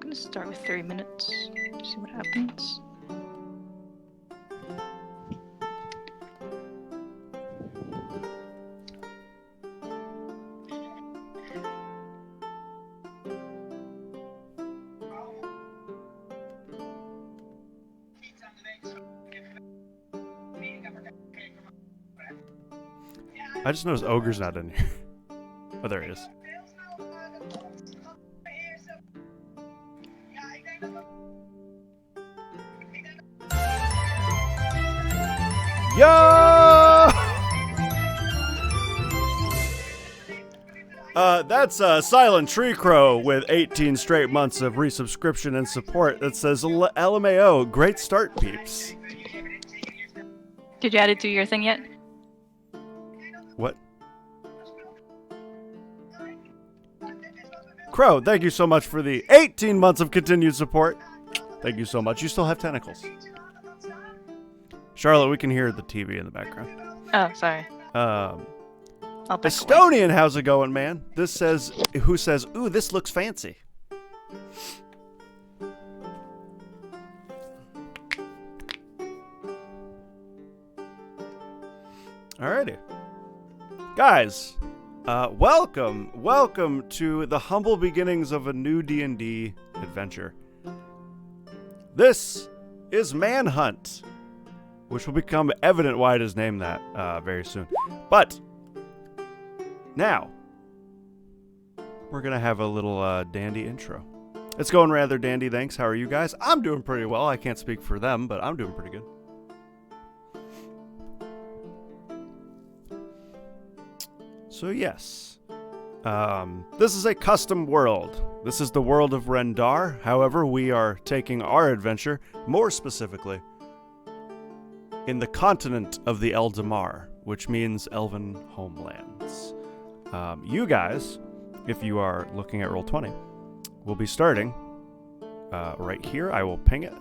gonna start with 3 minutes. See what happens. I just noticed Ogre's not in here. Oh, there he is. Yo! That's Silent Tree Crow with 18 straight months of resubscription and support that says LMAO, great start, peeps. Did you add it to your thing yet? What? Crow, thank you so much for the 18 months of continued support. Thank you so much. You still have tentacles. Charlotte, we can hear the TV in the background. Oh, sorry. Estonian, away. how's it going, man? This says, who says, ooh, this looks fancy. Alrighty. Guys, welcome to the humble beginnings of a new D&D adventure. This is Manhunt, which will become evident why it is named that very soon. But now, we're going to have a little dandy intro. It's going rather dandy, thanks. How are you guys? I'm doing pretty well. I can't speak for them, but I'm doing pretty good. So yes, this is a custom world. This is the world of Rendarr. However, we are taking our adventure, more specifically, in the continent of the Eldamar, which means Elven Homelands. You guys, if you are looking at Roll20, will be starting right here. I will ping it.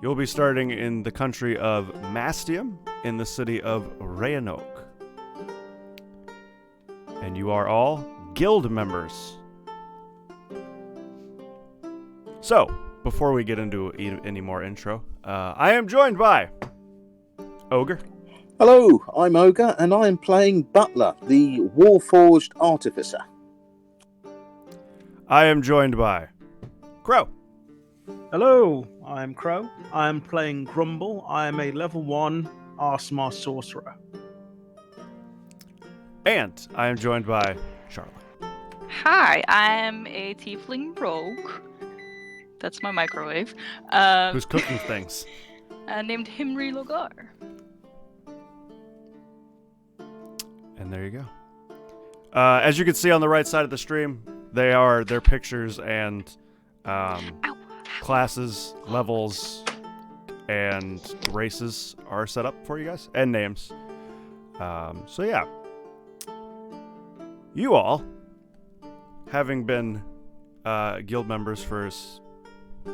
You'll be starting in the country of Mastium, in the city of Rayanok. And you are all guild members. So, before we get into any more intro, I am joined by Ogre. Hello, I'm Ogre, and I am playing Butler, the Warforged Artificer. I am joined by Crow. Hello, I'm Crow. I'm playing Grumble. I am a level 1 Aasimar Sorcerer. And I am joined by Charlotte. Hi, I'm a tiefling rogue. That's my microwave. Who's cooking things? Named Himri Logar. And there you go. As you can see on the right side of the stream, their pictures and classes, levels, and races are set up for you guys, and names. So yeah. You all, having been guild members for a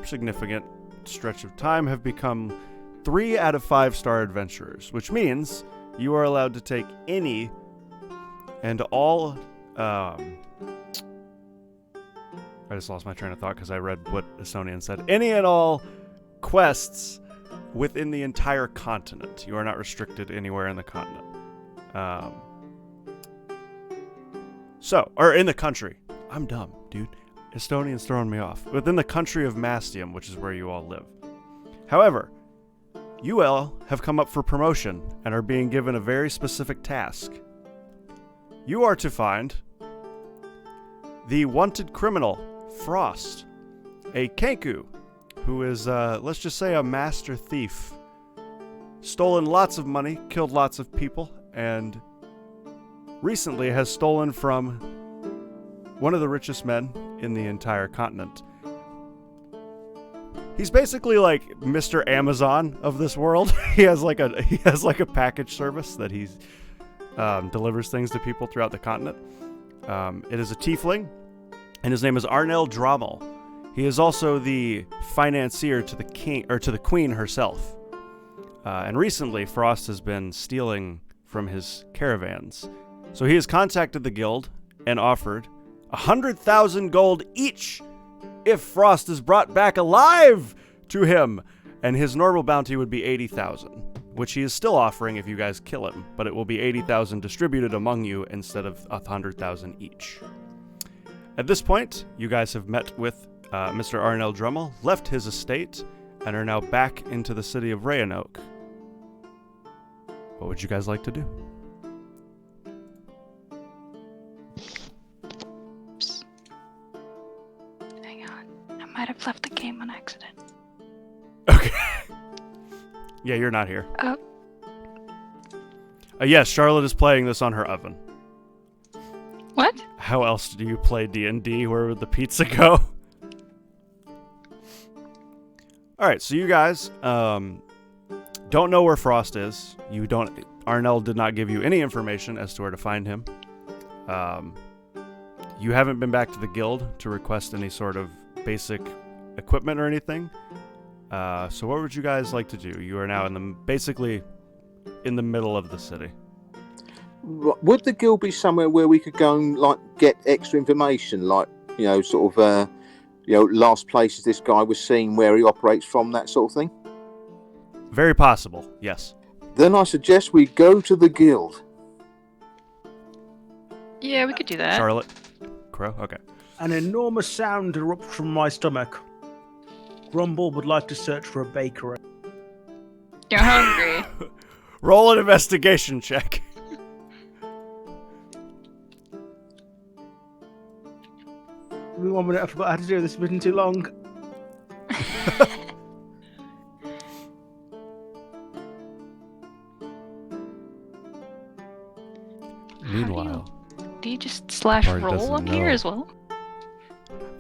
significant stretch of time, have become 3 out of 5-star adventurers, which means you are allowed to take any and all... I just lost my train of thought because I read what Estonian said. Any and all quests within the entire continent. You are not restricted anywhere in the continent. Or in the country. I'm dumb, dude. Estonian's throwing me off. Within the country of Mastium, which is where you all live. However, you all have come up for promotion and are being given a very specific task. You are to find the wanted criminal, Frost, a Kenku, who is, let's just say, a master thief. Stolen lots of money, killed lots of people, and recently has stolen from one of the richest men in the entire continent. He's basically like Mr. Amazon of this world. He has like a package service that he delivers things to people throughout the continent. It is a tiefling, and his name is Arnel Drommel. He is also the financier to the king or to the queen herself. And recently, Frost has been stealing from his caravans. So he has contacted the guild and offered 100,000 gold each if Frost is brought back alive to him. And his normal bounty would be 80,000, which he is still offering if you guys kill him, but it will be 80,000 distributed among you instead of 100,000 each. At this point, you guys have met with Mr. Arnell Drummel, left his estate, and are now back into the city of Rayanoke. What would you guys like to do? Oops. Hang on. I might have left the game on accident. Okay. Yeah, you're not here. Oh. Yes, Charlotte is playing this on her oven. What? How else do you play D&D? Where would the pizza go? Alright, so you guys don't know where Frost is. Arnell did not give you any information as to where to find him. You haven't been back to the guild to request any sort of basic equipment or anything. So what would you guys like to do? You are now basically in the middle of the city. Would the guild be somewhere where we could go and get extra information, last places this guy was seen, where he operates from, that sort of thing? Very possible, yes. Then I suggest we go to the guild. Yeah, we could do that. Charlotte? Crow? Okay. An enormous sound erupts from my stomach. Grumble would like to search for a bakery. You're hungry. Roll an investigation check. Give me 1 minute, I forgot how to do this, it's been too long. Meanwhile, Do you just slash Bard roll doesn't up here know. as well?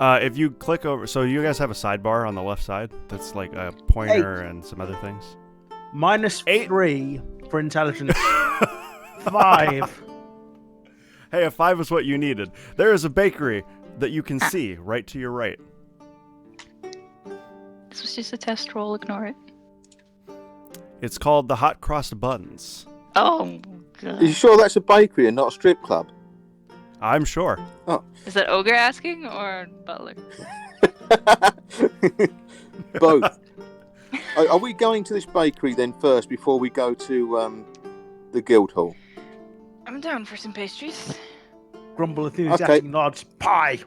if you click over, so you guys have a sidebar on the left side that's like a pointer and some other things. -3 for intelligence. 5. Hey, a 5 is what you needed. There is a bakery that you can see right to your right. This was just a test roll, ignore it. It's called the Hot Cross Buns. Oh, Are you God. sure that's a bakery and not a strip club? I'm sure. Is that Ogre asking or Butler? Both. Are we going to this bakery then first before we go to the guild hall? I'm down for some pastries. Grumble enthusiastic nods. Pie!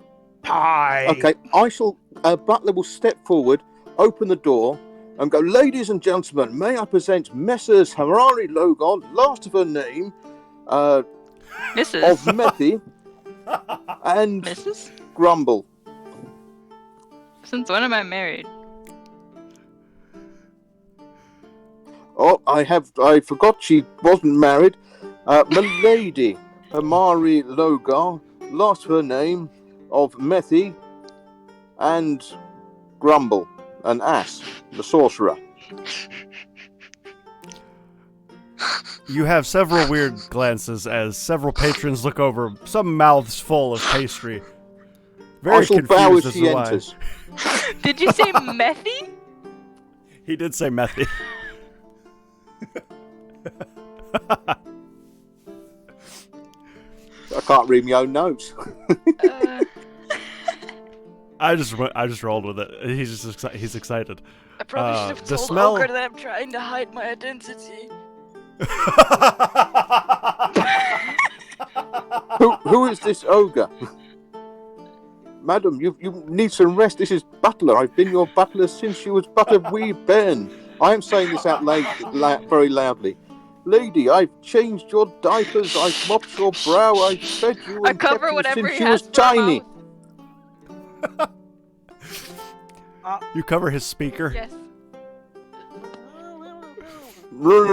Pie! Okay, Butler will step forward, open the door, and go, "Ladies and gentlemen, may I present Messrs. Harari Logon, last of her name, Mrs. of Methy, and Mrs.? Grumble." Since when am I married? Oh, I forgot she wasn't married. Milady Amari Logar, last of her name, of Methy, and Grumble, an ass, the sorcerer. You have several weird glances as several patrons look over, some mouths full of pastry. Very I shall bow confused as as she to why. enters. Did you say methy? He did say methy. I can't read my own notes. I just rolled with it. He's excited. I probably should have the told smell- Ogre that I'm trying to hide my identity. Who is this ogre? Madam, you need some rest. This is Butler. I've been your butler since you was but a wee bairn. I am saying this out loud, very loudly. Lady, I've changed your diapers, I've mopped your brow, I've fed you I and kept cover you whatever since he you has was for a tiny. mouth. You cover his speaker. Yes.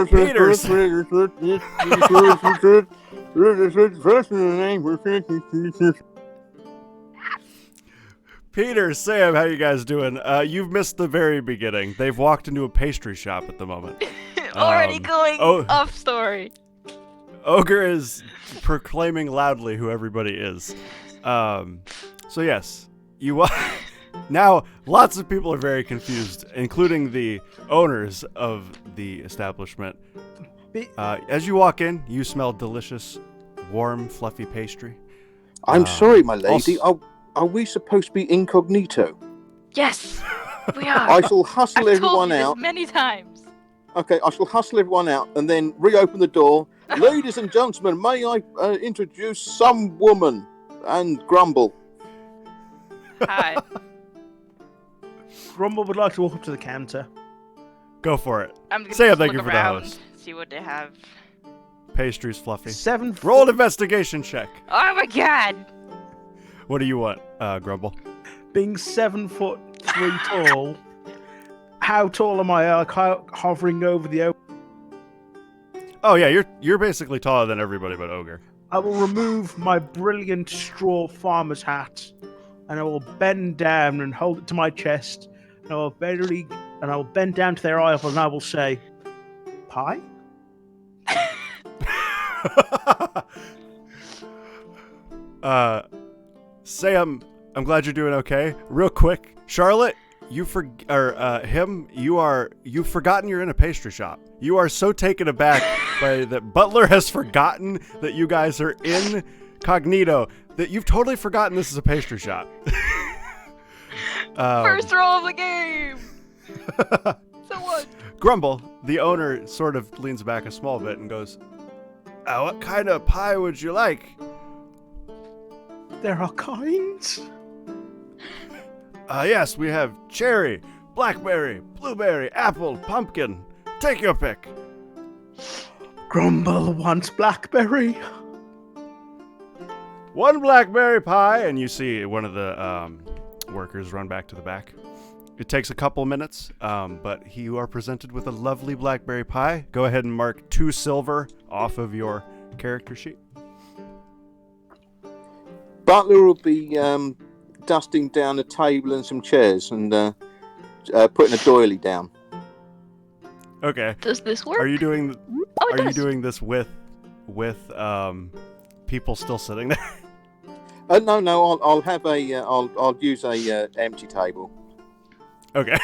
Peters. Peter, Sam, how you guys doing? You've missed the very beginning. They've walked into a pastry shop at the moment. Already going off story. Ogre is proclaiming loudly who everybody is. So yes, you now lots of people are very confused, including the owners of the establishment. As you walk in, you smell delicious, warm, fluffy pastry. I'm sorry, my lady. Also- Are we supposed to be incognito? Yes, we are. I shall hustle I've told everyone you out. this many times. Okay, I shall hustle everyone out and then reopen the door. Ladies and gentlemen, may I introduce some woman and Grumble. Hi. Grumble would like to walk up to the counter. Go for it. I'm gonna Say just thank you look for the around, host. see what they have. Pastries, Fluffy. 7 foot. Roll an investigation check. Oh my god! What do you want, Grumble? Being 7'3" tall. How tall am I? Hovering over the oak. Oh yeah, you're basically taller than everybody but Ogre. I will remove my brilliant straw farmer's hat, and I will bend down and hold it to my chest, and I will bend down to their eyeball, and I will say, "Pie." Sam, I'm glad you're doing okay. Real quick, Charlotte, you've forgotten you're in a pastry shop. You are so taken aback by that Butler has forgotten that you guys are incognito that you've totally forgotten this is a pastry shop. First roll of the game! So what? Grumble, the owner, sort of leans back a small bit and goes, what kind of pie would you like? There are kinds. Yes, we have cherry, blackberry, blueberry, apple, pumpkin. Take your pick. Grumble wants blackberry. One blackberry pie, and you see one of the workers run back to the back. It takes a couple minutes, but you are presented with a lovely blackberry pie. Go ahead and mark 2 silver off of your character sheet. Butler will be dusting down a table and some chairs and putting a doily down. Okay. Does this work? Are you doing? Oh, it Are you does. doing this with people still sitting there? No. I'll have a. I'll use a empty table. Okay.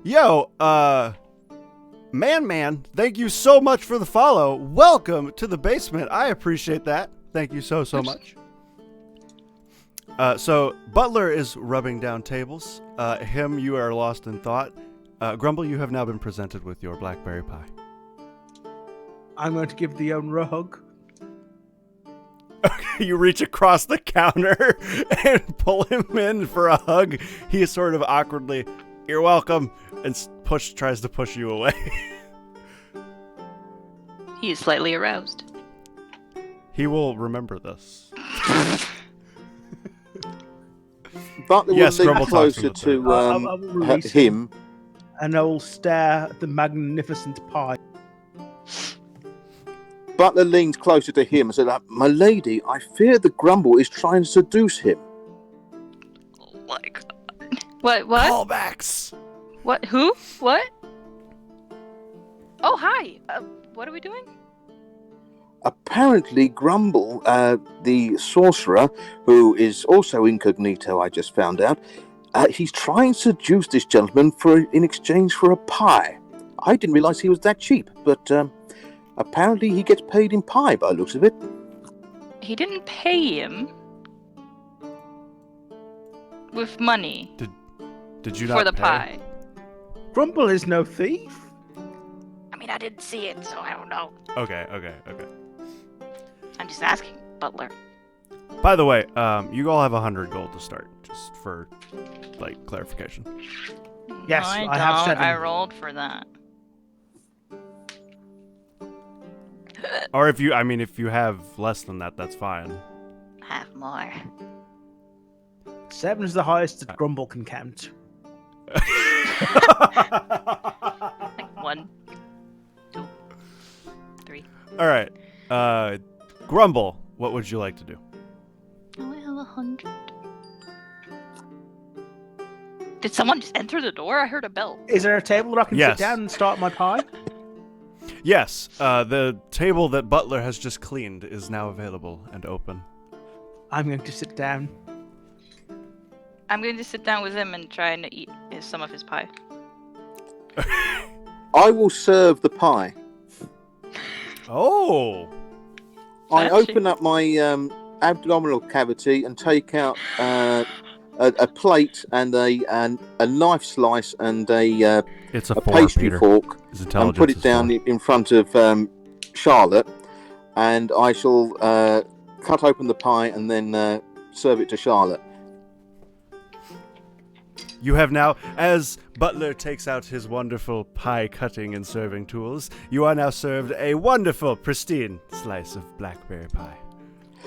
Yo, Man, thank you so much for the follow. Welcome to the basement. I appreciate that. Thank you so much. So Butler is rubbing down tables. You are lost in thought. Grumble, you have now been presented with your blackberry pie. I'm going to give the owner a hug. You reach across the counter and pull him in for a hug. He sort of awkwardly, "You're welcome," and tries to push you away. He is slightly aroused. He will remember this. Butler Yes, will Grumble lean talks closer about to I will release him. And I will stare at the magnificent pie. Butler leans closer to him and said, "My lady, I fear the Grumble is trying to seduce him." Oh my god. What? Callbacks. What? Who? What? Oh, hi. What are we doing? Apparently, Grumble, the sorcerer, who is also incognito, I just found out, he's trying to seduce this gentleman in exchange for a pie. I didn't realise he was that cheap, but apparently he gets paid in pie by the looks of it. He didn't pay him with money Did you for not the pay? pie. Grumble is no thief. I mean, I didn't see it, so I don't know. Okay. I'm just asking, Butler. By the way, you all have 100 gold to start, just for clarification. Yes, No, I have don't. 7. I rolled for that. Or if you have less than that, that's fine. Have more. 7 is the highest that Grumble can count. Like 1, 2, 3. All right. Grumble, what would you like to do? I only have 100. Did someone just enter the door? I heard a bell. Is there a table where I can Yes. sit down and start my pie? Yes, the table that Butler has just cleaned is now available and open. I'm going to sit down. I'm going to sit down with him and try and eat some of his pie. I will serve the pie. Oh! I Fancy. open up my abdominal cavity and take out a plate and a knife slice and It's a a 4, pastry Peter. fork His and intelligence put it is down 4. in front of Charlotte, and I shall cut open the pie and then serve it to Charlotte. You have now, as Butler takes out his wonderful pie cutting and serving tools, you are now served a wonderful, pristine slice of blackberry pie.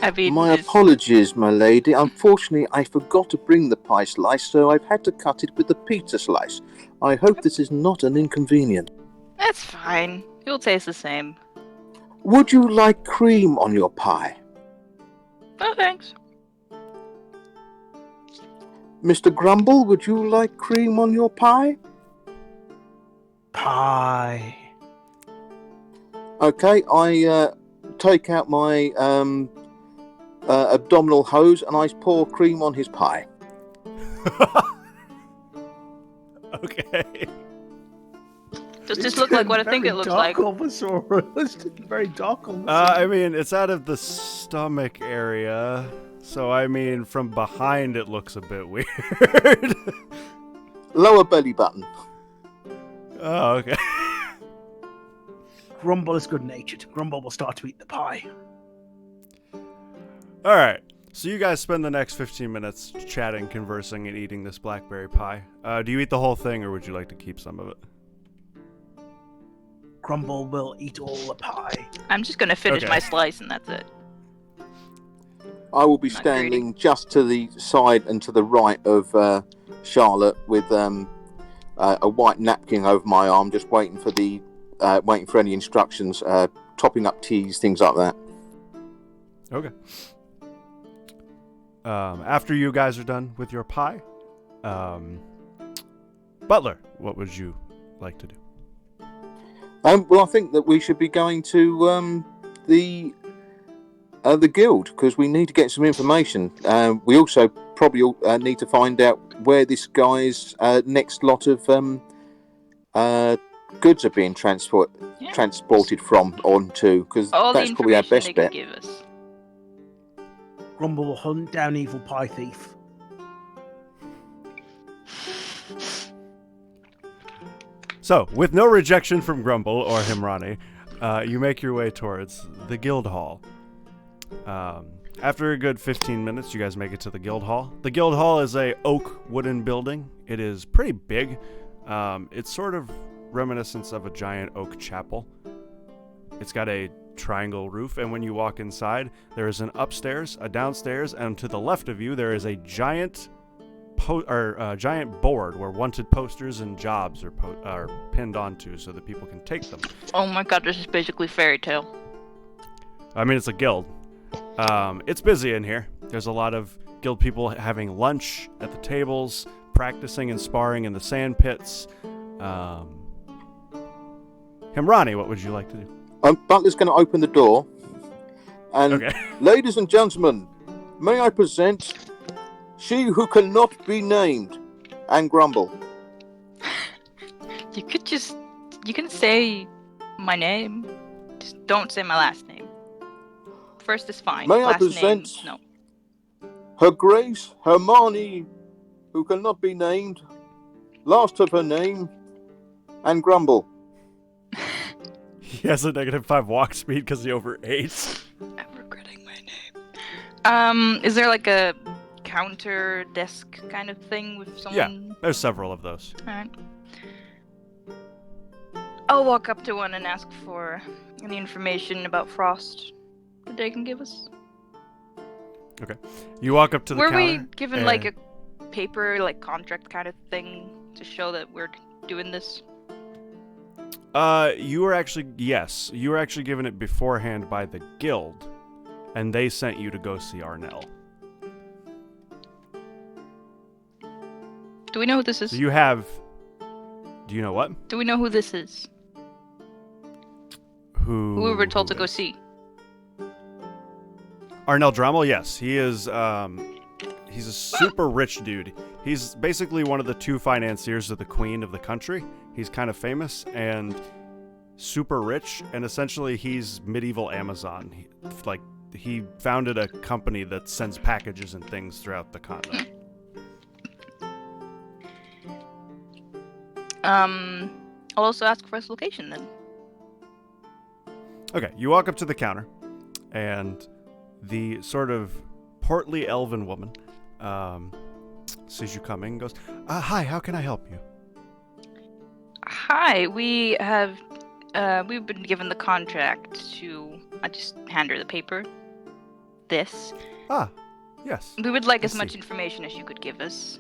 I've eaten My this. apologies, my lady. Unfortunately, I forgot to bring the pie slice, so I've had to cut it with the pizza slice. I hope this is not an inconvenience. That's fine. You'll taste the same. Would you like cream on your pie? Oh, thanks. Mr. Grumble, would you like cream on your pie? Pie. Okay, I take out my abdominal hose and I pour cream on his pie. Okay. Does this look like what I think it looks like? It's very dark on I mean, it's out of the stomach area, so I mean, from behind it looks a bit weird. Lower belly button. Oh, okay. Grumble is good-natured. Grumble will start to eat the pie. All right. So you guys spend the next 15 minutes chatting, conversing, and eating this blackberry pie. Do you eat the whole thing, or would you like to keep some of it? Grumble will eat all the pie. I'm just gonna finish Okay. my slice and that's it. I will be Not standing just to the side and to the right of Charlotte with a white napkin over my arm, just waiting for any instructions, topping up teas, things like that. Okay. After you guys are done with your pie, Butler, what would you like to do? Well, I think that we should be going to the guild because we need to get some information. We also probably need to find out where this guy's next lot of goods are being transported from onto, because All the that's probably our information best they bet. can give us. Grumble will hunt down evil pie thief. So, with no rejection from Grumble or Himrani, you make your way towards the guild hall. After a good 15 minutes, you guys make it to the guild hall. The guild hall is a oak wooden building. It is pretty big. It's sort of reminiscent of a giant oak chapel. It's got a triangle roof, and when you walk inside, there is an upstairs, a downstairs, and to the left of you, there is a giant giant board where wanted posters and jobs are pinned onto so that people can take them. Oh my god, this is basically fairy tale. I mean, it's a guild. It's busy in here. There's a lot of guild people having lunch at the tables, practicing and sparring in the sand pits. Himrani, what would you like to do? Butler's going to open the door. And Okay. ladies and gentlemen, may I present she who cannot be named, and Grumble. You can say my name. Just don't say my last name. First is fine. May I last present- name, no. Her Grace Hermione, who cannot be named, last of her name, and Grumble. He has a -5 walk speed because he overate. I'm regretting my name. Is there like a counter desk kind of thing with someone? There's several of those. Alright. I'll walk up to one and ask for any information about Frost that they can give us. You walk up to the Were counter. we given like a paper, like contract kind of thing to show that we're doing this? You were actually given it beforehand by the guild, and they sent you to go see Arnell. Do we know who this is? So you have. Do you know what? Do we know who this is? Who Who we were told to who go is? see? Arnell Drummel, yes, he is. He's a super rich dude. He's basically one of the 2 financiers of the queen of the country. He's kind of famous and super rich, and essentially he's medieval Amazon. Like he founded a company that sends packages and things throughout the continent. I'll also ask for his location then. Okay, you walk up to the counter, and the sort of portly elven woman sees you coming and goes, "Hi, how can I help you?" Hi, we've been given the contract to. I just hand her the paper. This. Ah, yes. We would like I as much see. information as you could give us.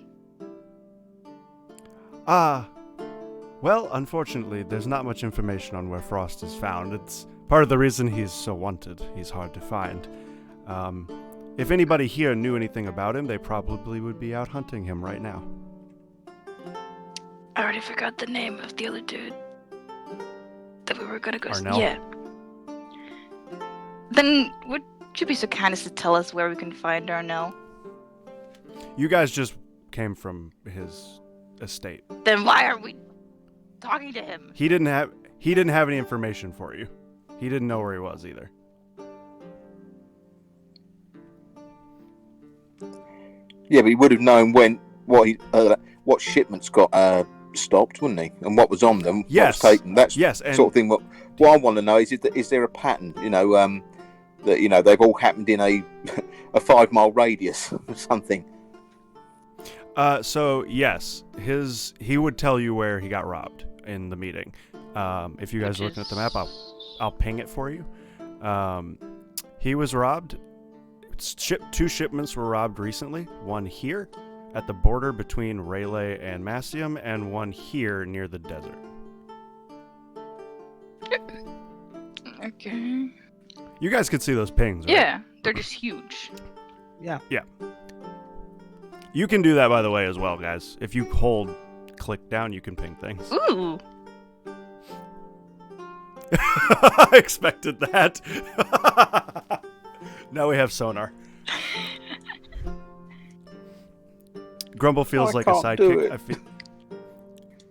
Well, unfortunately, there's not much information on where Frost is found. It's part of the reason he's so wanted. He's hard to find. If anybody here knew anything about him, they probably would be out hunting him right now. I already forgot the name of the other dude that we were gonna go. Arnell? Yeah. Then would you be so kind as to tell us where we can find Arnell? You guys just came from his estate. Then why are we talking to him? He didn't have any information for you. He didn't know where he was either. Yeah, but he would have known what shipments got stopped, wouldn't he? And what was on them, Yes. what was taken. That's Yes, and sort of thing. What I want to know is there a pattern? That they've all happened in a 5-mile radius or something. So yes, he would tell you where he got robbed in the meeting. If you guys are looking at the map, I'll ping it for you. He was robbed. 2 shipments were robbed recently. One here at the border between Rayleigh and Mastium, and one here near the desert. Okay. You guys could see those pings, right? Yeah, they're just huge. Yeah. You can do that, by the way, as well, guys. If you click down, you can ping things. Ooh. I expected that. Now we have sonar. Grumble feels like a can't do sidekick. it. I feel.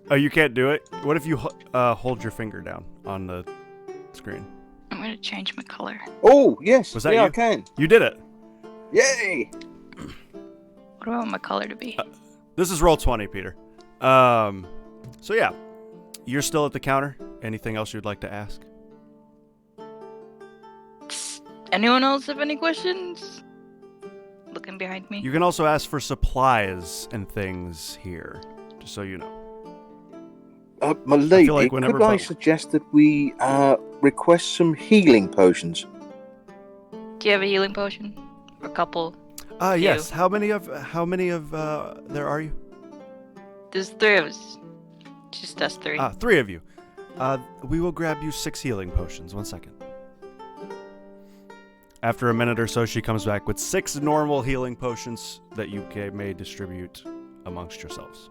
Oh, you can't do it? What if you hold your finger down on the screen? I'm gonna change my color. Oh yes, Was that yeah, you? I can. You did it. Yay! What do I want my color to be? This is roll 20, Peter. So yeah, you're still at the counter. Anything else you'd like to ask? Anyone else have any questions? Looking behind me. You can also ask for supplies and things here, just so you know. My lady, like whenever could I Bo- suggest that we request some healing potions? Do you have a healing potion? Or a couple? Yes. How many of there are you? There's 3 of us. Just us 3. 3 of you. We will grab you 6 healing potions. 1 second. After a minute or so, she comes back with 6 normal healing potions that you may distribute amongst yourselves.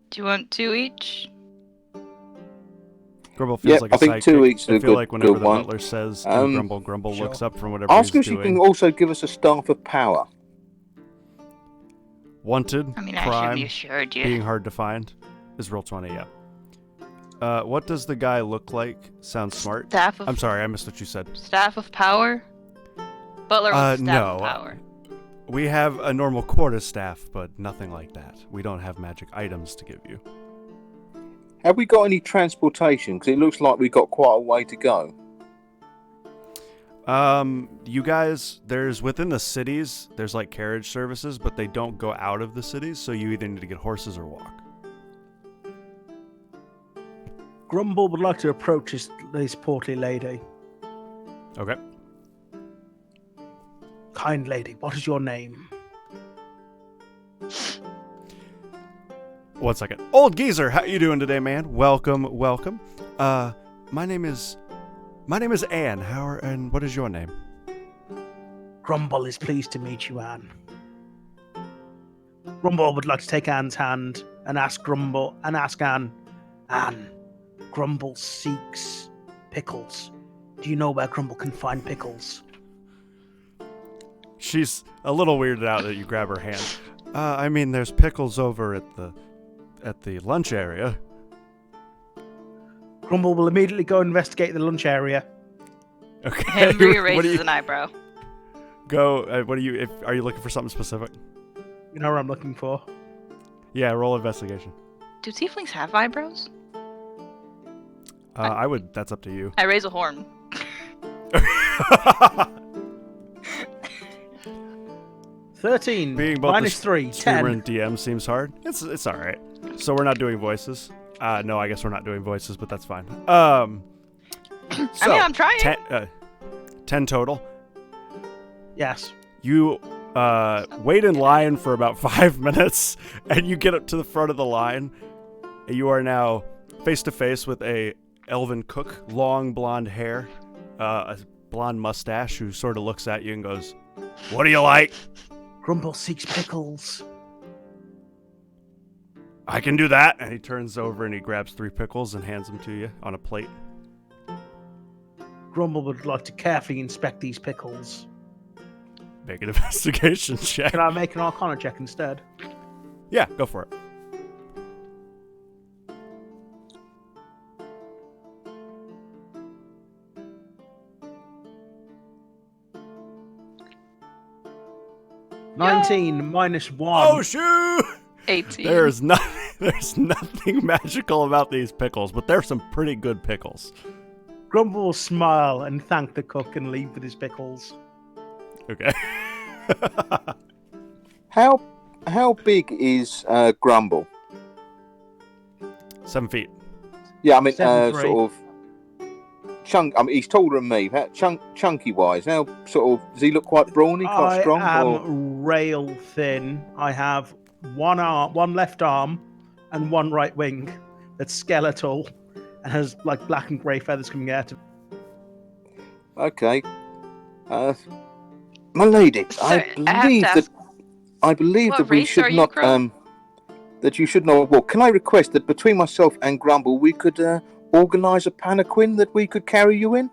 Do you want 2 each? Grumble feels Yep, like a I think sidekick. 2 each is I a feel like whenever good the one. butler says and Grumble Sure. looks up from whatever Ask her he's if she doing. can also give us a staff of power. Wanted, I mean, I should crime, be assured you. being hard to find is roll 20, yeah. What does the guy look like? Sounds smart. Staff of I'm sorry, I missed what you said. Staff of power? Butler wants staff no. of power. We have a normal quarterstaff, but nothing like that. We don't have magic items to give you. Have we got any transportation? Because it looks like we've got quite a way to go. You guys, within the cities, there's like carriage services, but they don't go out of the cities, so you either need to get horses or walk. Grumble would like to approach this portly lady. Okay. Kind lady, what is your name? 1 second. Old geezer, how you doing today, man? Welcome. My name is Anne. And what is your name? Grumble is pleased to meet you, Anne. Grumble would like to take Anne's hand and ask Anne, Grumble seeks pickles. Do you know where Grumble can find pickles? She's a little weirded out that you grab her hand. I mean, there's pickles over at the lunch area. Grumble will immediately go investigate the lunch area. Okay. Henry what do raises you an eyebrow. go? What do you? Are you looking for something specific? You know what I'm looking for? Yeah, roll investigation. Do tieflings have eyebrows? I would. That's up to you. I raise a horn. 13 Being both minus the 3, streamer 10. and DM seems hard. It's all right. So we're not doing voices. No, I guess we're not doing voices, but that's fine. So, I mean, I'm trying. 10 total. Yes. You wait in line for about 5 minutes, and you get up to the front of the line. And you are now face to face with a elven cook, long blonde hair, a blonde mustache, who sort of looks at you and goes, "What do you like?" Grumble seeks pickles. "I can do that." And he turns over and he grabs 3 pickles and hands them to you on a plate. Grumble would like to carefully inspect these pickles. Make an investigation check. Can I make an Arcana check instead? Yeah, go for it. No. 19 minus 1. Oh shoot! 18. There's nothing magical about these pickles, but they're some pretty good pickles. Grumble will smile and thank the cook and leave with his pickles. Okay. How big is Grumble? 7 feet. Yeah, I mean, 7'3". sort of chunk. I mean, he's taller than me. Chunky wise, how sort of does he look quite brawny, quite strong? I am or? rail thin. I have one left arm, and one right wing that's skeletal and has like black and grey feathers coming out of it. Okay. My lady, Sir, I believe what that we race are should you, not Crow? that you should not walk. Can I request that between myself and Grumble we could organise a palanquin that we could carry you in?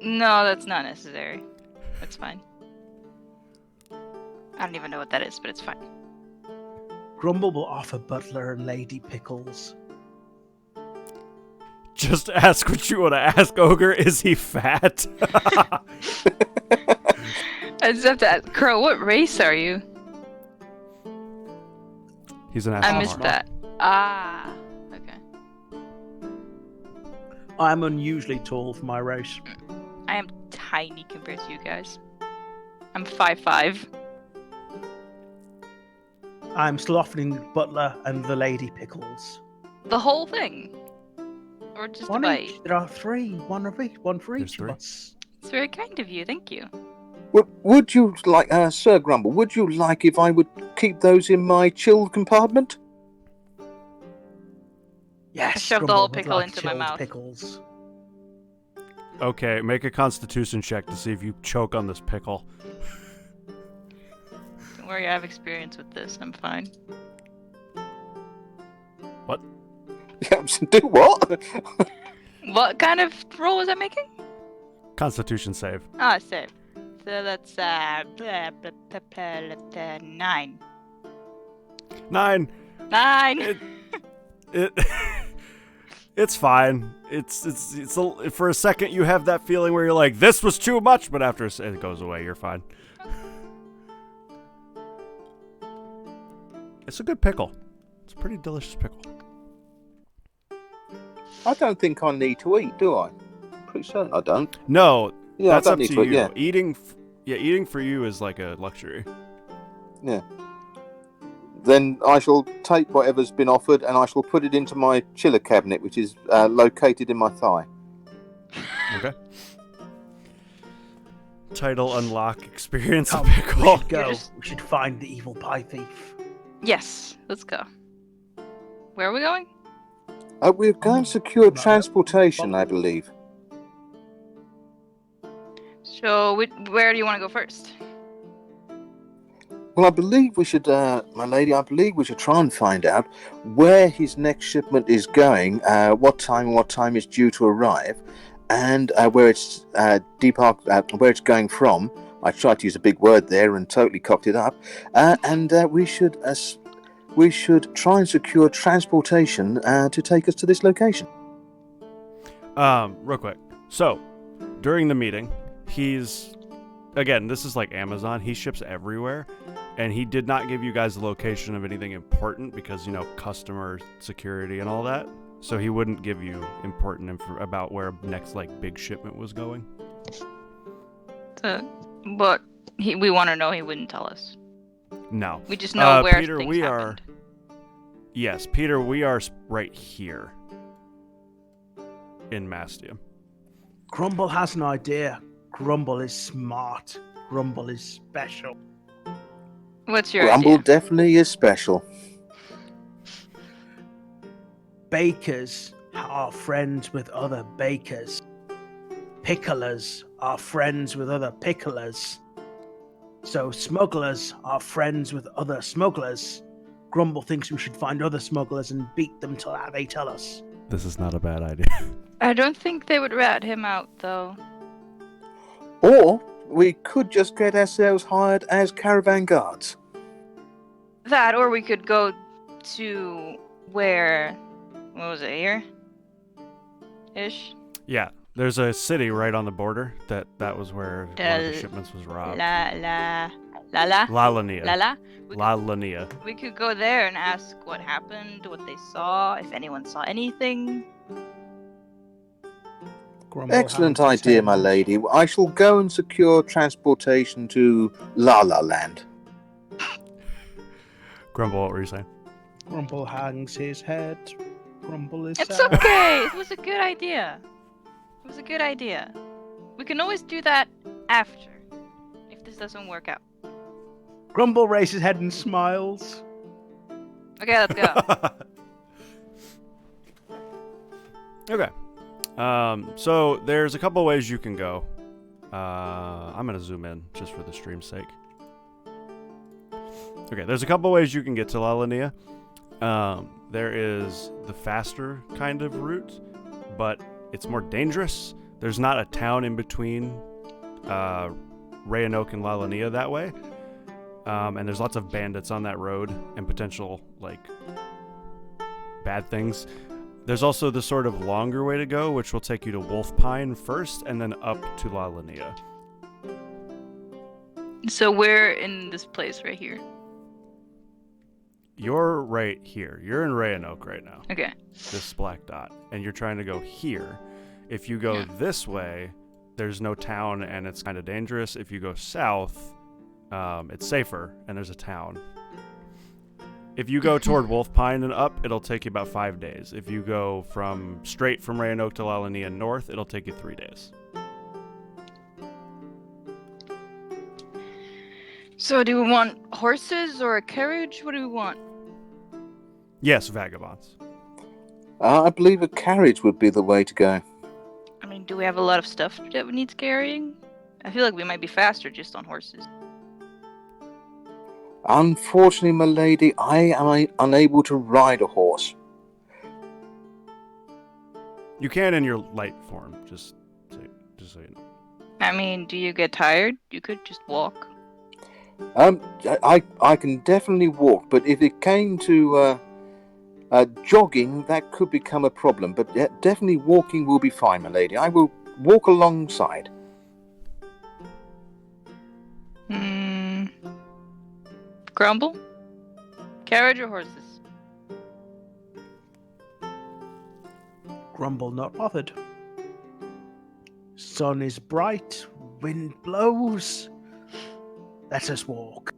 No, that's not necessary. That's fine. I don't even know what that is, but it's fine. Grumble will offer Butler and Lady pickles. Just ask what you want to ask, Ogre. Is he fat? I just have to ask, Crow, what race are you? He's an I Eldamar. missed that. Ah, okay. I'm unusually tall for my race. I am tiny compared to you guys. I'm 5'5". I'm still offering Butler and the Lady pickles. The whole thing? Or just a One bite? each. There are 3. One for There's each 3. of us. It's very kind of you, thank you. Would you like, Sir Grumble? Would you like if I would keep those in my chilled compartment? Yes, I shoved the Grumble whole would pickle like into my chilled mouth. Pickles. Okay, make a Constitution check to see if you choke on this pickle. Don't worry, I have experience with this. I'm fine. What? Do what? What kind of roll was I making? Constitution save. Ah, save. So that's 9. 9. 9. It's fine. It's for a second you have that feeling where you're like, this was too much, but after it goes away, you're fine. It's a good pickle. It's a pretty delicious pickle. I don't think I need to eat, do I? Pretty certain I don't. No, Yeah, that's I up don't to need to you. eat, yeah. Eating for you is like a luxury. Yeah. Then I shall take whatever's been offered and I shall put it into my chiller cabinet, which is located in my thigh. Okay. Title unlock experience of Come, pickle. we should go. You're just- We should find the evil pie thief. Yes, let's go. Where are we going? We're going to secure transportation, I believe. So, where do you want to go first? Well, I believe we should, my lady, I believe we should try and find out where his next shipment is going, what time it's due to arrive, and where it's where it's going from. I tried to use a big word there and totally cocked it up. And we should try and secure transportation to take us to this location. Real quick. So, during the meeting, he's... Again, this is like Amazon. He ships everywhere. And he did not give you guys the location of anything important because, customer security and all that. So he wouldn't give you important info about where next, big shipment was going. But we want to know. He wouldn't tell us. No. We just know where Peter, things happened. Yes, Peter, we are right here in Mastium. Grumble has an idea. Grumble is smart. Grumble is special. What's your Grumble idea? definitely is special. Bakers are friends with other bakers. Picklers are friends with other picklers. So smugglers are friends with other smugglers. Grumble thinks we should find other smugglers and beat them till they tell us. This is not a bad idea. I don't think they would rat him out, though. Or we could just get ourselves hired as caravan guards. That, or we could go to where... What was it, here? Ish? Yeah, there's a city right on the border that was where one of the shipments was robbed. Lalania. Lalania. We could go there and ask what happened, what they saw, if anyone saw anything. Grumble Excellent hands its idea, head. my lady. I shall go and secure transportation to La La Land. Grumble, what were you saying? Grumble hangs his head. Grumble is It's sad. okay! It was a good idea. It was a good idea. We can always do that after, if this doesn't work out. Grumble raises his head and smiles. Okay, let's go. Okay. So there's a couple ways you can go. I'm going to zoom in just for the stream's sake. Okay, there's a couple ways you can get to Lalania. There is the faster kind of route, but it's more dangerous. There's not a town in between Rayanoke and Lalania that way. And there's lots of bandits on that road and potential, bad things. There's also the sort of longer way to go, which will take you to Wolfpine first and then up to Lalania. So we're in this place right here. You're right here. You're in Rayanoke right now. Okay. This black dot. And you're trying to go here. If you go this way, there's no town and it's kind of dangerous. If you go south, it's safer and there's a town. If you go toward Wolfpine and up, it'll take you about 5 days. If you go straight from Rayanoke to Lalania north, it'll take you 3 days. So do we want horses or a carriage? What do we want? Yes, vagabonds. I believe a carriage would be the way to go. I mean, do we have a lot of stuff that needs carrying? I feel like we might be faster just on horses. Unfortunately, my lady, I am unable to ride a horse. You can in your light form, just so you know. I mean, do you get tired? You could just walk. I can definitely walk, but if it came to jogging, that could become a problem. But definitely walking will be fine, my lady. I will walk alongside. Grumble? Carriage or horses? Grumble not bothered. Sun is bright, wind blows. Let us walk.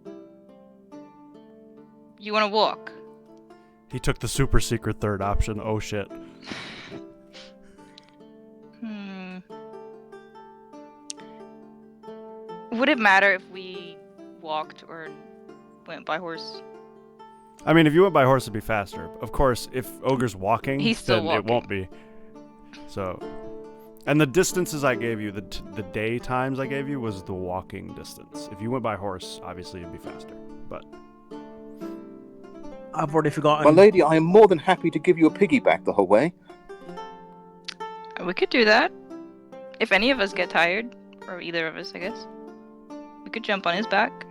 You want to walk? He took the super secret third option. Oh shit. Would it matter if we walked or went by horse? I mean, if you went by horse, it'd be faster. Of course, if Ogre's walking, He's still then walking. it won't be. So, and the distances I gave you, the day times I gave you, was the walking distance. If you went by horse, obviously it'd be faster. But I've already forgotten. My lady, I am more than happy to give you a piggyback the whole way. We could do that. If any of us get tired, or either of us, I guess. We could jump on his back.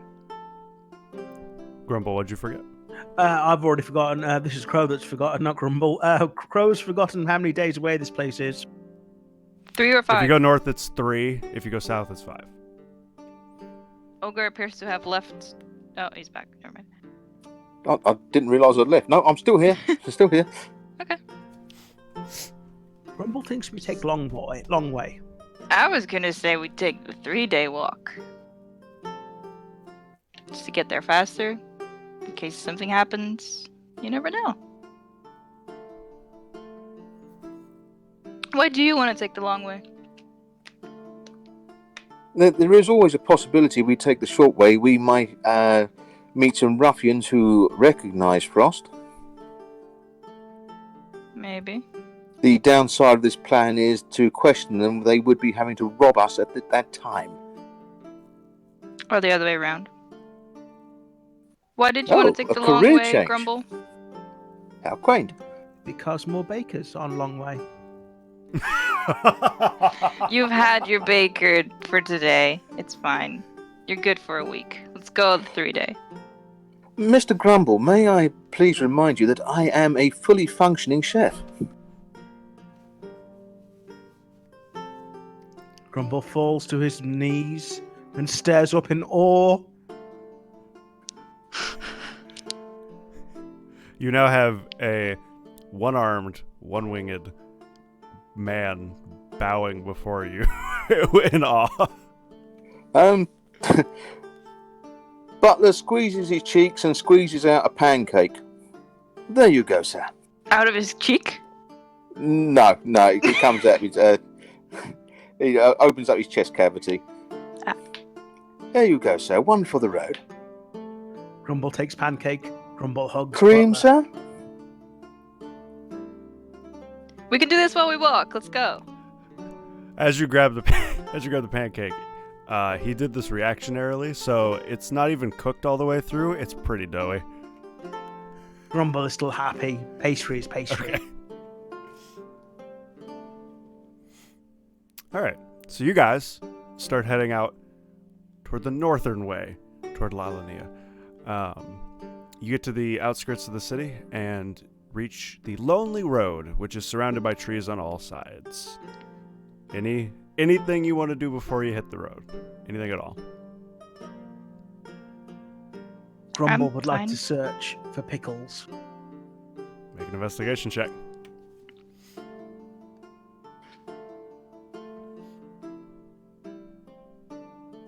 Grumble, what'd you forget? I've already forgotten. This is Crow that's forgotten, not Grumble. Crow's forgotten how many days away this place is. 3 or If 5? you go north, it's 3. If you go south, it's 5. Ogre appears to have left. Oh, he's back. Never mind. I didn't realise I'd left. No, I'm still here. I'm still here. Okay. Grumble thinks we take long way. I was gonna say we take the 3-day walk. Just to get there faster. In case something happens. You never know. Why do you want to take the long way? There is always a possibility we take the short way. We might meet some ruffians who recognise Frost. Maybe. The downside of this plan is to question them. They would be having to rob us at that time. Or the other way around. Why did you want to take a the long career way, change. Grumble? How quaint. Because more bakers on long way. You've had your baker for today. It's fine. You're good for a week. Let's go the 3-day. Mr. Grumble, may I please remind you that I am a fully functioning chef? Grumble falls to his knees and stares up in awe. You now have a one-armed, one-winged man bowing before you in awe. Butler squeezes his cheeks and squeezes out a pancake. There you go, sir. Out of his cheek? No, it comes out of his... he opens up his chest cavity. Ah. There you go, sir. One for the road. Grumble takes pancake. Grumble hugs Cream, Butler. sir? We can do this while we walk. Let's go. As you grab the pancake, he did this reactionarily, so it's not even cooked all the way through. It's pretty doughy. Grumble is still happy. Pastry is pastry. Okay. All right, so you guys start heading out toward the northern way, toward Lalania. You get to the outskirts of the city and reach the lonely road, which is surrounded by trees on all sides. Anything you want to do before you hit the road? Anything at all? Grumble I'm would like fine. to search for pickles. Make an investigation check.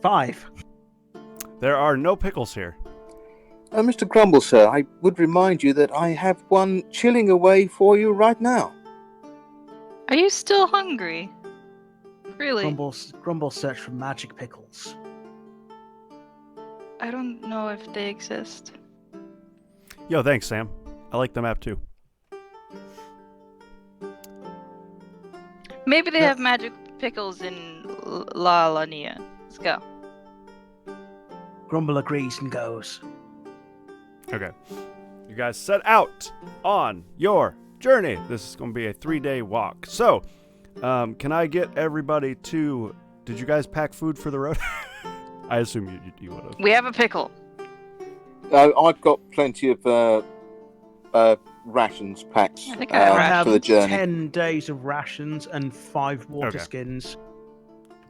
Five. There are no pickles here. Mr. Grumble, sir, I would remind you that I have one chilling away for you right now. Are you still hungry? Really? Grumble search for magic pickles. I don't know if they exist. Yo, thanks, Sam. I like the map too. Maybe they Yeah. have magic pickles in La Lania. Let's go. Grumble agrees and goes. Okay. You guys set out on your journey. This is going to be a 3-day walk. So, can I get everybody to... Did you guys pack food for the road? I assume you would have. We have a pickle. I've got plenty of rations packed I think I have I rations. have for the journey. 10 days of rations and 5 water Okay. skins.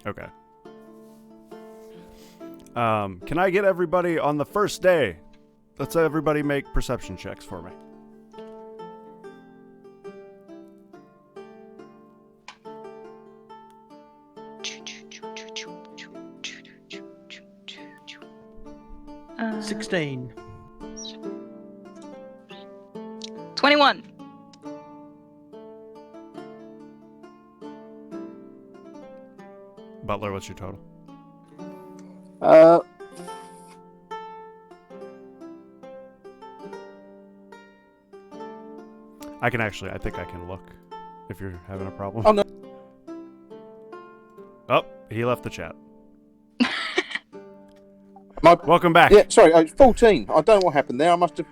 Okay. Can I get everybody on the first day? Let's everybody make perception checks for me. Uh, 16. 21. Butler, what's your total? I think I can look if you're having a problem. Oh, no. Oh, he left the chat. My, Welcome back. yeah, sorry, 14. I don't know what happened there. I must have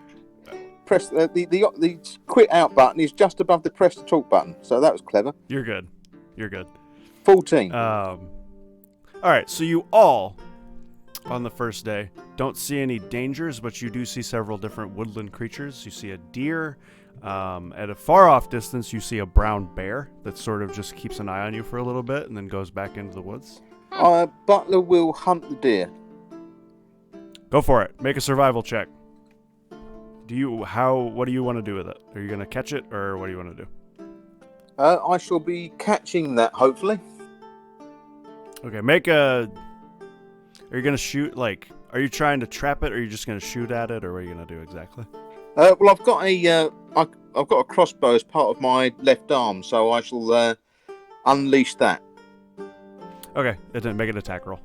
pressed the quit out button is just above the press to talk button. So that was clever. You're good. You're good. 14. All right, so you all, on the first day, don't see any dangers, but you do see several different woodland creatures. You see a deer, At a far off distance, you see a brown bear that sort of just keeps an eye on you for a little bit and then goes back into the woods. Butler will hunt the deer. Go for it. Make a survival check. What do you want to do with it? Are you going to catch it, or what do you want to do? I shall be catching that, hopefully. Okay, are you going to shoot, are you trying to trap it, or are you just going to shoot at it, or what are you going to do exactly? Well, I've got a crossbow as part of my left arm, so I shall unleash that. Okay, it didn't make an attack roll.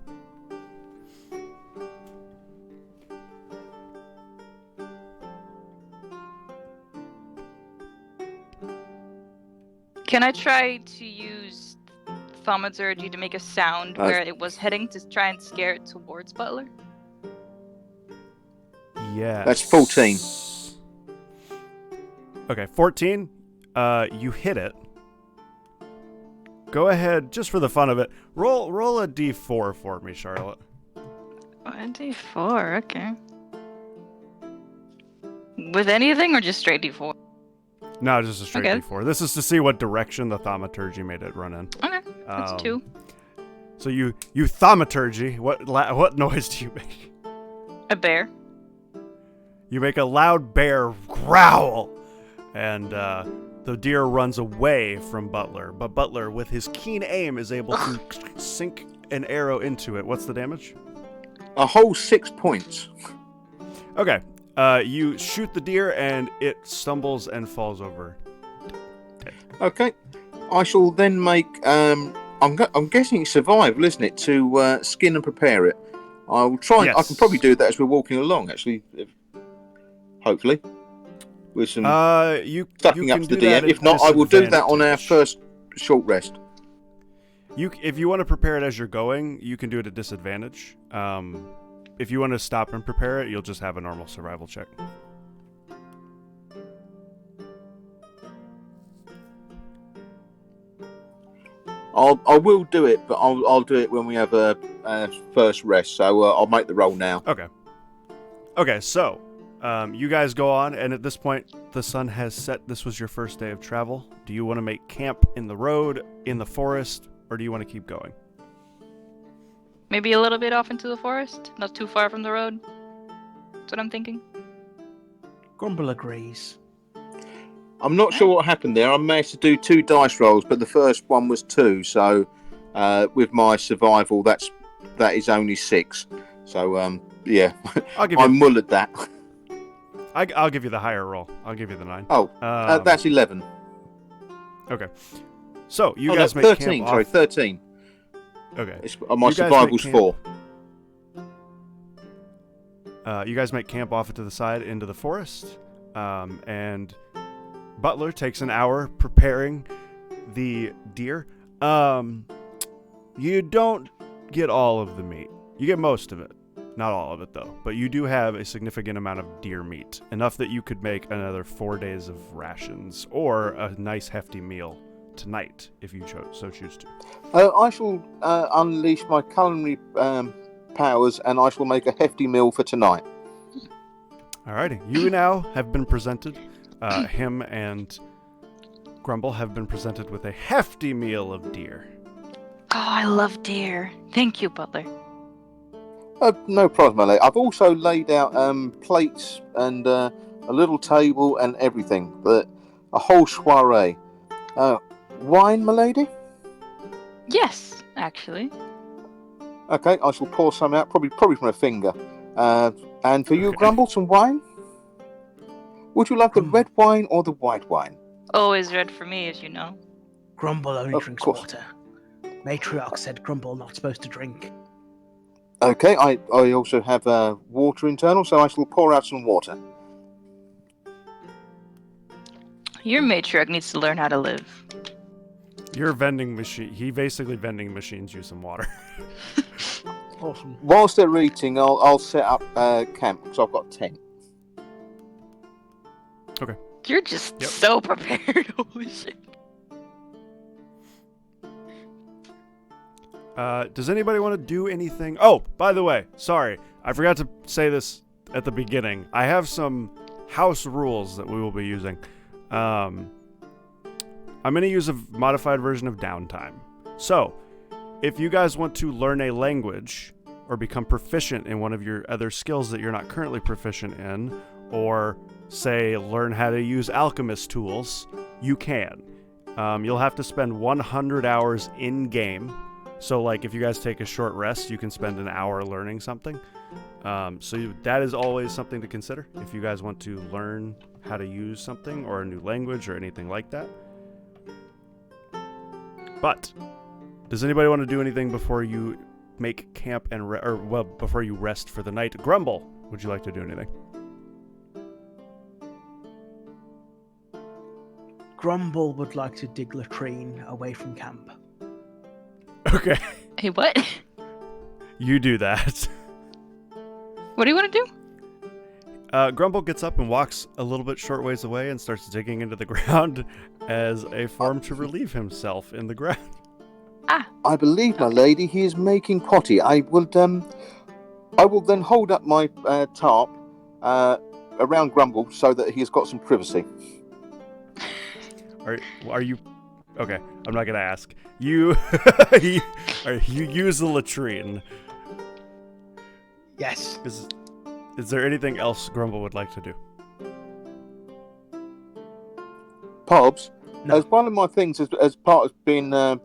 Can I try to use thaumaturgy to make a sound where it was heading to try and scare it towards Butler? Yeah. That's 14. Okay, 14. You hit it. Go ahead, just for the fun of it, roll a d4 for me, Charlotte. Oh, a d4, okay. With anything or just straight d4? No, just a straight Okay. d4. This is to see what direction the thaumaturgy made it run in. Okay, that's 2. So you thaumaturgy. What noise do you make? A bear. You make a loud bear growl, and the deer runs away from Butler. But Butler, with his keen aim, is able to sink an arrow into it. What's the damage? A whole 6 points. Okay. You shoot the deer, and it stumbles and falls over. Okay. I shall then make. I'm guessing it's survival, isn't it? To skin and prepare it. I will try. Yes. I can probably do that as we're walking along. Actually, hopefully, with some you sucking up can to the do deer. that at If not, I will do that on our disadvantage. first short rest. If you want to prepare it as you're going, you can do it at disadvantage. If you want to stop and prepare it, you'll just have a normal survival check. I will do it, but I'll do it when we have a first rest. So I'll make the roll now. Okay. So you guys go on, and at this point, the sun has set. This was your first day of travel. Do you want to make camp in the road, in the forest, or do you want to keep going? Maybe a little bit off into the forest, not too far from the road. That's what I'm thinking. Grumble agrees. I'm not sure what happened there. I managed to do 2 dice rolls, but the first one was 2. So with my survival, that is only 6. So yeah, I mullered that. I'll give you the higher roll. I'll give you the 9. Oh, that's 11. Okay. So you Oh, guys no, make 13. camp Sorry, off. 13. Okay. My You guys survival's make 4. You guys make camp off to the side into the forest, and Butler takes an hour preparing the deer. You don't get all of the meat. You get most of it. Not all of it, though. But you do have a significant amount of deer meat. Enough that you could make another 4 days of rations, or a nice hefty meal tonight, if you choose to. I shall unleash my culinary powers, and I shall make a hefty meal for tonight. Alrighty. You now have been presented, him and Grumble have been presented with a hefty meal of deer. Oh, I love deer. Thank you, Butler. No problem, my lady. I've also laid out plates and a little table and everything. A whole soiree. Wine, my lady? Yes, actually. Okay, I shall pour some out, probably from a finger. And for you, Okay. Grumble, some wine? Would you like the red wine or the white wine? Always red for me, as you know. Grumble only Of drinks course. water. Matriarch said Grumble not supposed to drink. Okay, I also have water internal, so I shall pour out some water. Your matriarch needs to learn how to live. Your vending machine. He basically vending machines you some water. Awesome. Whilst they're eating, I'll set up camp, because I've got 10. You're just Yep. so prepared. Holy shit. Does anybody want to do anything? Oh, by the way, sorry. I forgot to say this at the beginning. I have some house rules that we will be using. I'm going to use a modified version of downtime. So, if you guys want to learn a language or become proficient in one of your other skills that you're not currently proficient in, or say learn how to use alchemist tools, you can. You'll have to spend 100 hours in game. So like if you guys take a short rest, you can spend an hour learning something. That is always something to consider if you guys want to learn how to use something or a new language or anything like that. But does anybody want to do anything before you make camp and before you rest for the night? Grumble, would you like to do anything? Grumble would like to dig latrine away from camp. Okay. Hey, what? You do that. What do you want to do? Grumble gets up and walks a little bit short ways away and starts digging into the ground as a form to relieve himself in the ground. I believe, my lady, he is making potty. I will then hold up my tarp around Grumble so that he has got some privacy. Are you... Okay, I'm not going to ask. You use the latrine. Yes. Is there anything else Grumble would like to do? Pobs, No. as one of my things as part of being an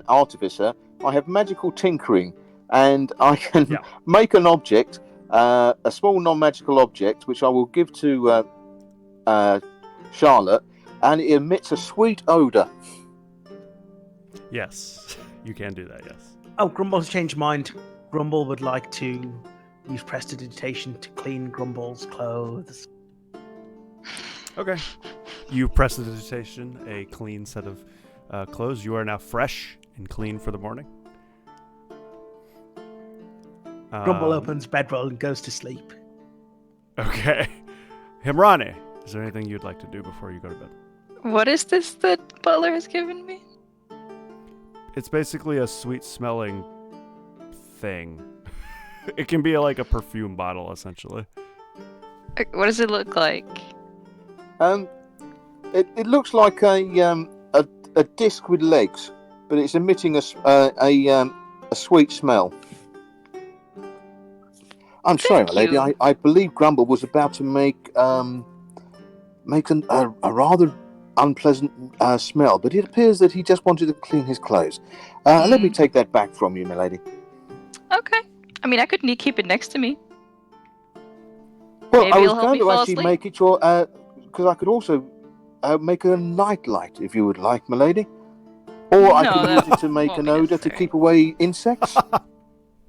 artificer, I have magical tinkering, and I can make an object, a small non-magical object, which I will give to Charlotte, and it emits a sweet odour. Yes, you can do that, yes. Oh, Grumble's changed mind. Grumble would like to use prestidigitation to clean Grumble's clothes. Okay. You prestidigitation a clean set of clothes. You are now fresh and clean for the morning. Grumble opens bedroll and goes to sleep. Okay. Himrani, is there anything you'd like to do before you go to bed? What is this that Butler has given me? It's basically a sweet-smelling thing. It can be like a perfume bottle, essentially. What does it look like? It looks like a disc with legs, but it's emitting a sweet smell. I'm sorry, my lady. you. I believe Grumble was about to make a rather unpleasant smell, but it appears that he just wanted to clean his clothes. Let me take that back from you, my lady. Okay. I mean, I could keep it next to me. Well, Maybe I was it'll help going me to fall actually asleep. make it your because I could also make a night light if you would like, my lady. Or I No, could that use it to make won't an be odor to necessary. keep away insects.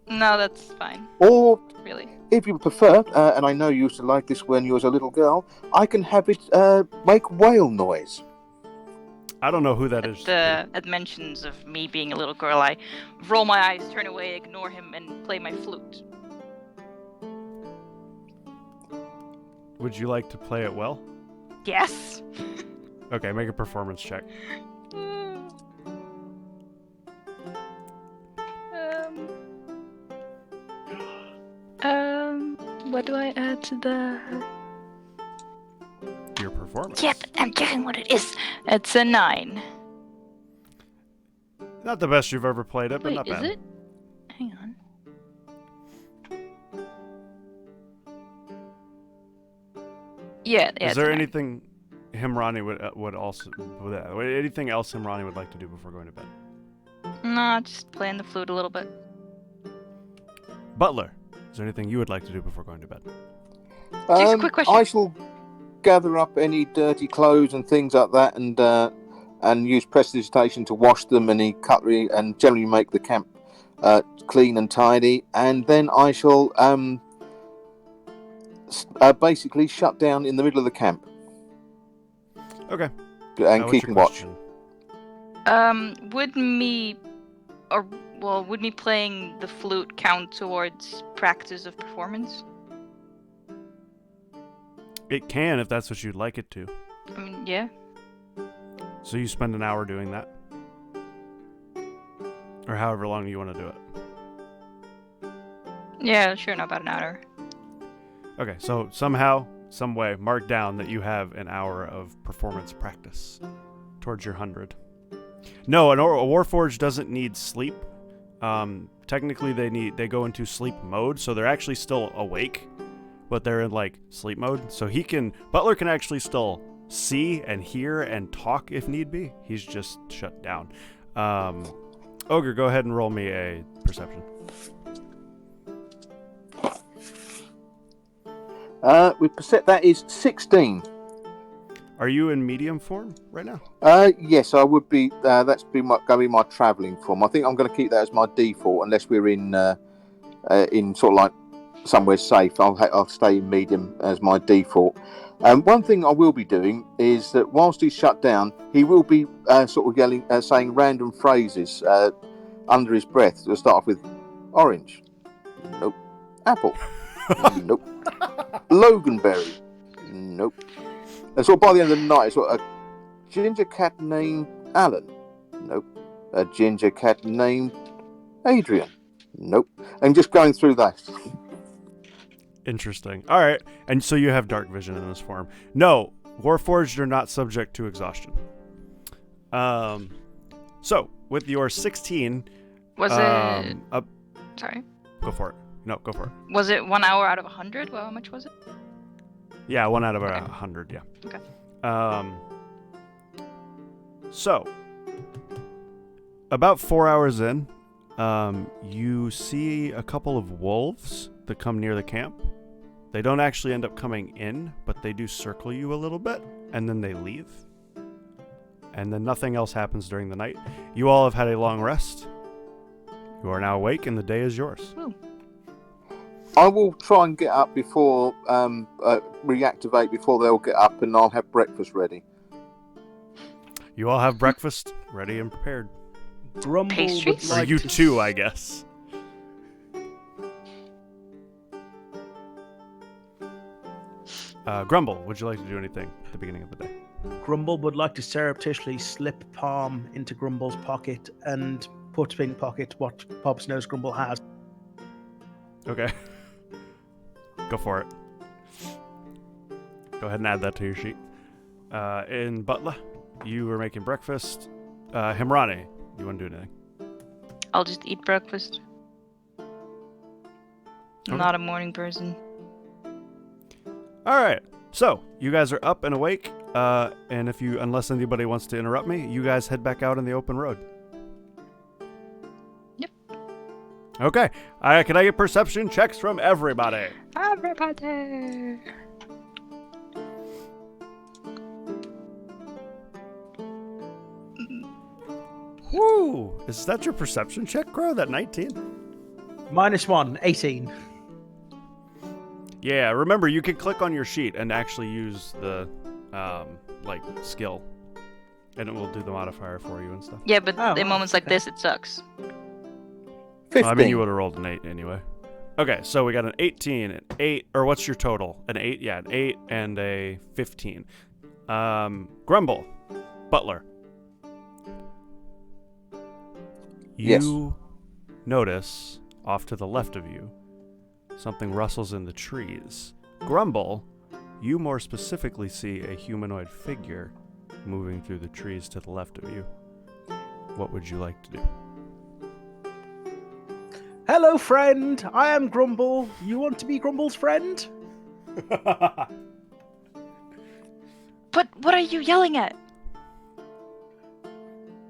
No, that's fine. Or Really. if you prefer, and I know you used to like this when you was a little girl, I can have it make whale noise. I don't know who that is. At mentions of me being a little girl, I roll my eyes, turn away, ignore him, and play my flute. Would you like to play it well? Yes. Okay, make a performance check. What do I add to that? Your performance. Yep, I'm checking what it is. It's a 9. Not the best you've ever played it, but Wait, not bad. is it? Hang on. Yeah. Is It's there a 9. anything Himrani would also anything else Himrani would like to do before going to bed? No, just playing the flute a little bit. Butler, is there anything you would like to do before going to bed? Just a quick question. I shall gather up any dirty clothes and things like that, and use prestidigitation to wash them, any cutlery, and generally make the camp clean and tidy. And then I shall basically shut down in the middle of the camp. Okay. And What's keeping your watch. question? Would me playing the flute count towards practice of performance? It can if that's what you'd like it to. I mean, yeah. So you spend an hour doing that? Or however long you want to do it. Yeah, sure, not about an hour. Okay, so somehow some way, mark down that you have an hour of performance practice towards your 100. No, a Warforged doesn't need sleep. Technically, they go into sleep mode, so they're actually still awake, but they're in like sleep mode. So Butler can actually still see and hear and talk if need be. He's just shut down. Ogre, go ahead and roll me a perception. That is 16. Are you in medium form right now? Yes, I would be. That's going to be my travelling form. I think I'm going to keep that as my default, unless we're in sort of like somewhere safe. I'll stay in medium as my default. One thing I will be doing is that whilst he's shut down, he will be sort of yelling, saying random phrases under his breath. We'll start off with orange. Nope. Apple. Nope. Loganberry. Nope. And so by the end of the night, it's sort of a ginger cat named Alan. Nope. A ginger cat named Adrian. Nope. And just going through that. Interesting. All right. And so you have dark vision in this form. No, Warforged are not subject to exhaustion. So with your 16, Was it? Sorry. Go for it. No, go for it. Was it 1 hour out of 100? Well, how much was it? Yeah, 1 out of 100. Yeah. Okay. So about 4 hours in, you see a couple of wolves that come near the camp. They don't actually end up coming in, but they do circle you a little bit, and then they leave. And then nothing else happens during the night. You all have had a long rest. You are now awake, and the day is yours. Ooh. I will try and get up before, reactivate before they'll get up, and I'll have breakfast ready. You all have breakfast ready and prepared. Grumble Pastries? would like For you to too, I guess. Grumble, would you like to do anything at the beginning of the day? Grumble would like to surreptitiously slip palm into Grumble's pocket and put in pocket what Pops knows Grumble has. Okay. Go for it. Go ahead and add that to your sheet. In Butler, you were making breakfast. Himrani, you want to do anything? I'll just eat breakfast. I'm Okay. not a morning person. All right. So you guys are up and awake. And unless anybody wants to interrupt me, you guys head back out on the open road. Yep. Okay. Can I get perception checks from everybody? Everybody. Woo! Is that your perception check, Crow? That 19? -1, 18. Yeah, remember, you can click on your sheet and actually use the, skill. And it will do the modifier for you and stuff. Yeah, but Oh, in moments like okay. this, it sucks. 15. I mean, you would have rolled an 8 anyway. Okay, so we got an 18, an 8, or what's your total? An 8? Yeah, an 8 and a 15. Grumble, Butler. Yes. You notice, off to the left of you, something rustles in the trees. Grumble, you more specifically see a humanoid figure moving through the trees to the left of you. What would you like to do? Hello, friend. I am Grumble. You want to be Grumble's friend? But what are you yelling at?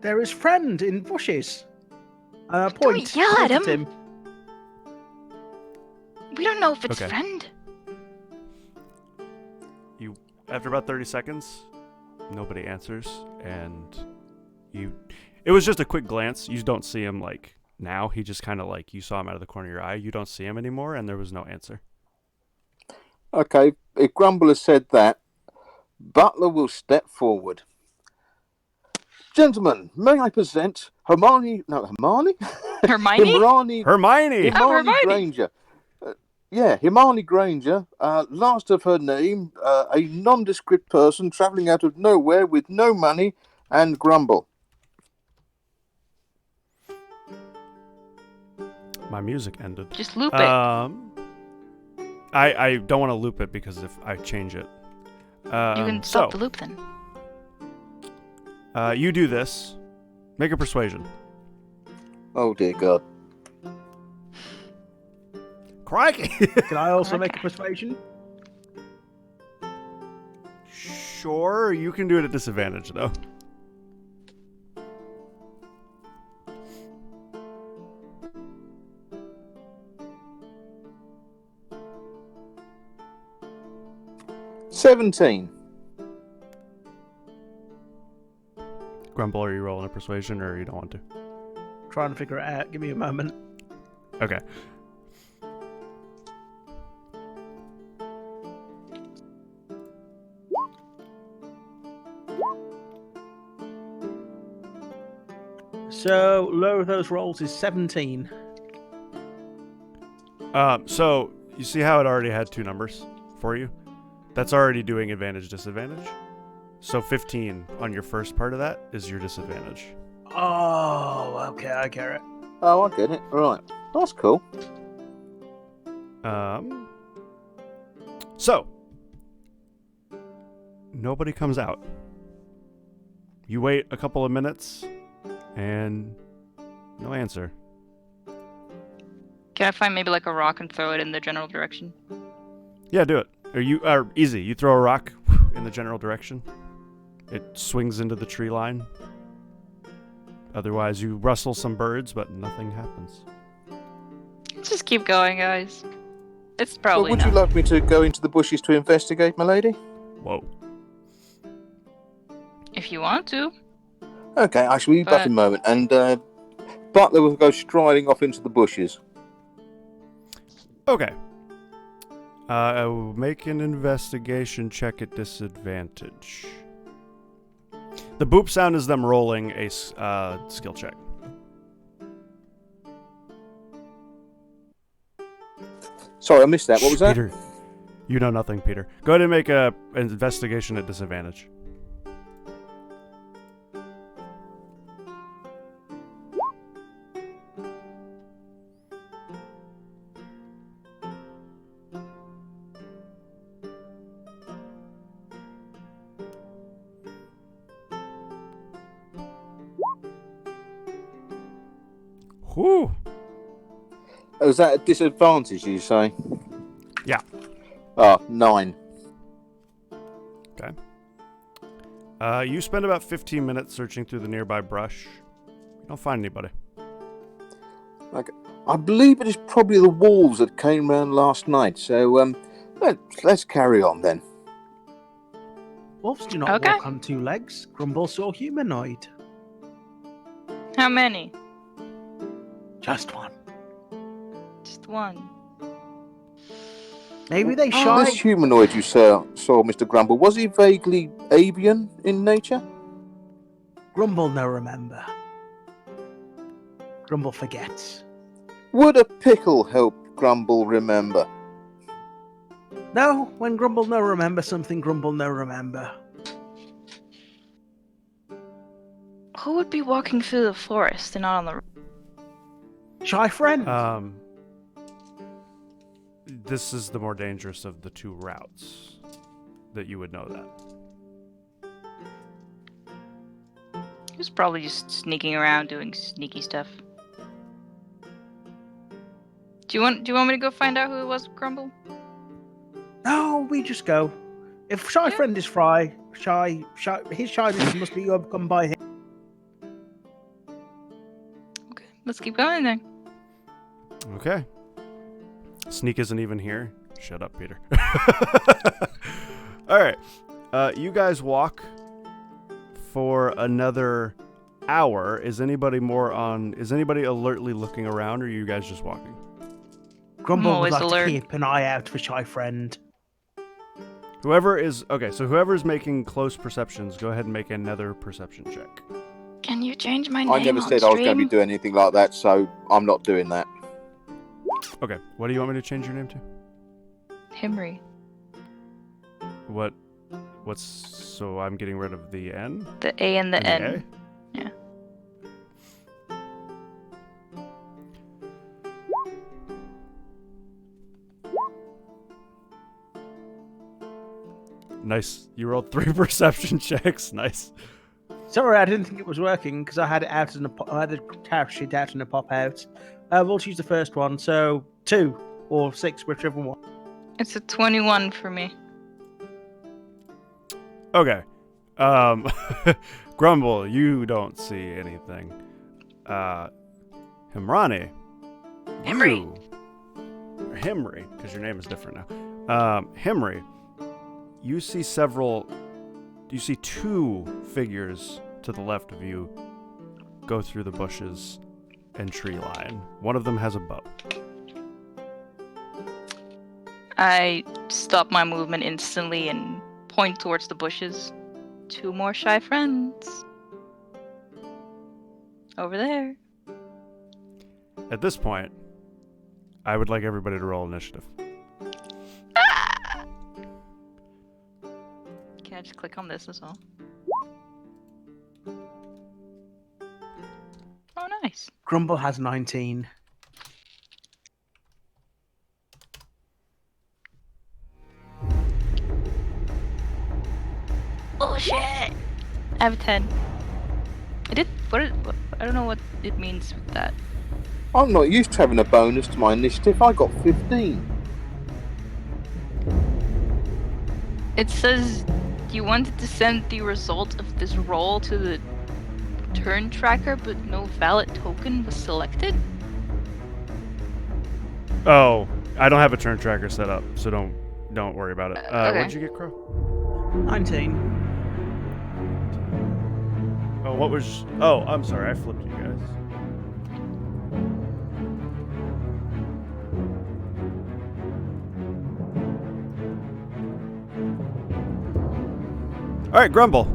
There is friend in bushes. Don't yell at point him. We don't know if it's Okay. friend. After about 30 seconds, nobody answers, and it was just a quick glance. You don't see him now. He just kind of you saw him out of the corner of your eye. You don't see him anymore, and there was no answer. Okay, if Grumble has said that, Butler will step forward. Gentlemen, may I present Hermione? Hermione? Himrani Hermione! Oh, Hermione. Granger. Hermione Granger, last of her name, a nondescript person travelling out of nowhere with no money, and Grumble. My music ended. Just loop it. I don't want to loop it because if I change it. You can stop the loop then. You do this. Make a persuasion. Oh dear God. Crikey! Can I also make a persuasion? Sure, you can do it at disadvantage though. $17. Grumble, are you rolling a persuasion or you don't want to? Trying to figure it out. Give me a moment. Okay. So, lower of those rolls is 17. So you see how it already had 2 numbers for you? That's already doing advantage disadvantage. So 15 on your first part of that is your disadvantage. Oh, okay, I get it. Oh, I get it. Right. That's cool. So nobody comes out. You wait a couple of minutes and no answer. Can I find maybe like a rock and throw it in the general direction? Yeah, do it. Easy. You throw a rock in the general direction. It swings into the tree line. Otherwise, you rustle some birds, but nothing happens. Just keep going, guys. It's Well, probably would you like me to go into the bushes to investigate, my lady? Whoa. If you want to. Okay, I shall be back in a moment. And Butler will go striding off into the bushes. Okay. I will make an investigation check at disadvantage. The boop sound is them rolling a skill check. Sorry, I missed that. What was that? Peter, you know nothing, Peter. Go ahead and make an investigation at disadvantage. Whew. Oh, is that a disadvantage, you say? Yeah. 9. Okay. You spend about 15 minutes searching through the nearby brush. You don't find anybody. Okay. I believe it is probably the wolves that came round last night. So, let's carry on then. Wolves do not Okay. walk on 2 legs. Grumble saw humanoid. How many? Just one. Just one. Maybe they Oh, shy. This humanoid you saw, Mr. Grumble, was he vaguely avian in nature? Grumble no remember. Grumble forgets. Would a pickle help Grumble remember? No, when Grumble no remember something, Grumble no remember. Who would be walking through the forest and not on the road? Shy friend. This is the more dangerous of the 2 routes that you would know that. He was probably just sneaking around doing sneaky stuff. Do you want me to go find out who it was, Grumble? No, we just go. If shy friend is his shyness must be overcome by him. Okay, let's keep going then. Okay. Sneak isn't even here. Shut up, Peter. All right. You guys walk for another hour. Is anybody alertly looking around, or are you guys just walking? Grumble would always like alert. to keep an eye out for shy friend. Whoever's making close perceptions, go ahead and make another perception check. Can you change my name I never on said I was going to be stream? doing anything like that, so I'm not doing that. Okay. What do you want me to change your name to? Himry. So I'm getting rid of the N? The A and the And N. the Yeah. Nice. You rolled 3 perception checks. Nice. Sorry, I didn't think it was working because I had it out in I had the character sheet out in a pop out. We'll choose the first one. So 2 or 6, whichever one. It's a 21 for me. Okay. Grumble, you don't see anything. Himrani. Himri. You, or Himri, because your name is different now. Himri, you see 2 figures to the left of you go through the bushes and tree line. One of them has a bow. I stop my movement instantly and point towards the bushes. 2 more shy friends. Over there. At this point, I would like everybody to roll initiative. Ah! Can I just click on this as well? Oh, nice. Grumble has 19. Oh shit! I have a 10. I did. What? I don't know what it means with that. I'm not used to having a bonus to my initiative. I got 15. It says you wanted to send the result of this roll to the turn tracker, but no valid token was selected. Oh, I don't have a turn tracker set up, so don't worry about it. Okay. What did you get, Crow? 19. Oh, what was... Oh, I'm sorry. I flipped you guys. All right, Grumble.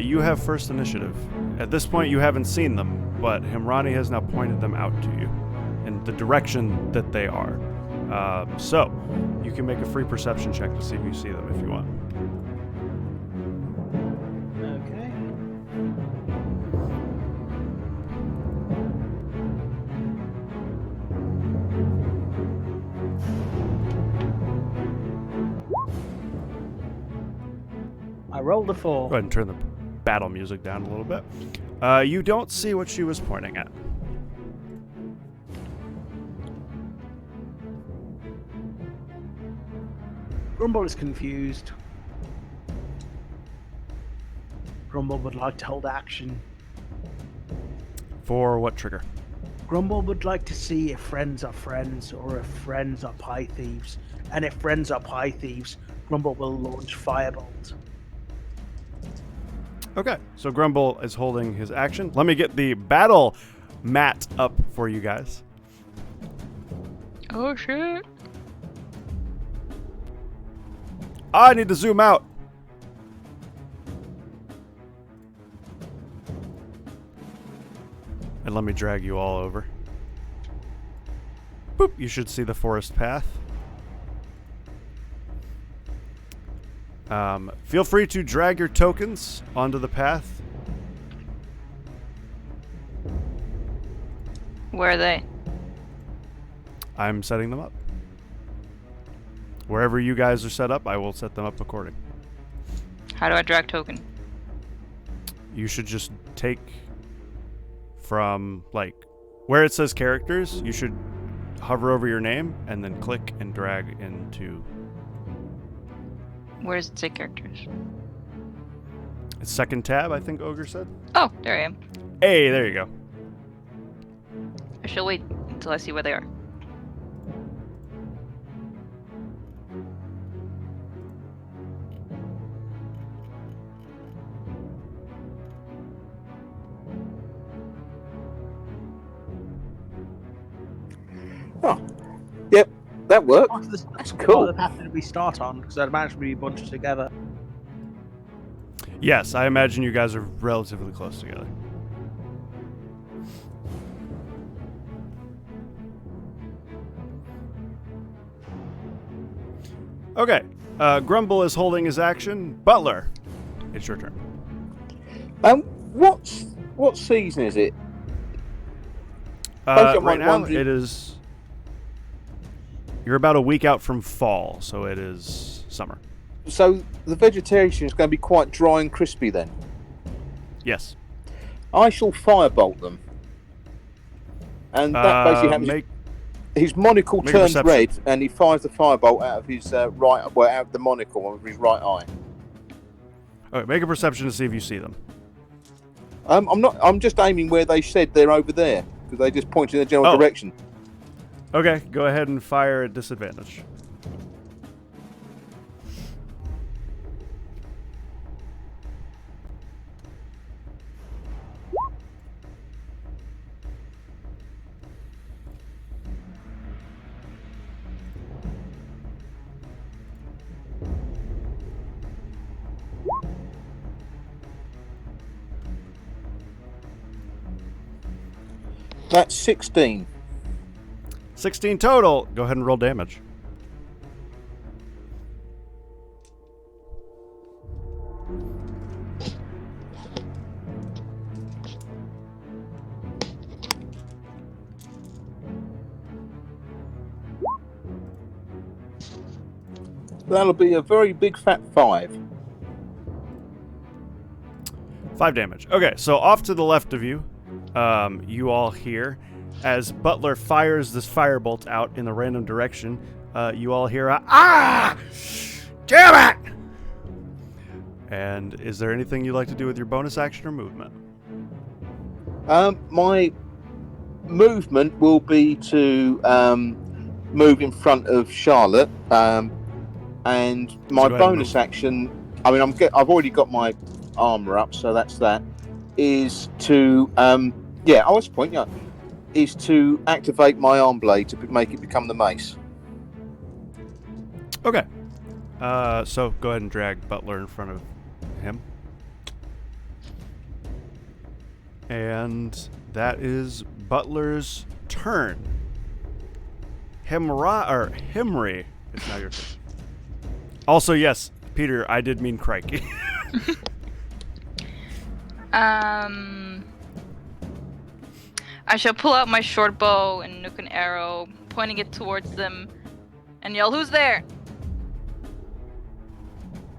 You have first initiative. At this point, you haven't seen them, but Himrani has now pointed them out to you in the direction that they are. So, you can make a free perception check to see if you see them if you want. Okay. I rolled a 4. Go ahead and turn the battle music down a little bit. You don't see what she was pointing at. Grumble is confused. Grumble would like to hold action. For what trigger? Grumble would like to see if friends are friends or if friends are pie thieves. And if friends are pie thieves, Grumble will launch Firebolt. Okay, so Grumble is holding his action. Let me get the battle mat up for you guys. Oh shit! I need to zoom out. And let me drag you all over. Boop, you should see the forest path. Feel free to drag your tokens onto the path. Where are they? I'm setting them up. Wherever you guys are set up, I will set them up according. How do I drag token? You should just take from, like, where it says characters, you should hover over your name and then click and drag into... Where does it say characters? It's second tab, I think Ogre said. Oh, there I am. Hey, there you go. I shall wait until I see where they are. Oh, yep, that worked. That's cool. The path that we start on, because I'd managed to be bunched together. Yes, I imagine you guys are relatively close together. Okay, Grumble is holding his action. Butler, it's your turn. What season is it? Basically, I'm Right now, wondering- it is... You're about a week out from fall, so it is summer. So the vegetation is going to be quite dry and crispy then. Yes. I shall firebolt them. And that basically happens. Make His monocle make a turns perception. red, and he fires the firebolt out of his out of the monocle of his right eye. Okay, make a perception to see if you see them. I'm not. I'm just aiming where they said they're over there because they just point in the general direction. Okay, go ahead and fire at disadvantage. That's 16. 16 total. Go ahead and roll damage. That'll be a very big fat 5. 5 damage. Okay, so off to the left of you, you all hear, as Butler fires this firebolt out in the random direction, you all hear a, "Ah! Damn it!" And is there anything you'd like to do with your bonus action or movement? My movement will be to move in front of Charlotte, and my go ahead and bonus move. action. I mean, I've already got my armor up, so that's that. Is to what's the point? Yeah, is to activate my arm blade to make it become the mace. Okay. So go ahead and drag Butler in front of him. And that is Butler's turn. Himri, it's now your turn. Also, yes, Peter, I did mean crikey. I shall pull out my short bow and nook an arrow, pointing it towards them, and yell, "Who's there?"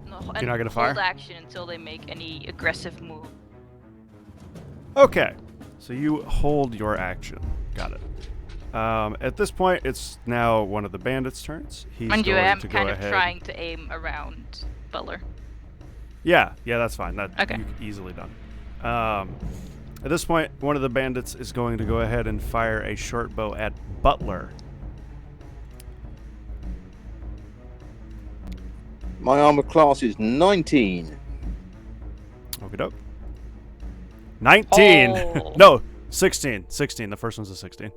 And You're not gonna hold fire? action until they make any aggressive move. Okay, so you hold your action. Got it. At this point, it's now one of the bandits' turns. He's Mind you, I going am to kind go of ahead. trying to aim around Butler. Yeah, that's fine. That Okay. easily done. At this point, one of the bandits is going to go ahead and fire a short bow at Butler. My armor class is 19. Okie doke. 19. Oh. No, 16. 16. The first one's a 16.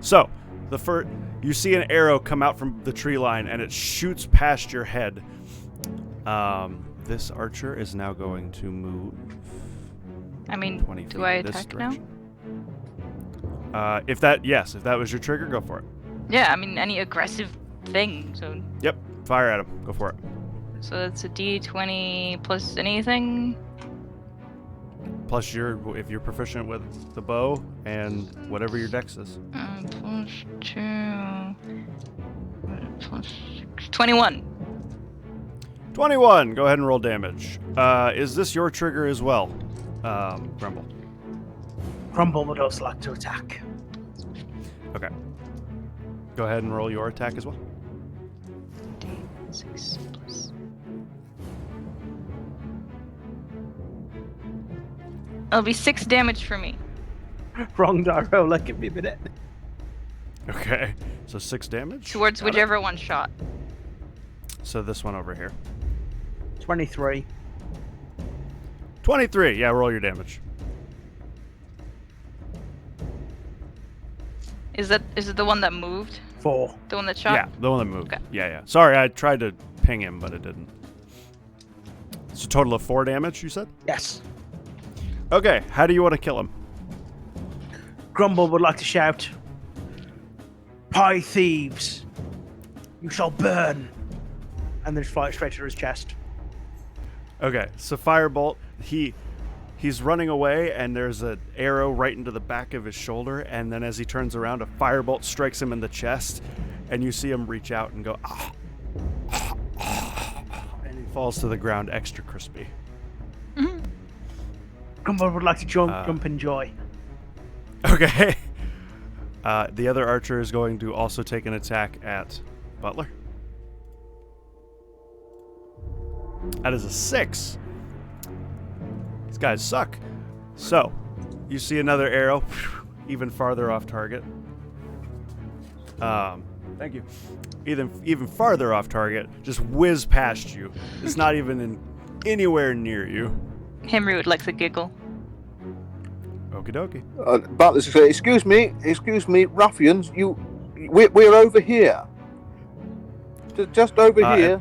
So, you see an arrow come out from the tree line, and it shoots past your head. This archer is now going to move. I mean, 20 do feet I in this attack now? direction. If that was your trigger, go for it. Yeah, I mean, any aggressive thing. So Yep, fire at him. Go for it. that's a D20 plus anything. Plus, if you're proficient with the bow and whatever your dex is. Plus 2. Plus 6. 21. 21. Go ahead and roll damage. Is this your trigger as well, Grumble? Grumble would also like to attack. Okay. Go ahead and roll your attack as well. D6 plus. It'll be 6 damage for me. Wrong die roll, give me a minute. Okay. So 6 damage. Towards Got it. whichever one shot. So this one over here. 23. 23. Yeah, roll your damage. Is it the one that moved? 4. The one that shot? Yeah, the one that moved. Okay. Yeah. Sorry, I tried to ping him, but it didn't. It's a total of 4 damage, you said? Yes. Okay, how do you want to kill him? Grumble would like to shout, "Pie thieves, you shall burn!" And then fire straight to his chest. Okay, so Firebolt, he's running away, and there's an arrow right into the back of his shoulder, and then as he turns around, a Firebolt strikes him in the chest, and you see him reach out and go, ah. falls to the ground extra crispy. Grumble would like to jump in joy. Okay. The other archer is going to also take an attack at Butler. That is a 6. These guys suck. So, you see another arrow, even farther off target. Thank you. Even farther off target, just whiz past you. It's not even anywhere near you. Henry would like to giggle. Okie dokie. Butler says, excuse me, ruffians, we're over here. Just over here.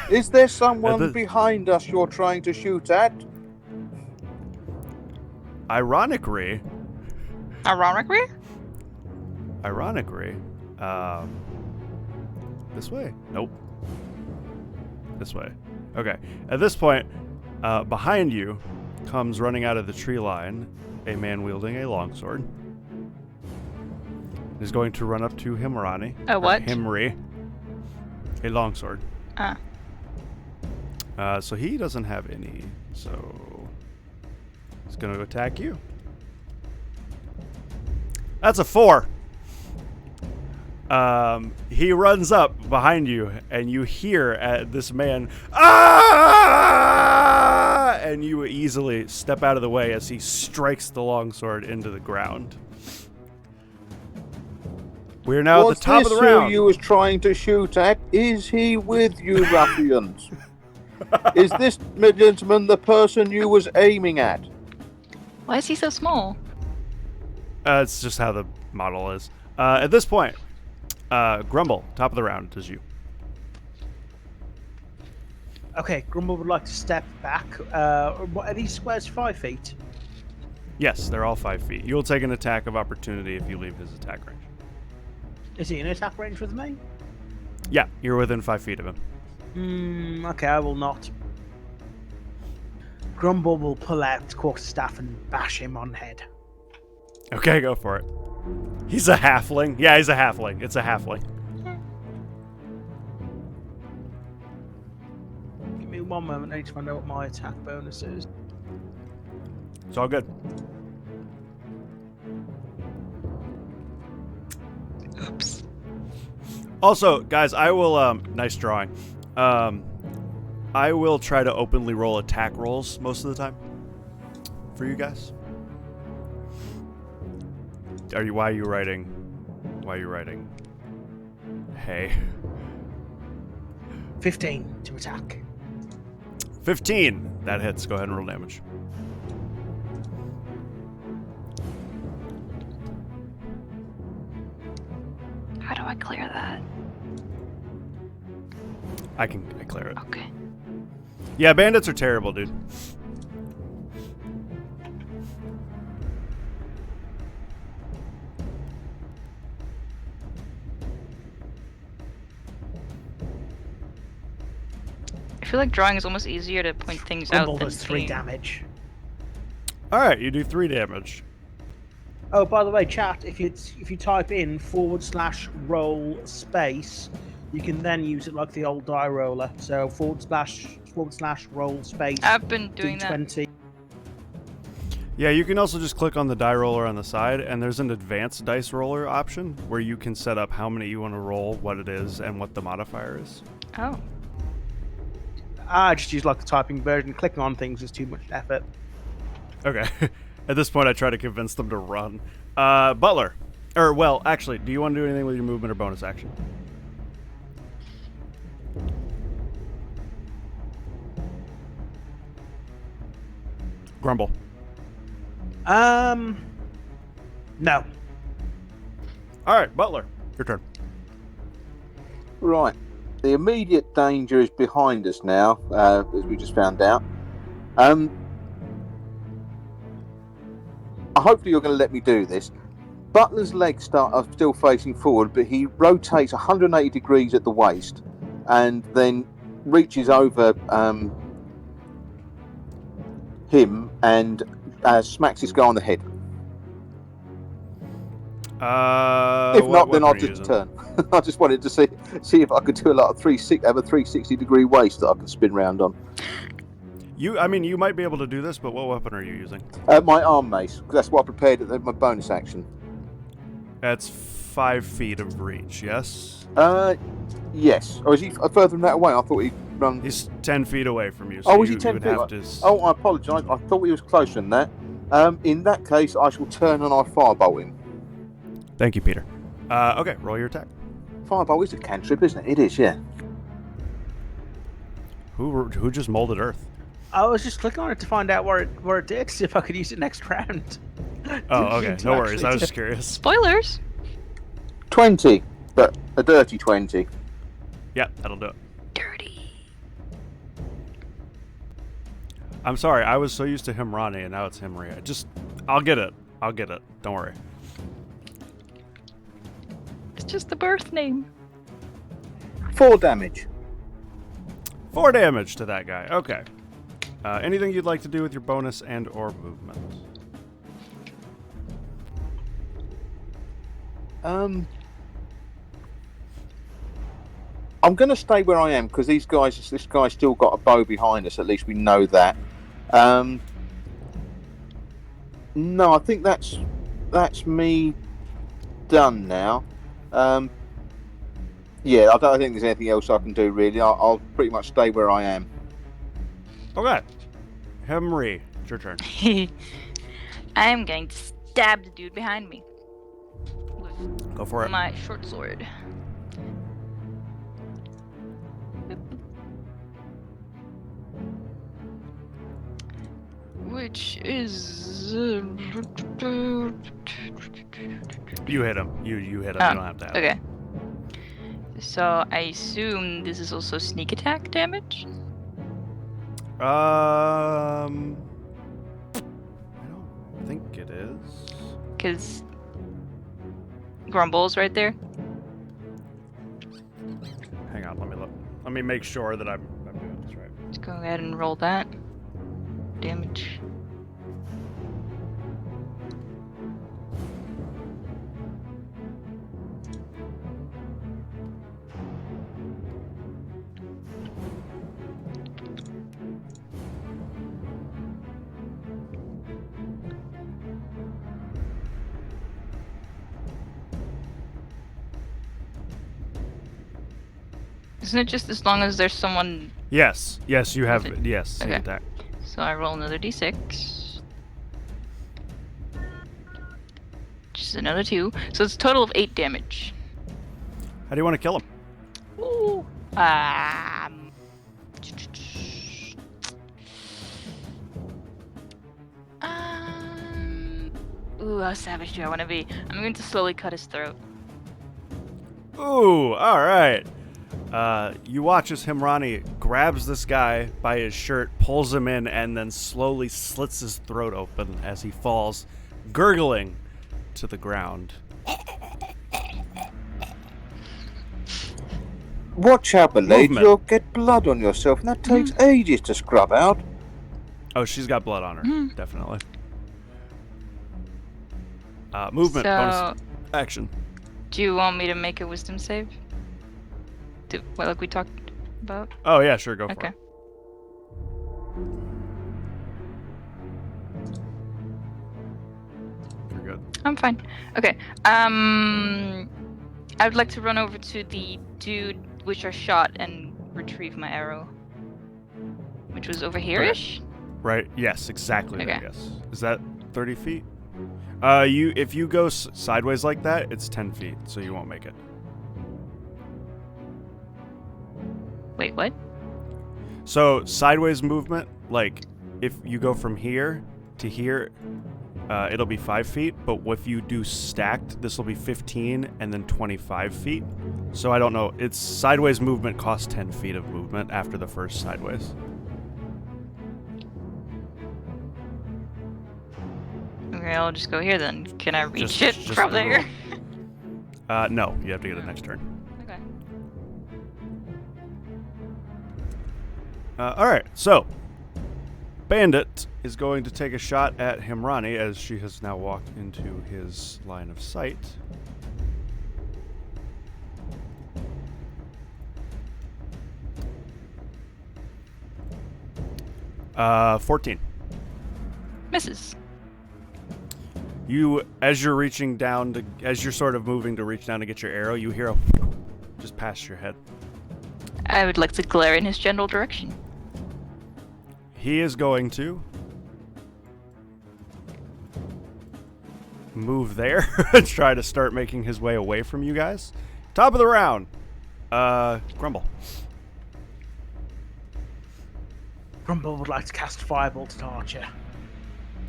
Is there someone behind us you're trying to shoot at? Ironically, this way. Nope. This way. Okay. At this point, behind you comes running out of the tree line a man wielding a longsword. He's going to run up to Himrani. A what? Himri. A longsword. Ah. So he doesn't have any, so he's going to attack you. That's a 4. He runs up behind you, and you hear this man, "Ah!" and you easily step out of the way as he strikes the longsword into the ground. We're now at the top of the round. Who you was trying to shoot at? Is he with you, ruffians? Is this gentleman the person you was aiming at? Why is he so small? It's just how the model is. At this point, Grumble, top of the round is you. Okay, Grumble would like to step back. What are these squares? 5 feet? Yes, they're all 5 feet. You'll take an attack of opportunity if you leave his attack range. Is he in attack range with me? Yeah, you're within 5 feet of him. Okay, I will not. Grumble will pull out quarterstaff and bash him on the head. Okay, go for it. He's a halfling. Yeah, he's a halfling. It's a halfling. Give me one moment. I need to find out what my attack bonus is. It's all good. Oops. Also, guys, I will, nice drawing. I will try to openly roll attack rolls most of the time for you guys. Why are you writing? Hey. 15 to attack. 15. That hits. Go ahead and roll damage. How do I clear that? I clear it. Okay. Yeah, bandits are terrible, dude. I feel like drawing is almost easier to point things Grumble out than does 3 seeing. damage. Alright, you do 3 damage. Oh, by the way, chat, if you type in /roll space, you can then use it like the old die roller. So /roll space. I've been doing D20. Yeah, you can also just click on the die roller on the side, and there's an advanced dice roller option where you can set up how many you want to roll, what it is, and what the modifier is. that. Oh. I just use like the typing version. Clicking on things is too much effort. Okay. At this point, I try to convince them to run. Butler. Or, well, actually, do you want to do anything with your movement or bonus action? Grumble. No. Alright, Butler. Your turn. Right. The immediate danger is behind us now, as we just found out. Hopefully you're going to let me do this. Butler's legs are still facing forward, but he rotates 180 degrees at the waist and then reaches over him and smacks this guy on the head. If What not, then weapon I'll are you just using? turn. I just wanted to see if I could do a lot of 360-degree waist that I can spin round on. You might be able to do this, but what weapon are you using? My arm mace, 'cause that's what I prepared at my bonus action. That's 5 feet of reach, yes? Yes. Or is he further than that away? I thought he'd run. He's 10 feet away from you, so Oh, is he you 10 would feet? have to... Oh, I apologise. I thought he was closer than that. In that case, I shall turn and I firebolt him. Thank you, Peter. Okay, roll your attack. Firebolt is a cantrip, isn't it? It is, yeah. Who just molded Earth? I was just clicking on it to find out where it did, see if I could use it next round. Oh, okay. Didn't No worries. actually I was do. just curious. Spoilers. 20, but a dirty 20. Yeah, that'll do it. Dirty. I'm sorry. I was so used to Himrani, and now it's Himri. I'll get it. Don't worry. It's just the birth name. 4 damage. 4 damage to that guy. Okay. Anything you'd like to do with your bonus and or movement? I'm going to stay where I am because this guy's still got a bow behind us. At least we know that. No, I think that's me done now. Yeah, I don't think there's anything else I can do really. I'll pretty much stay where I am. Okay. Himri, it's your turn. I am going to stab the dude behind me with Go for it. my short sword. Which is You hit him. You hit him. You don't have to have okay. So I assume this is also sneak attack damage. I don't think it is. Because Grumble's right there. Hang on, let me look. Let me make sure that I'm doing this right. Let's go ahead and roll that. Damage. Isn't it just as long as there's someone? Yes, you have. it? Yes, sneak Okay. attack. So I roll another d6. Which is another 2. So it's a total of 8 damage. How do you want to kill him? Ooh. Ooh, how savage do I want to be? I'm going to slowly cut his throat. Ooh, all right. You watch as Himrani grabs this guy by his shirt, pulls him in, and then slowly slits his throat open as he falls, gurgling to the ground. Watch out, lady. Movement. You'll get blood on yourself, and that takes ages to scrub out. Oh, she's got blood on her, definitely. Movement, So, bonus action. do you want me to make a wisdom save? Like we talked about? Oh, yeah, sure, go for Okay. it. You're good. I'm fine. Okay. I would like to run over to the dude which I shot and retrieve my arrow. Which was over here-ish? Right, yes, exactly Okay. that, yes. Is that 30 feet? If you go sideways like that, it's 10 feet, so you won't make it. Wait, what? So, sideways movement, like, if you go from here to here, it'll be 5 feet, but if you do stacked, this will be 15 and then 25 feet. So I don't know, it's sideways movement costs 10 feet of movement after the first sideways. Okay, I'll just go here then. Can I reach Just it from the there? No, you have to get it next turn. Okay. Alright, so, Bandit is going to take a shot at Himrani as she has now walked into his line of sight. Uh, 14. Misses. You, as you're reaching down to, as you're sort of moving to reach down to get your arrow, you hear a just past your head. I would like to glare in his general direction. He is going to move there and try to start making his way away from you guys. Top of the round. Grumble. Grumble would like to cast Firebolt at Archer.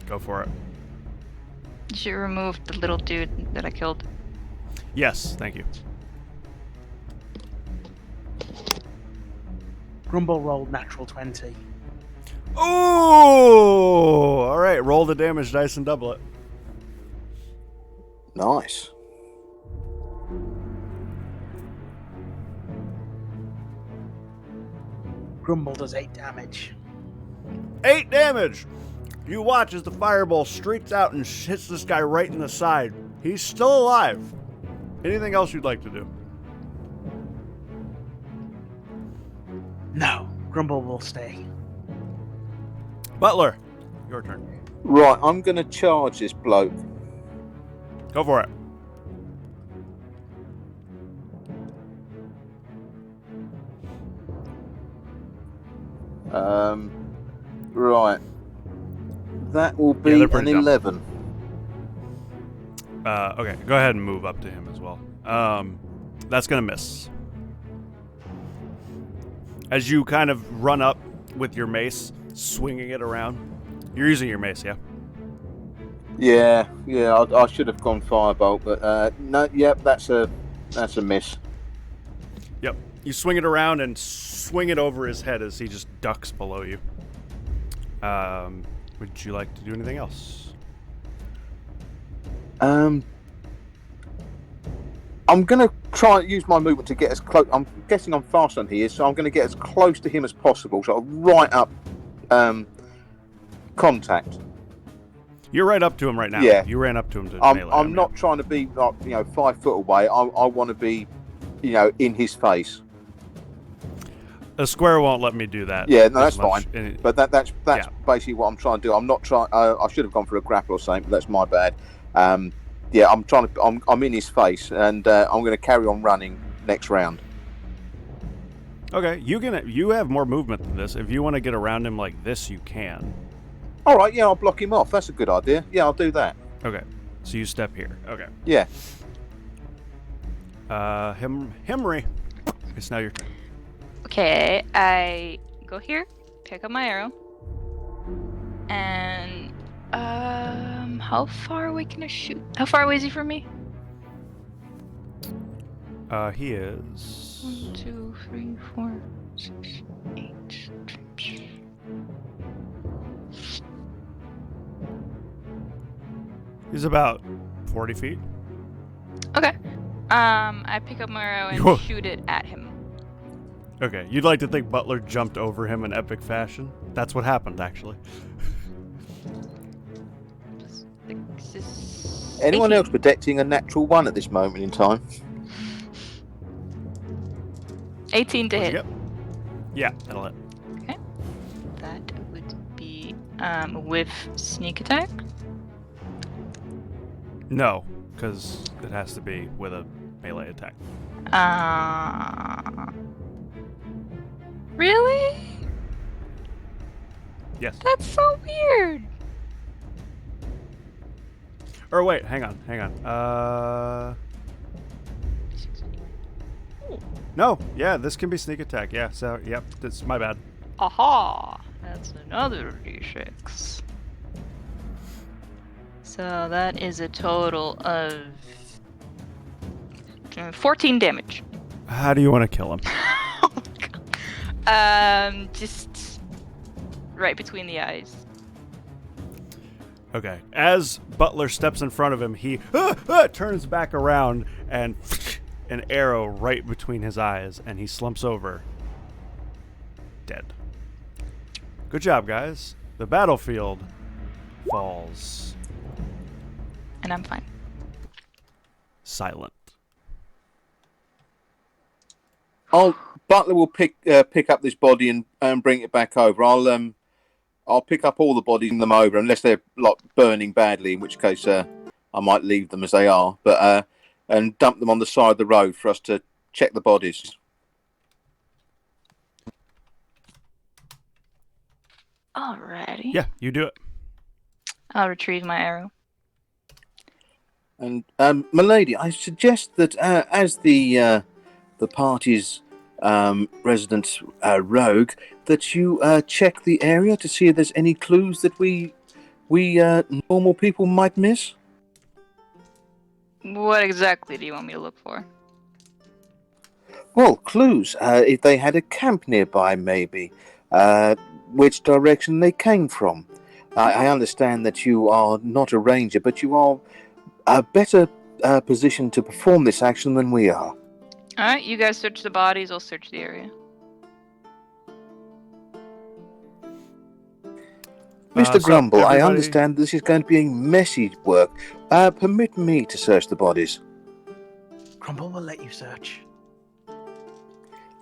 Go for it. Did you remove the little dude that I killed? Yes, thank you. Grumble rolled natural 20. Ooh! All right, roll the damage dice and double it. Nice. Grumble does 8 damage. 8 damage! You watch as the fireball streaks out and hits this guy right in the side. He's still alive. Anything else you'd like to do? No, Grumble will stay. Butler, your turn. Right, I'm going to charge this bloke. Go for it. Right. That will be they're an pretty dumb. 11. Okay, go ahead and move up to him as well. That's going to miss. As you kind of run up with your mace, swinging it around. You're using your mace, yeah? Yeah, I should have gone Firebolt, but no, yep, that's a miss. Yep. You swing it around and swing it over his head as he just ducks below you. Would you like to do anything else? I'm going to try and use my movement to get as close. I'm guessing I'm faster than he is, so I'm going to get as close to him as possible. So I'll right up contact. You're right up to him right now. Yeah. You ran up to him to melee I'm him, not trying to be like 5 foot away. I want to be, in his face. A square won't let me do that. Yeah, no, as that's much. fine. But that's yeah. basically what I'm trying to do. I'm not trying. I should have gone for a grapple or something, but that's my bad. Yeah, I'm trying to. I'm in his face, and I'm going to carry on running next round. Okay, you have more movement than this. If you want to get around him like this, you can. All right, yeah, I'll block him off. That's a good idea. Yeah, I'll do that. Okay, so you step here. Okay. Yeah. Himri, it's now your turn. Okay, I go here, pick up my arrow, and how far away can I shoot? How far away is he from me? He is 1, 2, 3, 4, 6, 8. He's about 40 feet. Okay. I pick up my arrow and Whoa. shoot it at him. Okay, you'd like to think Butler jumped over him in epic fashion? That's what happened, actually. Anyone else protecting a natural 1 at this moment in time? 18 to hit. Yep. Yeah, that'll hit. Okay. That would be with sneak attack. No, because it has to be with a melee attack. Really? Yes. That's so weird. Or wait, hang on. No, yeah, this can be sneak attack. Yeah, so, yep, that's my bad. Aha! That's another d6. So that is a total of 14 damage. How do you want to kill him? Oh my God. Just right between the eyes. Okay. As Butler steps in front of him, he turns back around and an arrow right between his eyes, and he slumps over. Dead. Good job, guys. The battlefield falls And I'm fine. silent. Butler will pick up this body and bring it back over. I'll pick up all the bodies and them over, unless they're like burning badly, in which case I might leave them as they are. But and dump them on the side of the road for us to check the bodies. Alrighty. Yeah, you do it. I'll retrieve my arrow. And milady, I suggest that as the party's resident rogue, that you check the area to see if there's any clues that we normal people might miss. What exactly do you want me to look for? Well, clues. If they had a camp nearby, maybe. Which direction they came from. I understand that you are not a ranger, but you are a better positioned to perform this action than we are. Alright, you guys search the bodies, I'll search the area. Mr. Grumble, I everybody- understand this is going to be messy work. Permit me to search the bodies. Grumble will let you search.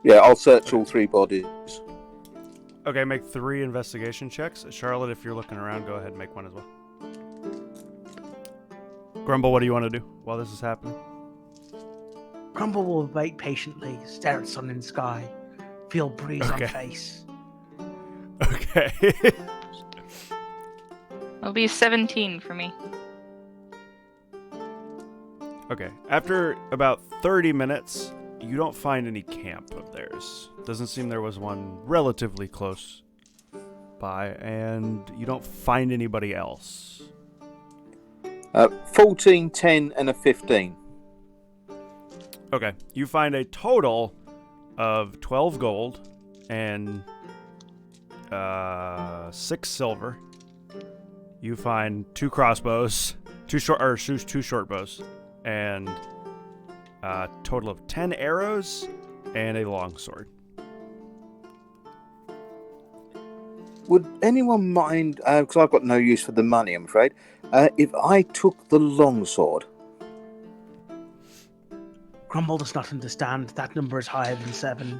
Yeah, I'll search all 3 bodies. Okay, make 3 investigation checks. Charlotte, if you're looking around, go ahead and make one as well. Grumble, what do you want to do while this is happening? Grumble will wait patiently, stare at sun and sky, feel breeze Okay. on face. Okay. It'll be 17 for me. Okay. After about 30 minutes, you don't find any camp of theirs. Doesn't seem there was one relatively close by, and you don't find anybody else. 14, 10, and a 15. Okay. You find a total of 12 gold and 6 silver. You find 2 crossbows, 2 short bows, and a total of 10 arrows and a longsword. Would anyone mind, because I've got no use for the money, I'm afraid, if I took the longsword? Grumble does not understand. That number is higher than 7.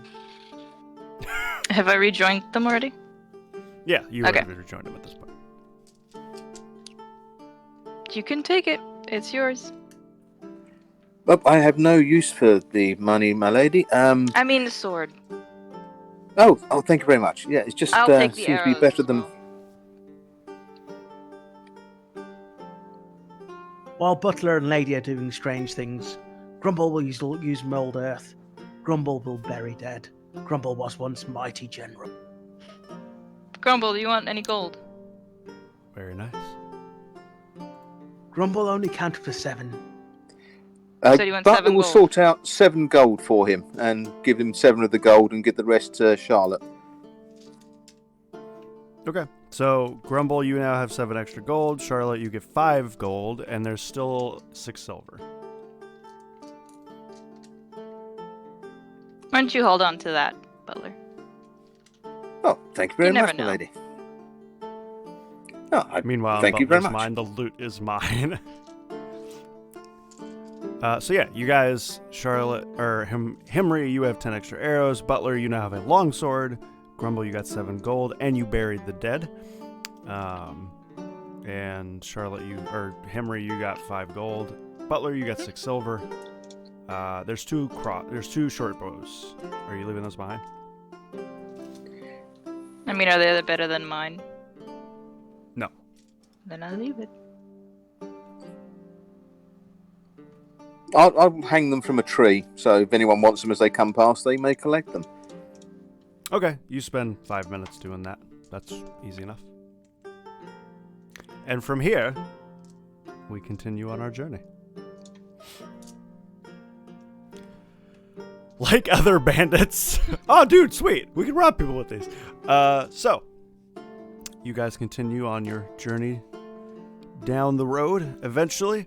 Have I rejoined them already? Yeah, you Okay. already rejoined him at this point. You can take it. It's yours. But I have no use for the money, my lady. I mean the sword. Oh, thank you very much. Yeah, it just I'll take the seems to be arrows better as than. well. While Butler and Lady are doing strange things, Grumble will use mold earth. Grumble will bury dead. Grumble was once mighty general. Grumble, do you want any gold? Very nice. Grumble only counted for 7. So you want Butler 7 will gold? sort out 7 gold for him and give him 7 of the gold and give the rest to Charlotte. Okay. So, Grumble, you now have 7 extra gold. Charlotte, you get 5 gold, and there's still 6 silver. Why don't you hold on to that, Butler? Oh, thank you very You never much, my know. lady. Oh, Meanwhile, thank in you very Butler's much. mind, the loot is mine. So yeah, you guys, Charlotte, or Himri, you have 10 extra arrows. Butler, you now have a longsword. Grumble, you got 7 gold, and you buried the dead. And Charlotte, Himri, you got 5 gold. Butler, you got 6 silver. There's 2 short bows. Are you leaving those behind? I mean, are they better than mine? No. Then I'll leave it. I'll hang them from a tree, so if anyone wants them as they come past, they may collect them. Okay, you spend 5 minutes doing that. That's easy enough. And from here, we continue on our journey. Like other bandits. Oh, dude, sweet. We can rob people with these. So, you guys continue on your journey down the road. Eventually,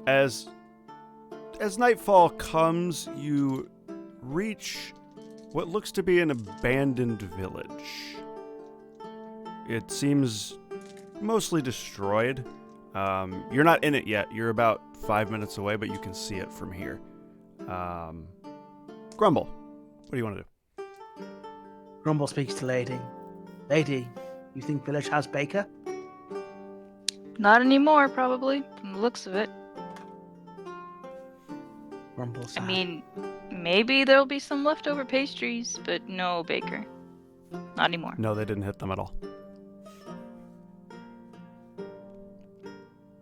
as nightfall comes, you reach what looks to be an abandoned village. It seems mostly destroyed. You're not in it yet. You're about 5 minutes away, but you can see it from here. Grumble, what do you want to do? Grumble speaks to Lady. Lady, you think village has baker? Not anymore, probably, from the looks of it. Grumble I sad. mean, maybe there'll be some leftover pastries, but no baker. Not anymore. No, they didn't hit them at all.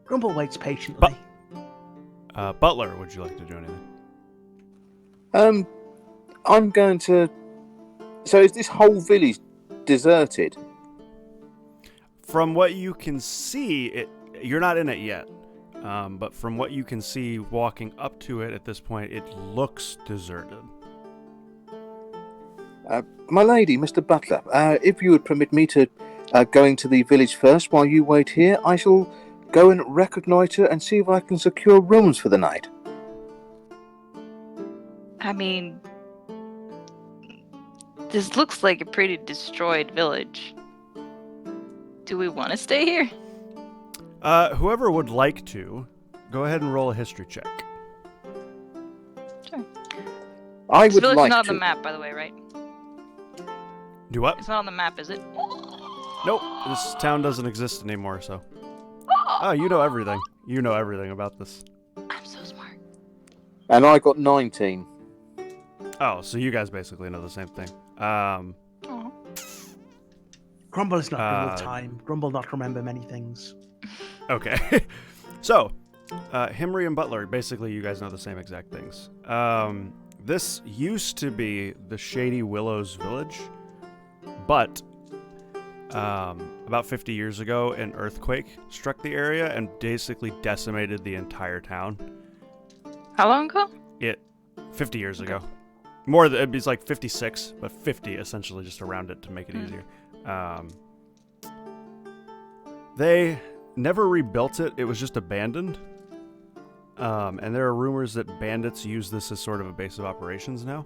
Grumble waits patiently. Butler, would you like to do anything? I'm going to. So is this whole village deserted? From what you can see, you're not in it yet. But from what you can see walking up to it at this point, it looks deserted. My lady, Mr. Butler, if you would permit me to go into the village first while you wait here, I shall go and reconnoitre and see if I can secure rooms for the night. I mean, this looks like a pretty destroyed village. Do we want to stay here? Whoever would like to, go ahead and roll a history check. Sure. I This would village like is not to. on the map, by the way, right? Do what? It's not on the map, is it? Nope, this town doesn't exist anymore, so. Oh, you know everything. You know everything about this. I'm so smart. And I got 19. Oh, so you guys basically know the same thing. Aw. Grumble is not good with Uh, time. Grumble not remember many things. Okay. So, Himri and Butler, basically you guys know the same exact things. This used to be the Shady Willows village, but about 50 years ago, an earthquake struck the area and basically decimated the entire town. How long ago? 50 years ago. More than, it's like 56, but 50 essentially, just around it to make it easier. They never rebuilt it. It was just abandoned. And there are rumors that bandits use this as sort of a base of operations now.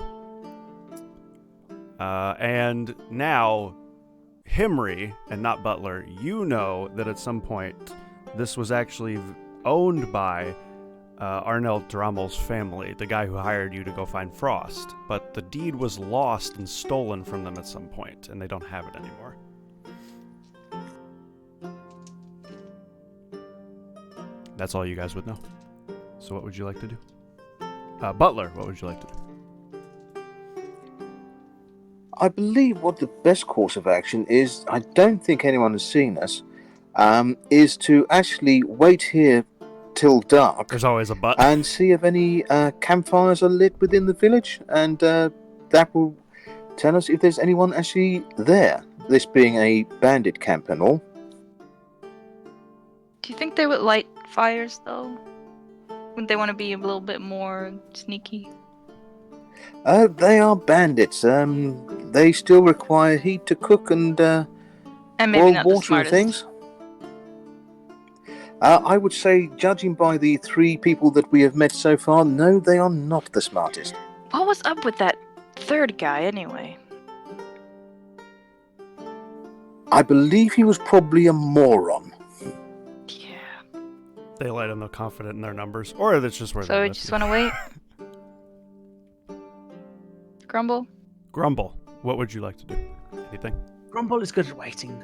And now, Himri, and not Butler, you know that at some point this was actually owned by Arnel Dramel's family, the guy who hired you to go find Frost. But the deed was lost and stolen from them at some point, and they don't have it anymore. That's all you guys would know. So what would you like to do? Butler, what would you like to do? I believe what the best course of action is, I don't think anyone has seen us, is to actually wait here till dark There's always a but. and see if any campfires are lit within the village, and that will tell us if there's anyone actually there, this being a bandit camp and all. Do you think they would light fires, though? Wouldn't they want to be a little bit more sneaky? They are bandits. They still require heat to cook and And maybe boil not the water and smartest. things. I would say, judging by the 3 people that we have met so far, no, they are not the smartest. What was up with that third guy, anyway? I believe he was probably a moron. Yeah. They let them know confident in their numbers, or that's just where So they we live. just want to wait? Grumble? Grumble, what would you like to do? Anything? Grumble is good at waiting.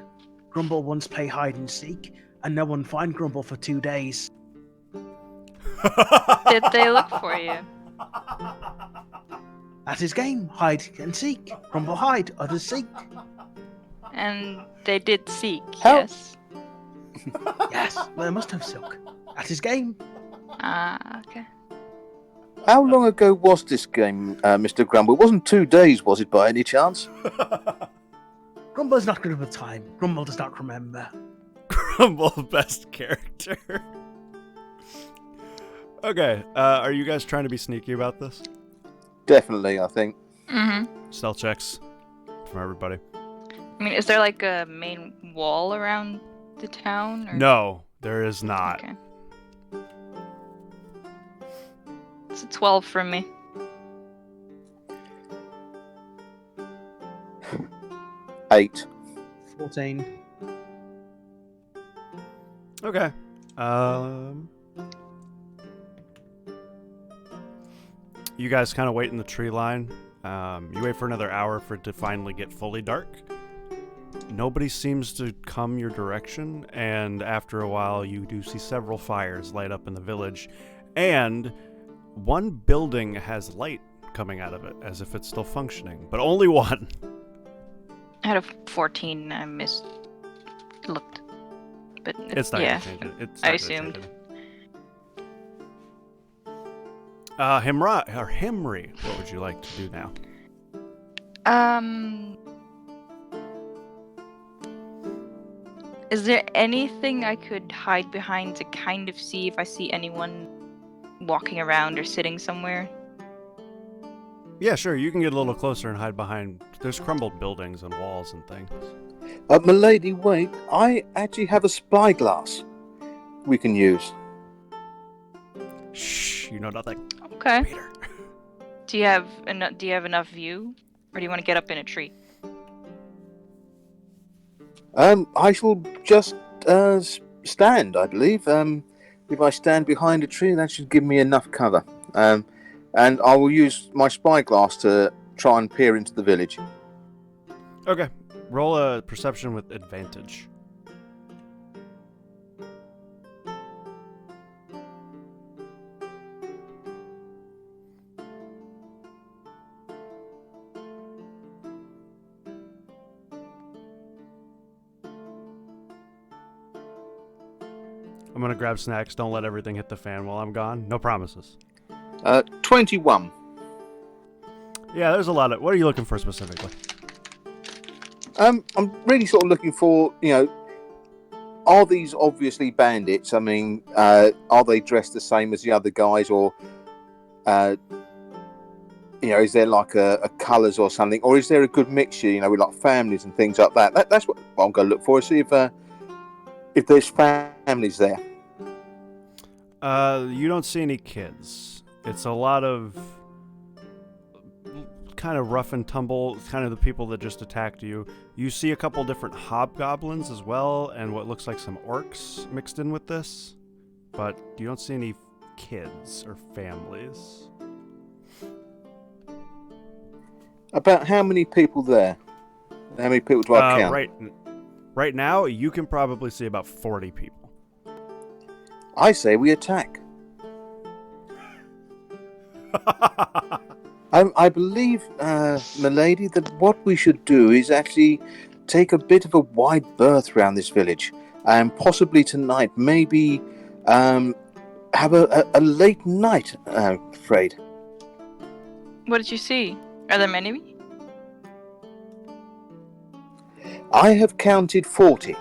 Grumble once play hide and seek, and no one find Grumble for 2 days. Did they look for you? That's his game. Hide and seek. Grumble hide, others seek. And they did seek, How- yes. Yes, well, they must have silk. That's his game. Ah, okay. How long ago was this game, Mr. Grumble? It wasn't 2 days, was it, by any chance? Grumble is not good with time. Grumble does not remember. Grumble, best character. Okay, are you guys trying to be sneaky about this? Definitely, I think. Mm-hmm. Stealth checks from everybody. I mean, is there like a main wall around the town? Or... No, there is not. Okay. It's a 12 from me. 8. 14. Okay. You guys kind of wait in the tree line. You wait for another hour for it to finally get fully dark. Nobody seems to come your direction, and after a while you do see several fires light up in the village, and one building has light coming out of it as if it's still functioning, but only one. Out of 14, I looked. But It's not yeah, gonna change it. It's I not gonna assumed. change it. Himri, what would you like to do now? Is there anything I could hide behind to kind of see if I see anyone walking around or sitting somewhere? Yeah, sure. You can get a little closer and hide behind. There's crumbled buildings and walls and things. Milady, wait. I actually have a spyglass we can use. Shh, you know nothing. Okay. Peter. Do you have enough view, or do you want to get up in a tree? I shall just stand, I believe. If I stand behind a tree, that should give me enough cover. And I will use my spyglass to try and peer into the village. Okay. Roll a perception with advantage. I'm gonna grab snacks. Don't let everything hit the fan while I'm gone. No promises. 21. Yeah, there's a lot of... What are you looking for specifically? I'm really sort of looking for, are these obviously bandits? I mean, are they dressed the same as the other guys, or, is there like a colours or something, or is there a good mixture, with like families and things like that? That's what I'm going to look for. See if there's families there. You don't see any kids. It's a lot of kind of rough and tumble, kind of the people that just attacked you. You see a couple different hobgoblins as well, and what looks like some orcs mixed in with this, but you don't see any kids or families. About how many people there? How many people do I count? Right now, you can probably see about 40 people. I say we attack. I believe, milady, that what we should do is actually take a bit of a wide berth around this village, and possibly tonight, maybe have a late night, I'm afraid. What did you see? Are there many? I have counted 40.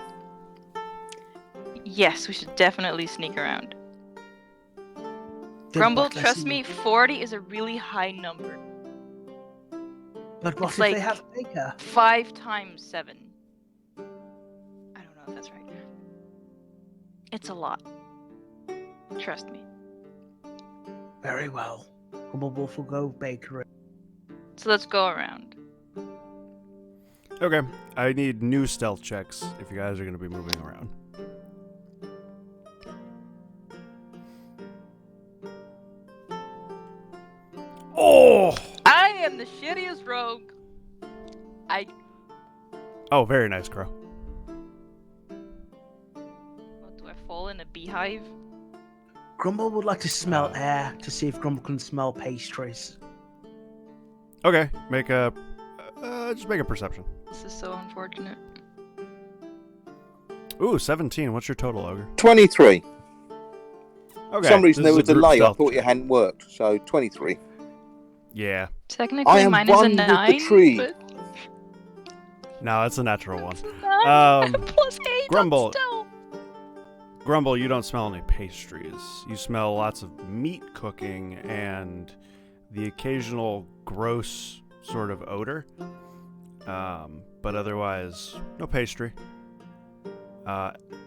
Yes, we should definitely sneak around. Then Grumble, what, let's trust see. me, 40 is a really high number. But what It's if like- they have a baker? 5 times 7. I don't know if that's right. It's a lot. Trust me. Very well. Grumble Wolf will go bakery. So let's go around. Okay, I need new stealth checks if you guys are going to be moving around. Oh! I am the shittiest rogue. Oh, very nice, Crow. What, do I fall in a beehive? Grumble would like to smell air to see if Grumble can smell pastries. Okay, just make a perception. This is so unfortunate. Ooh, 17. What's your total, Ogre? 23. Okay. For some reason this there is was a group delay. I stealth thought check. it hadn't worked. So 23. Yeah. Technically, I am mine is a one with the 9. tree. But... No, it's a natural one. 9 plus 8 Grumble. on stealth. Grumble, you don't smell any pastries. You smell lots of meat cooking and the occasional gross sort of odor. But otherwise, no pastry.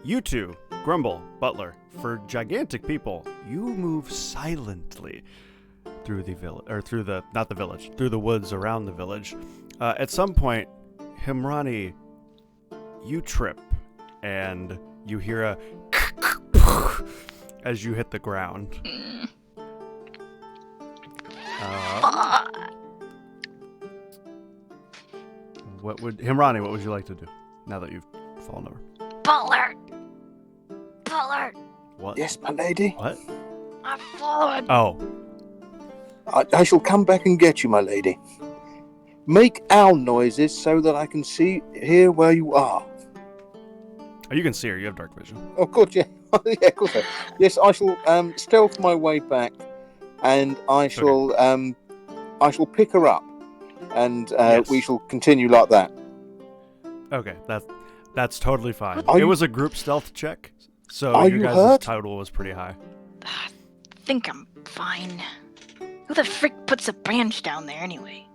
You two, Grumble, Butler, for gigantic people, you move silently through the village, or through the, not the village, through the woods around the village. At some point, Himrani, you trip, and you hear a as you hit the ground. Mm. Himrani, what would you like to do now that you've fallen over? Butler! Butler! What? Yes, my lady. What? I've fallen! Oh. I shall come back and get you, my lady. Make owl noises so that I can hear where you are. Oh, you can see her. You have dark vision. Oh, good, yeah. Yeah, of course. Yes, I shall stealth my way back, and I shall pick her up, and Yes. we shall continue like that. Okay, that's totally fine. Are It you- was a group stealth check, so Are you you guys' hurt? total was pretty high. I think I'm fine. Who the frick puts a branch down there anyway?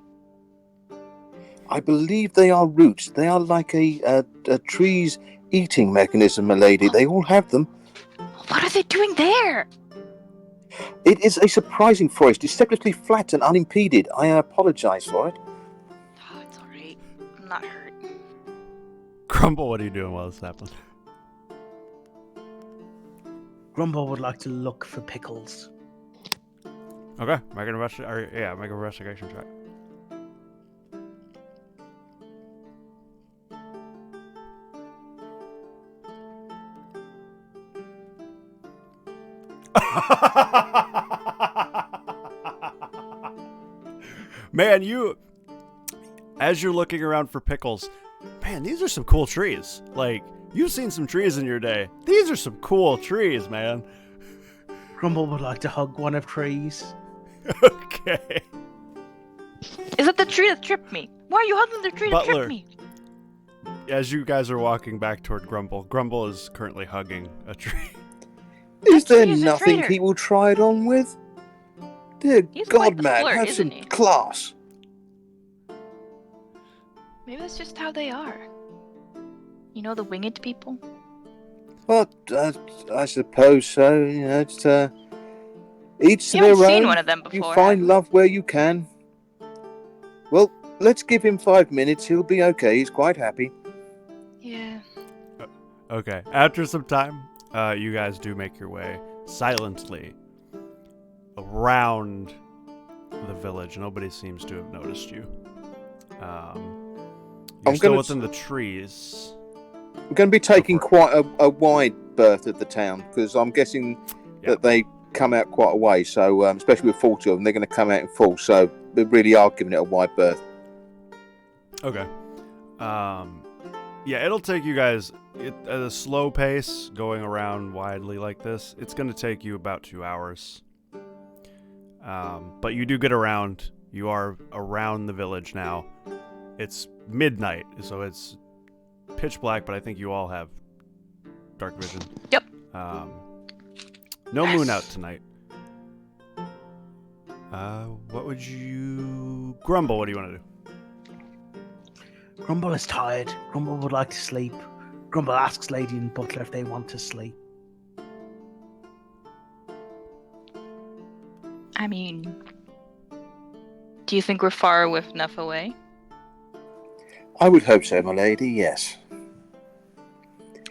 I believe they are roots. They are like a tree's eating mechanism, my lady. They all have them. What are they doing there? It is a surprising forest, deceptively flat and unimpeded. I apologize for it. Oh, it's alright. I'm not hurt. Grumble, what are you doing while this happened? Grumble would like to look for Pickles. Okay, make an investigation check. Man, as you're looking around for Pickles, man, these are some cool trees. Like, you've seen some trees in your day. These are some cool trees, man. Grumble would like to hug one of trees. Okay. Is it the tree that tripped me? Why are you hugging the tree that Butler. tripped me? As you guys are walking back toward Grumble, Grumble is currently hugging a tree. Is there tree is a nothing traitor. he will try it on with? Dear He's quite God, the man, flirt, have isn't some he? class. Maybe that's just how they are. You know the winged people? But I suppose so. You know, it's each to You their haven't seen own. one of them You before. find have love where you can. Well, let's give him 5 minutes. He'll be okay. He's quite happy. you? Yeah. Okay. After some time, you guys do make your way silently around the village. Nobody seems to have noticed you. You're I'm still gonna within the trees. We're going to be taking for it. quite a wide berth of the town because I'm guessing Yeah. that they come out quite a way. So, especially with 40 of them, they're going to come out in full. So, we really are giving it a wide berth. Okay. Yeah, it'll take you guys at a slow pace going around widely like this. It's going to take you about 2 hours. But you do get around. You are around the village now. It's midnight, so it's pitch black, but I think you all have dark vision. Yep. No moon out tonight. What would you... Grumble, what do you want to do? Grumble is tired. Grumble would like to sleep. Grumble asks Lady and Butler if they want to sleep. I mean, do you think we're far enough away? I would hope so, my lady, yes.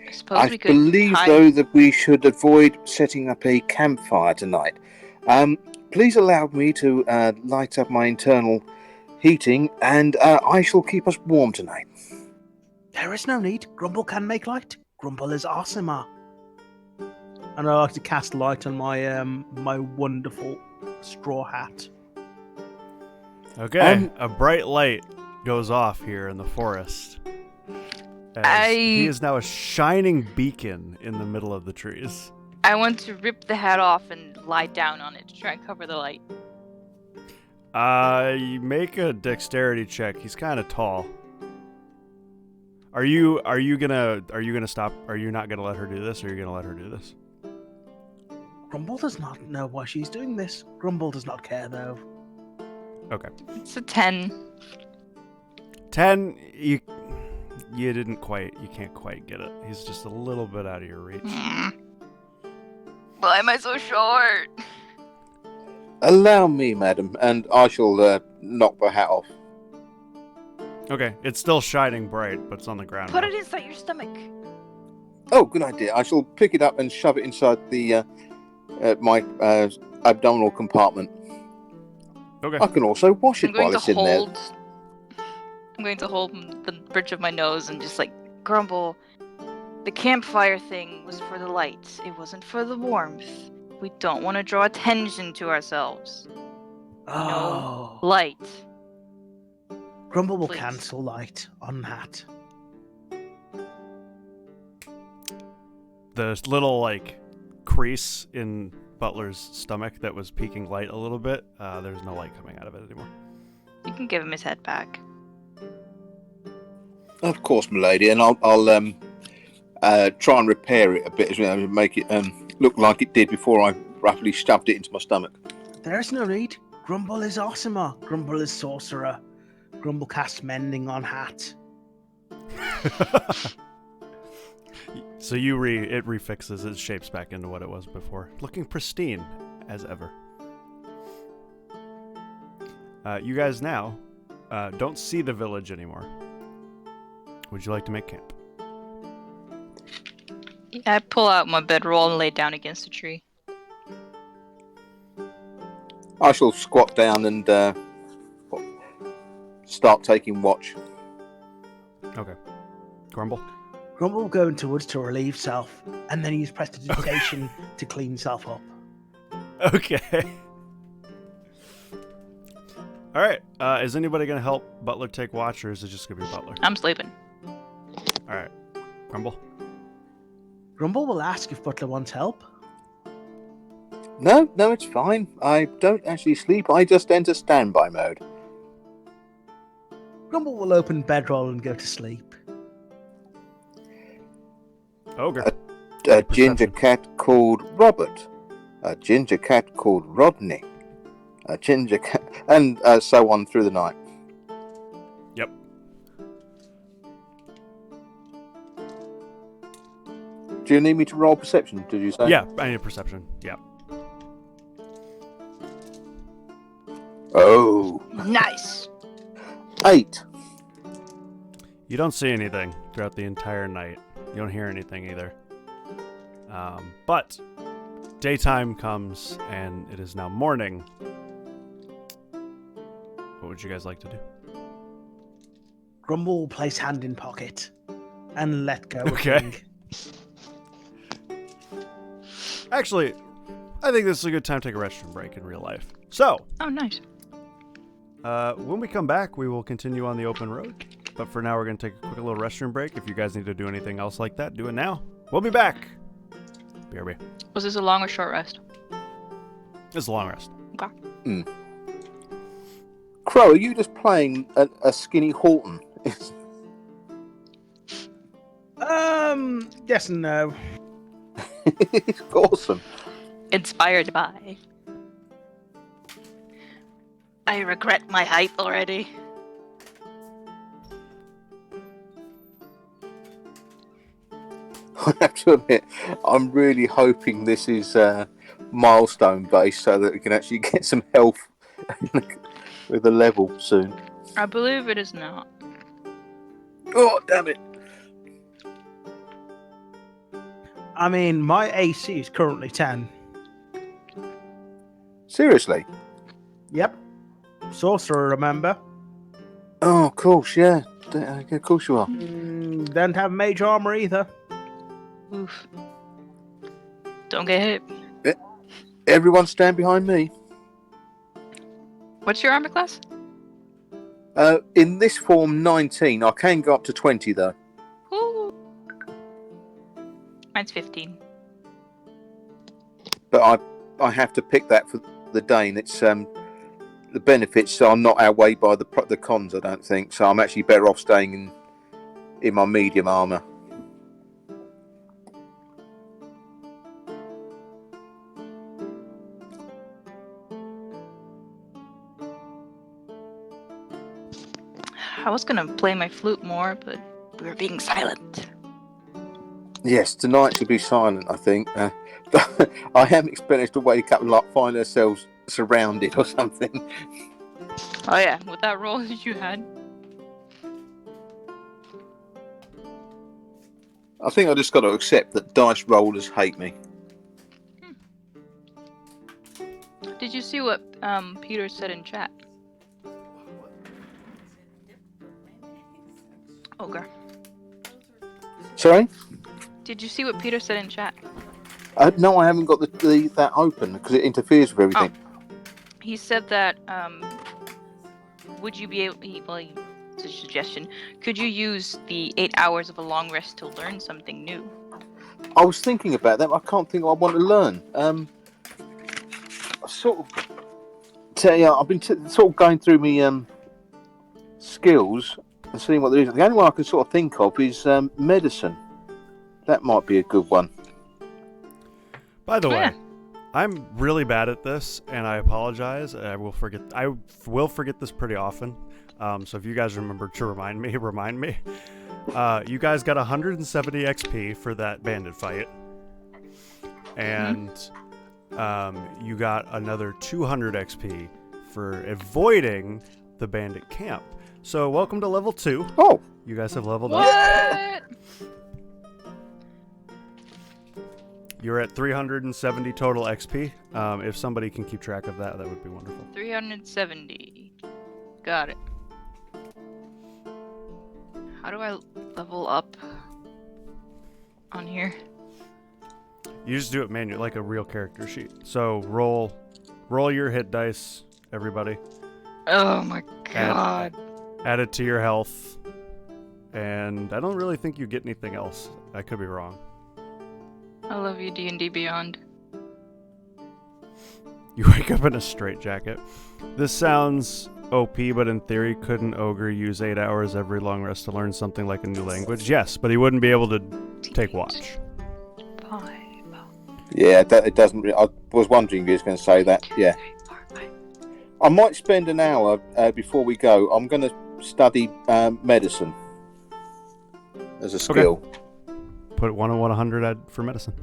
I suppose I we could believe, hide. though, that we should avoid setting up a campfire tonight. Please allow me to light up my internal heating, and I shall keep us warm tonight. There is no need. Grumble can make light. Grumble is Asimar. And I like to cast light on my my wonderful straw hat. Okay, a bright light goes off here in the forest. As he is now a shining beacon in the middle of the trees. I want to rip the hat off and lie down on it to try and cover the light. You make a dexterity check. He's kind of tall. Are you gonna stop? Are you not gonna let her do this, or are you gonna let her do this? Grumble does not know why she's doing this. Grumble does not care, though. Okay. It's a 10. 10. You can't quite get it. He's just a little bit out of your reach. Why am I so short? Allow me, madam, and I shall knock the hat off. Okay, it's still shining bright, but it's on the ground. Put now. it inside your stomach. Oh, good idea. I shall pick it up and shove it inside the my abdominal compartment. Okay. I can also wash I'm it while going to it's in there. hold. I'm going to hold the bridge of my nose and just like grumble. The campfire thing was for the light. It wasn't for the warmth. We don't want to draw attention to ourselves. No Oh. light. Grumble will Please. cancel light on hat. The little like crease in Butler's stomach that was peeking light a little bit. There's no light coming out of it anymore. You can give him his head back. Of course, milady, and I'll try and repair it a bit as well, make it look like it did before I roughly shoved it into my stomach. There's no need. Grumble is awesomer. Grumble is sorcerer. Grumble casts mending on hat. So it refixes, it shapes back into what it was before, looking pristine as ever. You guys now don't see the village anymore. Would you like to make camp? Yeah, I pull out my bedroll and lay down against a tree. I shall squat down and start taking watch. Okay. Grumble? Grumble will go into the woods to relieve self, and then use prestidigitation to clean self up. Okay. Alright, is anybody going to help Butler take watch, or is it just going to be Butler? I'm sleeping. Alright. Grumble? Grumble will ask if Butler wants help. No, it's fine. I don't actually sleep. I just enter standby mode. Grumble will open bedroll and go to sleep. Ogre. A ginger Perception. cat called Robert. A ginger cat called Rodney. A ginger cat... And so on through the night. Yep. Do you need me to roll perception, did you say? Yeah, I need a perception. Yeah. Oh. Nice. 8. You don't see anything throughout the entire night. You don't hear anything either. But daytime comes, and it is now morning. What would you guys like to do? Grumble will place hand in pocket and let go. Okay. Of ring. Actually, I think this is a good time to take a restroom break in real life. So, Oh, nice. when we come back, we will continue on the open road. But for now, we're going to take a quick little restroom break. If you guys need to do anything else like that, do it now. We'll be back. BRB. Was this a long or short rest? This is a long rest. Okay. Crow, are you just playing a skinny Horton? Yes and no. It's awesome. Inspired by. I regret my height already. I have to admit, I'm really hoping this is milestone based so that we can actually get some health with a level soon. I believe it is not. Oh, damn it. I mean, my AC is currently 10. Seriously? Yep. Sorcerer, remember? Oh, of course, yeah. Of course you are. Don't have mage armor either. Oof. Don't get hit. Everyone stand behind me. What's your armor class? In this form, 19. I can go up to 20, though. Ooh. Mine's 15. But I have to pick that for the Dane. It's the benefits are not outweighed by the cons, I don't think. So I'm actually better off staying in my medium armor. I was gonna play my flute more, but we were being silent. Yes, tonight should be silent, I think. I am expecting to wake up and find ourselves surrounded or something. Oh yeah, with that roll that you had. I think I just got to accept that dice rollers hate me. Did you see what Peter said in chat? Okay. Sorry? Did you see what Peter said in chat? No, I haven't got that open because it interferes with everything. He said that would you be able? It's a suggestion. Could you use the 8 hours of a long rest to learn something new? I was thinking about that, but I can't think what I want to learn. I've been sort of going through my skills and seeing what there is. The only one I can sort of think of is medicine. That might be a good one. By the way, yeah. I'm really bad at this, and I apologize. I will forget this pretty often. So if you guys remember to remind me. You guys got 170 XP for that bandit fight, and you got another 200 XP for avoiding the bandit camp. So welcome to level 2. Oh, you guys have leveled up. What? You're at 370 total XP. If somebody can keep track of that, that would be wonderful. 370. Got it. How do I level up on here? You just do it manually, like a real character sheet. So roll your hit dice, everybody. Oh my god. Add it to your health. And I don't really think you get anything else. I could be wrong. I love you, D&D Beyond. You wake up in a straitjacket. This sounds OP, but in theory, could an ogre use 8 hours every long rest to learn something like a new language? Yes, but he wouldn't be able to take watch. 5. Yeah, it doesn't. I was wondering if you was going to say that. Yeah. 3, 4, 5. I might spend an hour before we go. I'm going to study medicine as a skill. Okay. Put 100 for medicine.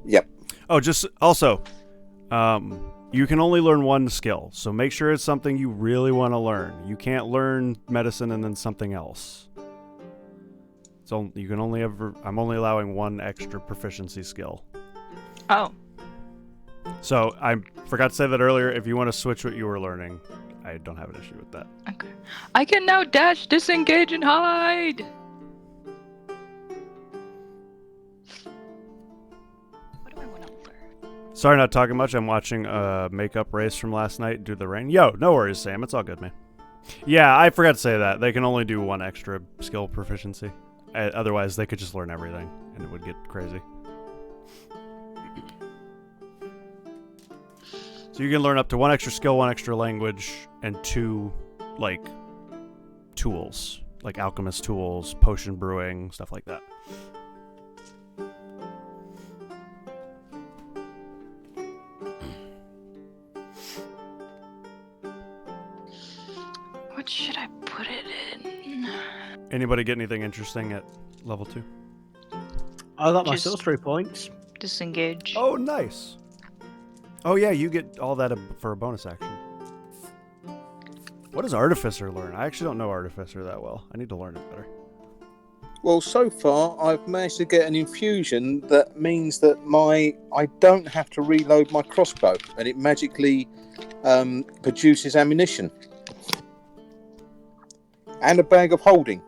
Yep. Oh, just also, you can only learn one skill, so make sure it's something you really want to learn. You can't learn medicine and then something else. So you can only I'm only allowing one extra proficiency skill. Oh. So I forgot to say that earlier. If you want to switch what you were learning, I don't have an issue with that. Okay. I can now dash, disengage, and hide! What do I want to learn? Sorry, not talking much. I'm watching a makeup race from last night due to the rain. Yo, no worries, Sam. It's all good, man. Yeah, I forgot to say that. They can only do one extra skill proficiency. Otherwise, they could just learn everything, and it would get crazy. So you can learn up to one extra skill, one extra language, and 2, like, tools. Like alchemist tools, potion brewing, stuff like that. What should I put it in? Anybody get anything interesting at level 2? I got my Just- sorcery points. Disengage. Oh, nice. Oh, yeah, you get all that for a bonus action. What does Artificer learn? I actually don't know Artificer that well. I need to learn it better. Well, so far I've managed to get an infusion that means that I don't have to reload my crossbow, and it magically produces ammunition and a bag of holding.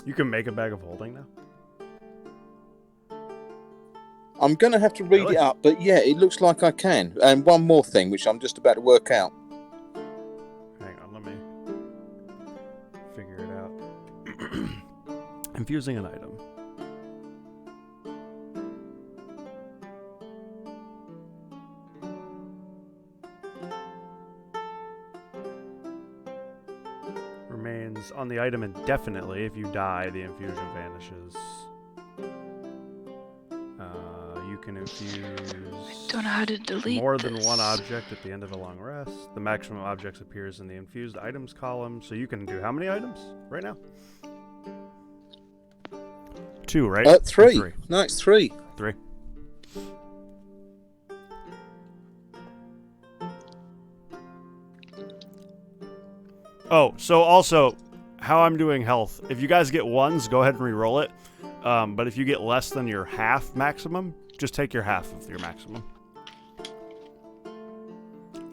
You can make a bag of holding now? I'm going to have to read Really? it up, but yeah, it looks like I can. And one more thing, which I'm just about to work out. Hang on, let me figure it out. Infusing an item. Remains on the item indefinitely. If you die, the infusion vanishes. You can infuse Don't know how to delete more than this. one object at the end of a long rest. The maximum objects appears in the infused items column. So you can do how many items right now? 2, right? 3. Or 3. No, it's 3. 3. Oh, so also, how I'm doing health. If you guys get ones, go ahead and re-roll it. But if you get less than your half maximum, just take your half of your maximum.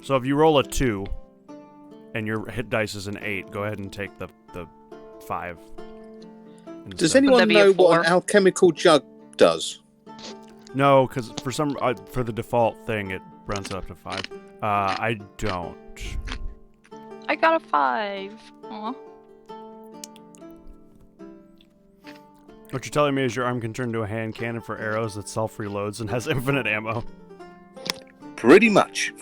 So if you roll a 2 and your hit dice is an 8, go ahead and take the 5. Does instead. anyone That'd be a know what an 4. alchemical jug does? No, because for the default thing, it runs it up to 5. I don't. I got a 5. Aw. What you're telling me is your arm can turn into a hand cannon for arrows that self-reloads and has infinite ammo. Pretty much.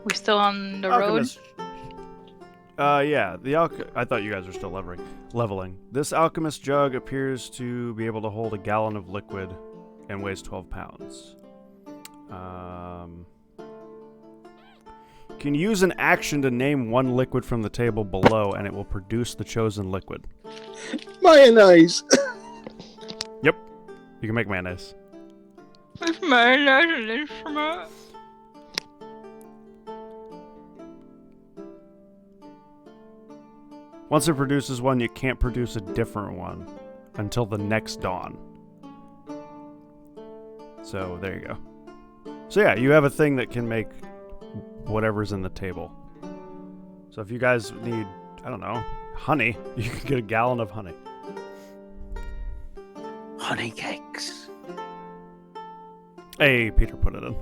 We still on the road? Alchemist. Yeah. I thought you guys were still leveling. This alchemist jug appears to be able to hold a gallon of liquid and weighs 12 pounds. Can use an action to name one liquid from the table below, and it will produce the chosen liquid. Mayonnaise. Yep. You can make mayonnaise. Is mayonnaise an instrument? Once it produces one, you can't produce a different one until the next dawn. So, there you go. So yeah, you have a thing that can make whatever's in the table. So if you guys need, I don't know, honey, you can get a gallon of honey. Honey cakes. Hey, Peter put it in.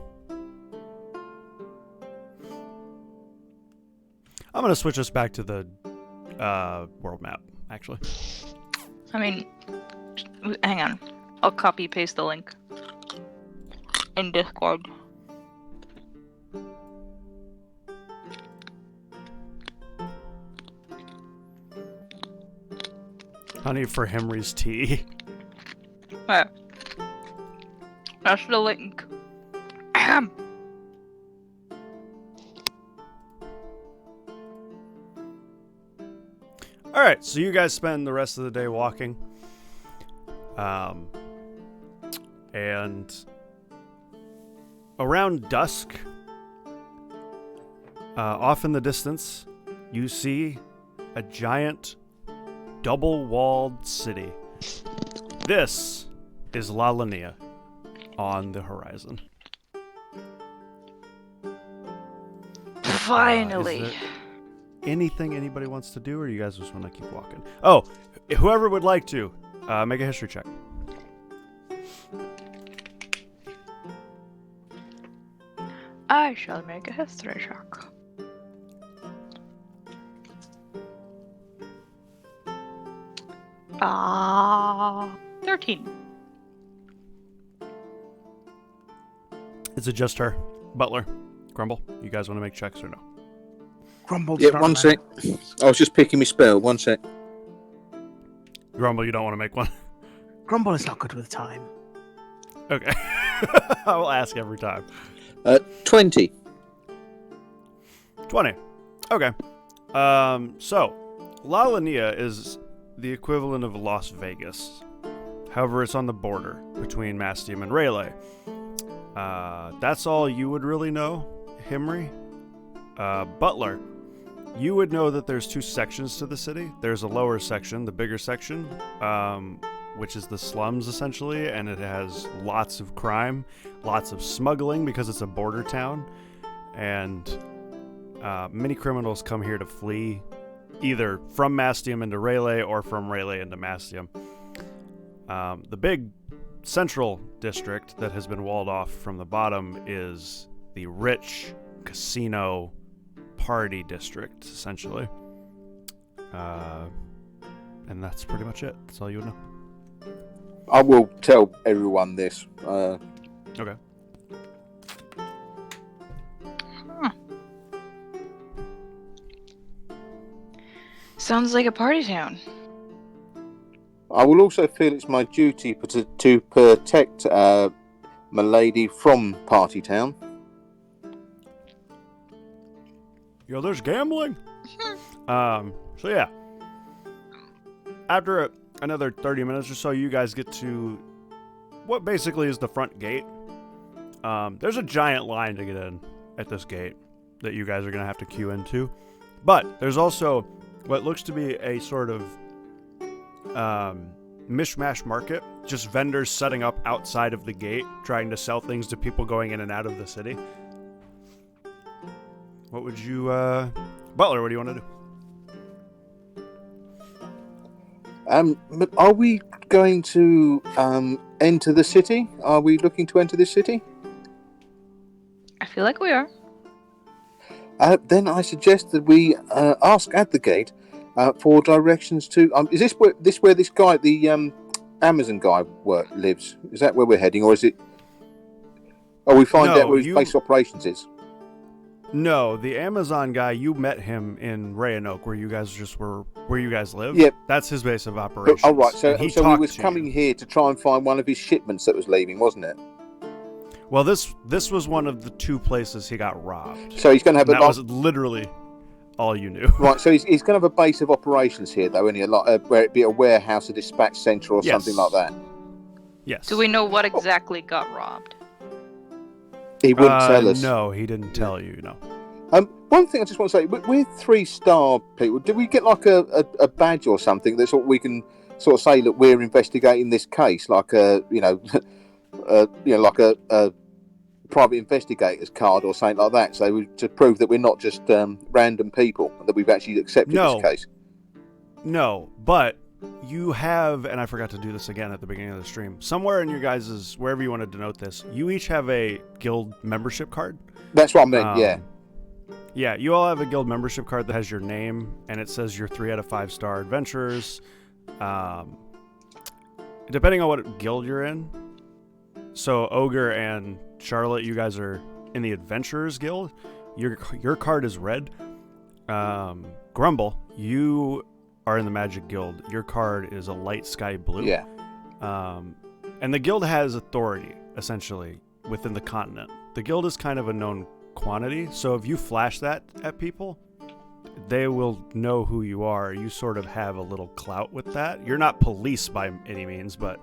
I'm going to switch us back to the world map, actually. I mean, hang on. I'll copy paste the link in Discord. Honey for Henry's tea. Where? That's the link. Ahem. Alright, so you guys spend the rest of the day walking. And around dusk, off in the distance, you see a giant double-walled city. This is La Linnea on the horizon. Finally. Is there anything anybody wants to do, or you guys just want to keep walking? Oh, whoever would like to, make a history check. I shall make a history check. Ah, 13. Is it just her? Butler? Grumble? You guys want to make checks or no? Grumble. Yeah, one sec. I was just picking my spell. One sec. Grumble, you don't want to make one? Grumble is not good with time. Okay. I will ask every time. 20. 20. Okay. So, La Linnea is the equivalent of Las Vegas. However, it's on the border between Mastium and Rayleigh. That's all you would really know, Himri. Butler, you would know that there's two sections to the city. There's a lower section, the bigger section, which is the slums, essentially, and it has lots of crime, lots of smuggling because it's a border town, and many criminals come here to flee, either from Mastium into Rayleigh or from Rayleigh into Mastium. The big central district that has been walled off from the bottom is the rich casino party district, essentially. And that's pretty much it. That's all you would know. I will tell everyone this. Okay. Sounds like a party town. I will also feel it's my duty to protect my lady from Party Town. Yo, there's gambling. So yeah. after another 30 minutes or so, you guys get to what basically is the front gate. There's a giant line to get in at this gate that you guys are going to have to queue into. But there's also what looks to be a sort of mishmash market, just vendors setting up outside of the gate, trying to sell things to people going in and out of the city. What would you, Butler, what do you want to do? Are we going to enter the city? Are we looking to enter this city? I feel like we are. Then I suggest that we ask at the gate for directions to. Is this where this guy, the Amazon guy, lives? Is that where we're heading, or is it? Or we find out where his base of operations is? No, the Amazon guy, you met him in Rayanoke, where you guys live. Yep. That's his base of operations. Oh, right. So he was coming you here to try and find one of his shipments that was leaving, wasn't it? Well, this was one of the 2 places he got robbed. So he's going to have that was literally all you knew. Right, so he's going to have a base of operations here, though, isn't he? Where it be a warehouse, a dispatch centre, or something like that. Yes. Do we know what exactly got robbed? He wouldn't tell us. No, he didn't tell you, no. One thing I just want to say, we're 3-star people. Do we get like a badge or something that's what we can sort of say that we're investigating this case, like like a private investigator's card or something like that, so to prove that we're not just random people, that we've actually accepted this case? No, but you have, and I forgot to do this again at the beginning of the stream, somewhere in your guys' wherever you want to denote this, you each have a guild membership card. That's what I meant, yeah. Yeah, you all have a guild membership card that has your name, and it says you're 3 out of 5-star adventurers. Depending on what guild you're in. So Ogre and Charlotte, you guys are in the Adventurers Guild. Your card is red. Grumble, you are in the Magic Guild. Your card is a light sky blue. Yeah. And the guild has authority, essentially, within the continent. The guild is kind of a known quantity, so if you flash that at people, they will know who you are. You sort of have a little clout with that. You're not police by any means, but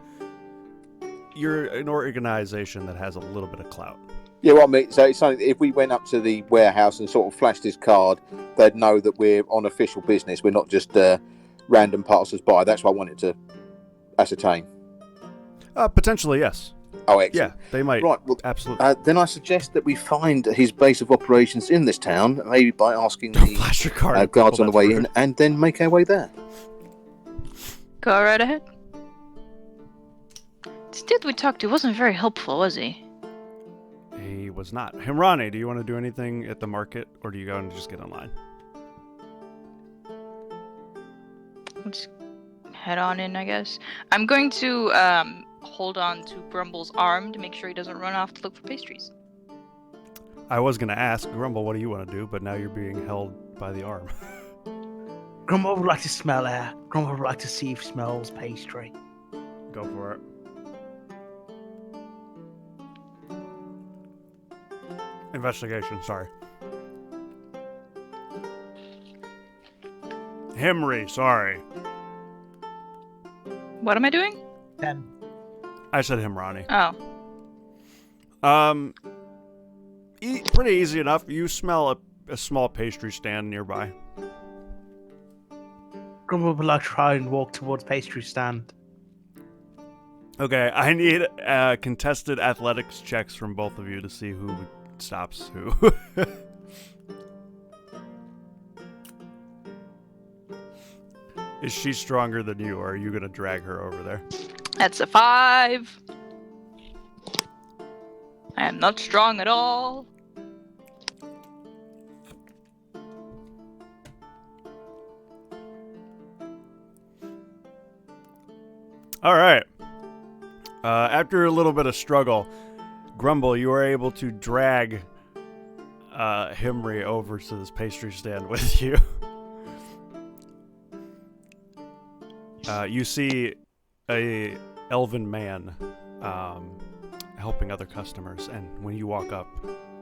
you're an organization that has a little bit of clout. Yeah, well, I mean, so it's something, if we went up to the warehouse and sort of flashed his card, they'd know that we're on official business. We're not just random passers-by. That's what I wanted to ascertain. Potentially, yes. Oh, excellent. Yeah, they might. Right, well, absolutely. Then I suggest that we find his base of operations in this town, maybe by asking the flash your card. Guards on the way in, and then make our way there. Go right ahead. This dude we talked to wasn't very helpful, was he? He was not. Himrani, do you want to do anything at the market, or do you go and just get online? We'll just head on in, I guess. I'm going to hold on to Grumble's arm to make sure he doesn't run off to look for pastries. I was going to ask, Grumble, what do you want to do? But now you're being held by the arm. Grumble would like to smell air. Grumble would like to see if he smells pastry. Go for it. Investigation, sorry. Himri, sorry. What am I doing? 10. I said Himrani. Oh. Pretty easy enough. You smell a small pastry stand nearby. Grumble would like to try and walk towards pastry stand. Okay, I need contested athletics checks from both of you to see who stops who. Is she stronger than you, or are you going to drag her over there? That's a 5. I am not strong at all. All right. After a little bit of struggle, Grumble, you are able to drag Himri over to this pastry stand with you. You see a elven man helping other customers, and when you walk up,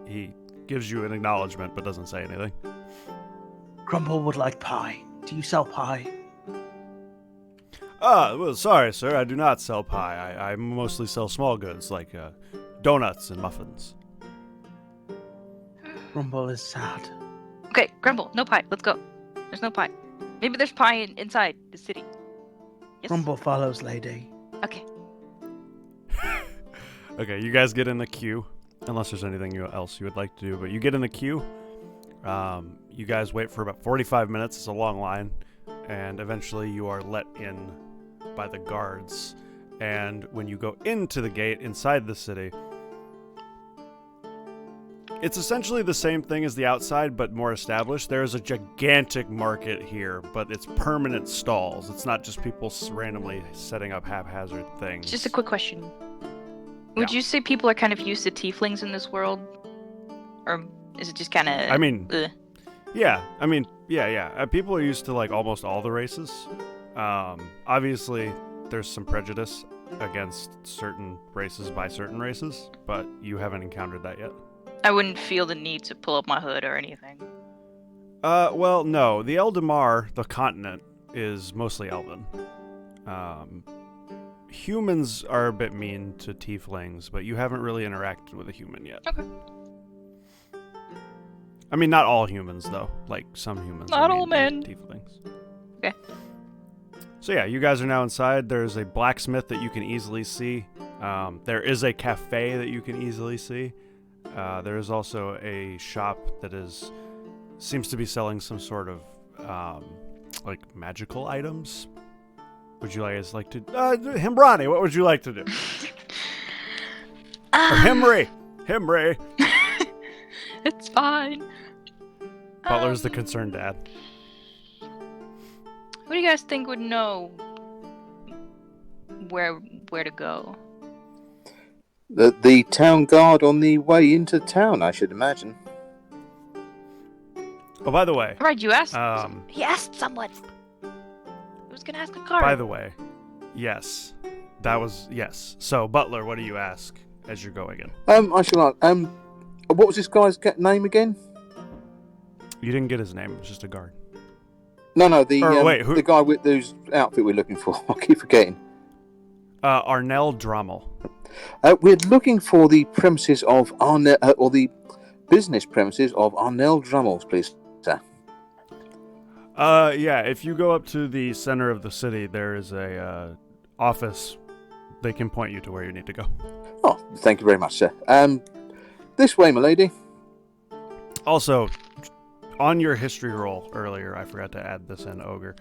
he gives you an acknowledgement but doesn't say anything. Grumble would like pie. Do you sell pie? Well, sorry, sir. I do not sell pie. I mostly sell small goods like donuts and muffins. Grumble is sad. Okay, Grumble, no pie. Let's go. There's no pie. Maybe there's pie inside the city. Yes? Grumble follows lady. Okay. Okay, you guys get in the queue, unless there's anything else you would like to do, but you get in the queue. You guys wait for about 45 minutes. It's a long line, and eventually you are let in by the guards. And when you go into the gate inside the city, it's essentially the same thing as the outside, but more established. There is a gigantic market here, but it's permanent stalls. It's not just people randomly setting up haphazard things. Just a quick question. Would you say people are kind of used to tieflings in this world? Or is it just kind of... I mean, yeah. People are used to, like, almost all the races. Obviously, there's some prejudice against certain races by certain races, but you haven't encountered that yet. I wouldn't feel the need to pull up my hood or anything. Well, no. The Eldamar, the continent, is mostly elven. Humans are a bit mean to tieflings, but you haven't really interacted with a human yet. Okay. I mean, not all humans, though. Like, some humans Not are all mean to men. tieflings. Okay. So yeah, you guys are now inside. There's a blacksmith that you can easily see. There is a cafe that you can easily see. There is also a shop that seems to be selling some sort of like magical items. Would you guys like to Himbrani, what would you like to do? Or Himri! It's fine. Butler's the concerned dad. Who do you guys think would know where to go? The town guard on the way into town, I should imagine. Oh, by the way. Right, you asked. He asked someone. Who's gonna ask a guard? By the way, yes. Yes. So, Butler, what do you ask as you're going in? I should ask, what was this guy's name again? You didn't get his name, it was just a guard. No, the guy with whose outfit we're looking for. I keep forgetting. Arnell Drummel. We're looking for the premises of Arnell, or the business premises of Arnell Drummels, please, sir. Yeah, if you go up to the center of the city, there is a office. They can point you to where you need to go. Oh, thank you very much, sir. This way, my lady. Also, on your history roll earlier, I forgot to add this in, Ogre.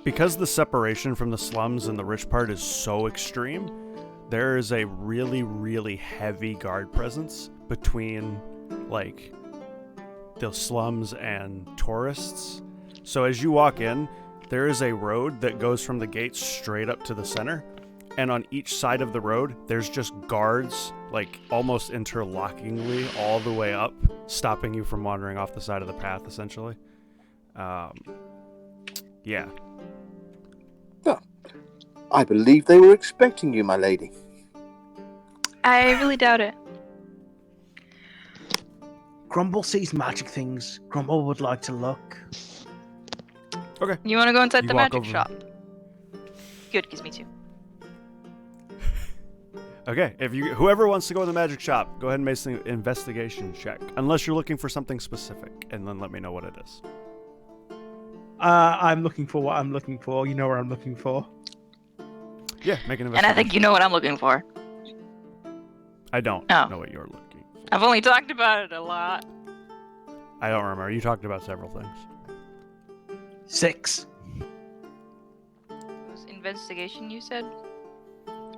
Because the separation from the slums and the rich part is so extreme, there is a really, really heavy guard presence between, like, the slums and tourists. So as you walk in, there is a road that goes from the gate straight up to the center, and on each side of the road, there's just guards, like, almost interlockingly all the way up, stopping you from wandering off the side of the path, essentially. Yeah. Oh, I believe they were expecting you, my lady. I really doubt it. Grumble sees magic things. Grumble would like to look. Okay. You want to go inside You the walk magic over. shop? Good, gives me two. Okay, whoever wants to go in the magic shop, go ahead and make an investigation check. Unless you're looking for something specific, and then let me know what it is. I'm looking for what I'm looking for. You know where I'm looking for. Yeah, make an investigation. And I think you know what I'm looking for. I don't Oh. know what you're looking for. I've only talked about it a lot. I don't remember. You talked about several things. 6. It was investigation, you said?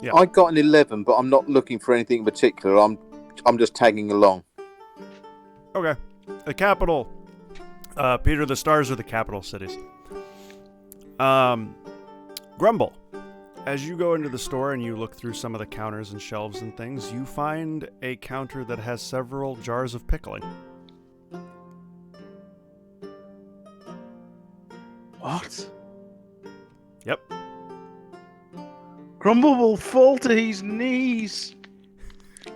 Yeah. I got an 11, but I'm not looking for anything in particular. I'm just tagging along. Okay. The capital. Peter, the stars are the capital cities. Grumble. As you go into the store and you look through some of the counters and shelves and things, you find a counter that has several jars of pickling. What? Yep. Grumble will fall to his knees.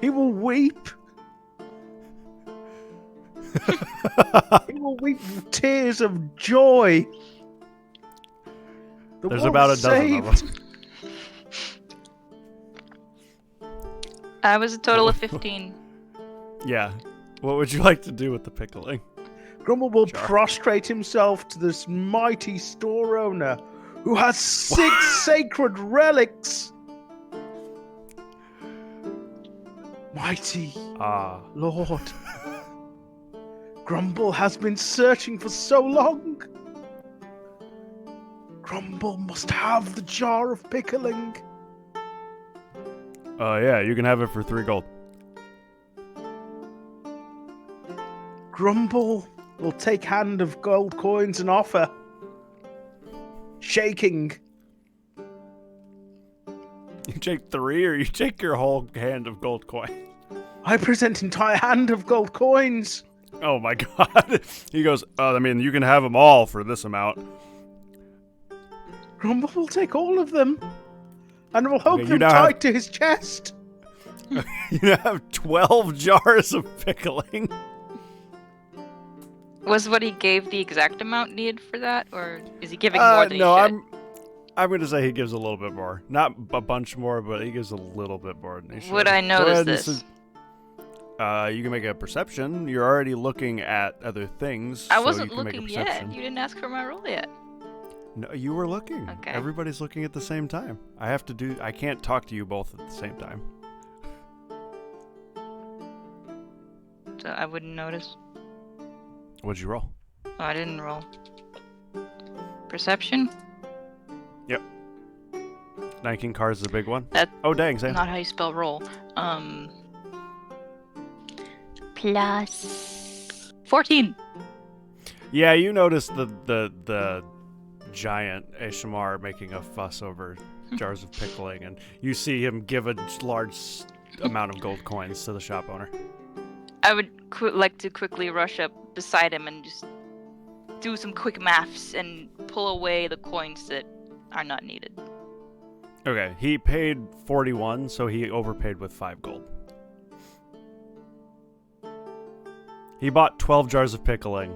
He will weep. He will weep tears of joy. There's world about a is dozen of saved. them. I was a total of 15. Yeah. What would you like to do with the pickling? Grumble will Jar. prostrate himself to this mighty store owner who has 6 sacred relics. Mighty Lord. Grumble has been searching for so long. Grumble must have the jar of pickling. Yeah, you can have it for 3 gold. Grumble will take hand of gold coins and offer. Shaking. You take 3 or you take your whole hand of gold coin? I present entire hand of gold coins. Oh my god. He goes, you can have them all for this amount. Grumble will take all of them. And will hold Okay, them tight to his chest. You have 12 jars of pickling. Was what he gave the exact amount needed for that, or is he giving more than he should? I'm going to say he gives a little bit more. Not a bunch more, but he gives a little bit more than he should. Would I notice this? You can make a perception. You're already looking at other things. I so wasn't you can looking make a yet. perception. You didn't ask for my roll yet. No, you were looking. Okay. Everybody's looking at the same time. I can't talk to you both at the same time. So I wouldn't notice. What'd you roll? Oh, I didn't roll. Perception? Yep. 19 cards is a big one. That's oh, dang, Sam. not how you spell roll. Plus 14. Yeah, you noticed the giant Ashamar making a fuss over jars of pickling, and you see him give a large amount of gold coins to the shop owner. I would like to quickly rush up beside him and just do some quick maths and pull away the coins that are not needed. Okay, he paid 41, so he overpaid with 5 gold. He bought 12 jars of pickling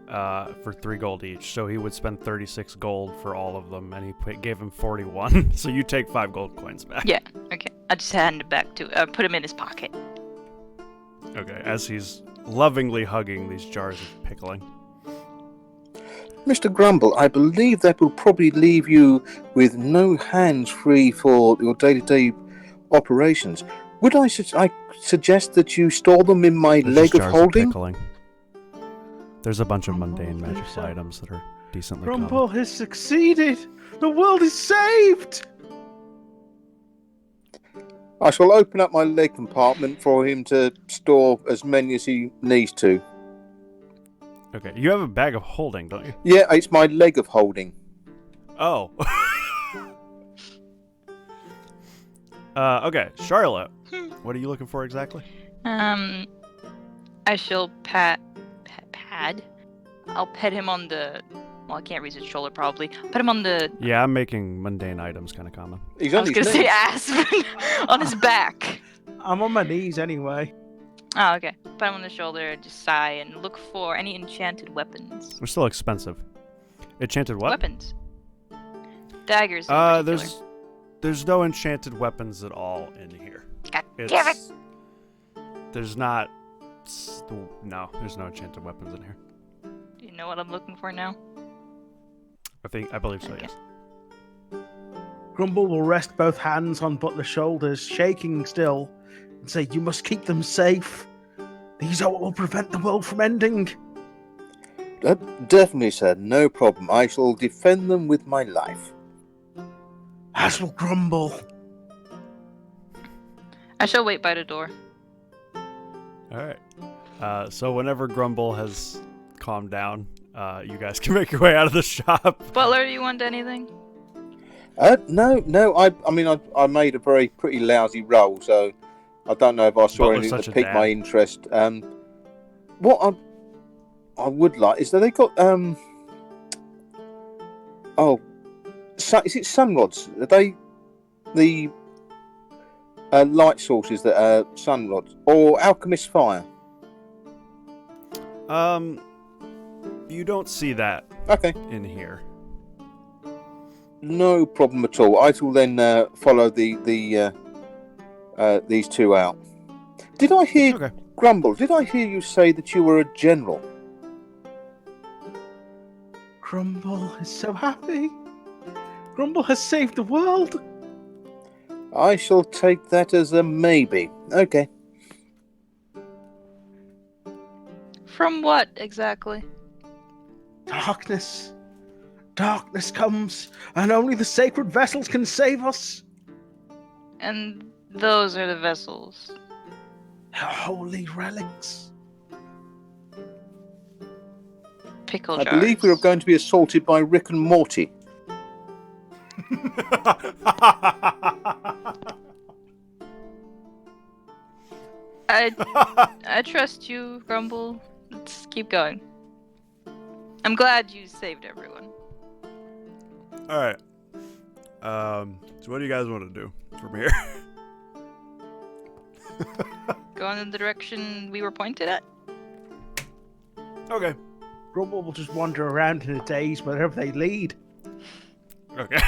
for 3 gold each, so he would spend 36 gold for all of them, and he gave him 41, so you take 5 gold coins back. Yeah, okay. I just hand it back to put him in his pocket. Okay, as he's lovingly hugging these jars of pickling. Mr. Grumble, I believe that will probably leave you with no hands free for your day-to-day operations. Would I suggest that you store them in my There's leg just of jars holding? pickling. There's a bunch of mundane believe magical so. items that are decently Grumble common. has succeeded. The world is saved. I shall open up my leg compartment for him to store as many as he needs to. Okay, you have a bag of holding, don't you? Yeah, it's my leg of holding. Oh. Okay, Charlotte. What are you looking for exactly? I shall pad. I'll pet him on the. Well, I can't reach his shoulder probably. Pet him on the. Yeah, I'm making mundane items kind of common. He's I on was his gonna say knees. ass on his back. I'm on my knees anyway. Oh, okay. Put him on the shoulder, just sigh, and look for any enchanted weapons. They're still expensive. Enchanted what? Weapons. Daggers. In particular. There's no enchanted weapons at all in here. God damn it! There's not. No, there's no enchanted weapons in here. Do you know what I'm looking for now? I believe so. Okay. Yes. Grumble will rest both hands on Butler's shoulders, shaking still, and say, "You must keep them safe. These are what will prevent the world from ending." Definitely, sir. No problem. I shall defend them with my life. As will Grumble. I shall wait by the door. All right. So whenever Grumble has calmed down, you guys can make your way out of the shop. Butler, do you want anything? No. I made a pretty lousy roll, so I don't know if I saw Butler's anything such that a piqued dad. my interest. What I would like is that they got is it sun rods? Are they the light sources that are sun rods or alchemist fire? You don't see that Okay. in here. No problem at all. I shall then follow these two out. Did I hear Okay. Grumble? Did I hear you say that you were a general? Grumble is so happy. Grumble has saved the world. I shall take that as a maybe. Okay. From what exactly? Darkness. Darkness comes, and only the sacred vessels can save us. And those are the vessels. Holy relics. Pickle I jars. believe we are going to be assaulted by Rick and Morty. I trust you, Grumble. Let's keep going. I'm glad you saved everyone. All right. So what do you guys want to do from here? Go in the direction we were pointed at. Okay. Grumble will just wander around in a daze wherever they lead. Okay.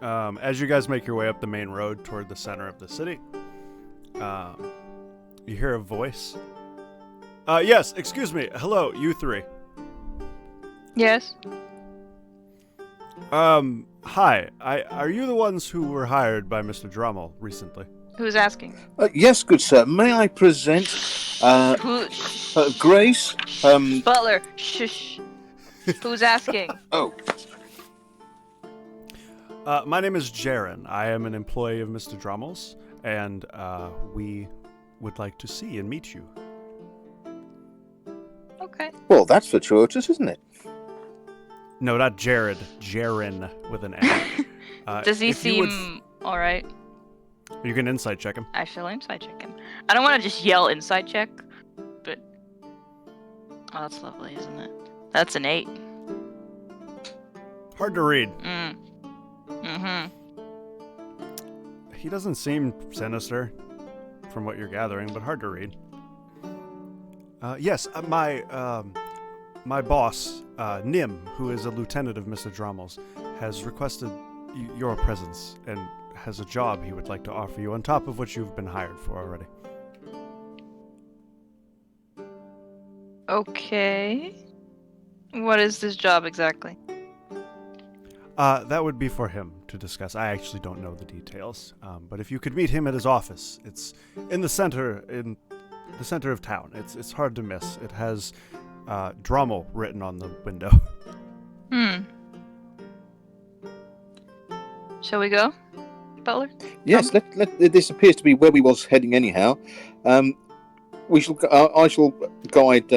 As you guys make your way up the main road toward the center of the city, you hear a voice. Yes, excuse me. Hello, you three. Yes. Hi. Are you the ones who were hired by Mr. Drummel recently? Who's asking? Yes, good sir. May I present Who? Grace? Butler. Shush. Who's asking? Oh, My name is Jaren. I am an employee of Mr. Drummel's, and we would like to see and meet you. Okay. well, that's fortuitous, isn't it? No, not Jared. Jaren with an N. Does he if you would seem alright? You can insight check him. I shall insight check him. I don't want to just yell insight check, but... Oh, that's lovely, isn't it? That's an 8. Hard to read. Mm-hmm. He doesn't seem sinister, from what you're gathering, but hard to read. Yes, my boss, Nim, who is a lieutenant of Mr. Drummel's, has requested your presence and has a job he would like to offer you on top of what you've been hired for already. Okay. What is this job exactly? That would be for him to discuss. I actually don't know the details, but if you could meet him at his office, it's in the center of town. It's hard to miss. It has Drummel written on the window. Shall we go, Butler? Yes. This appears to be where we was heading anyhow. We shall. I shall guide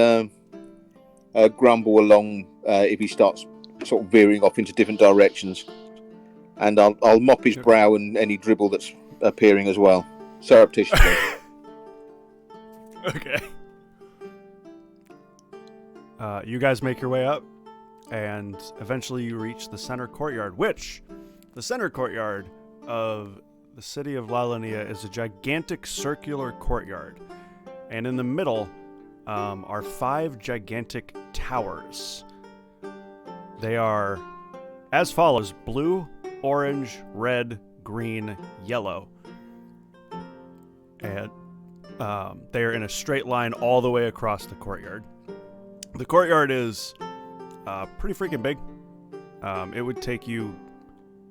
Grumble along if he starts sort of veering off into different directions, and I'll mop his brow and any dribble that's appearing as well, surreptitiously. Okay. You guys make your way up, and eventually you reach the center courtyard, which the center courtyard of the city of Lalania is a gigantic circular courtyard, and in the middle are 5 gigantic towers. They are as follows: blue, orange, red, green, yellow. And they are in a straight line all the way across the courtyard. The courtyard is pretty freaking big. It would take you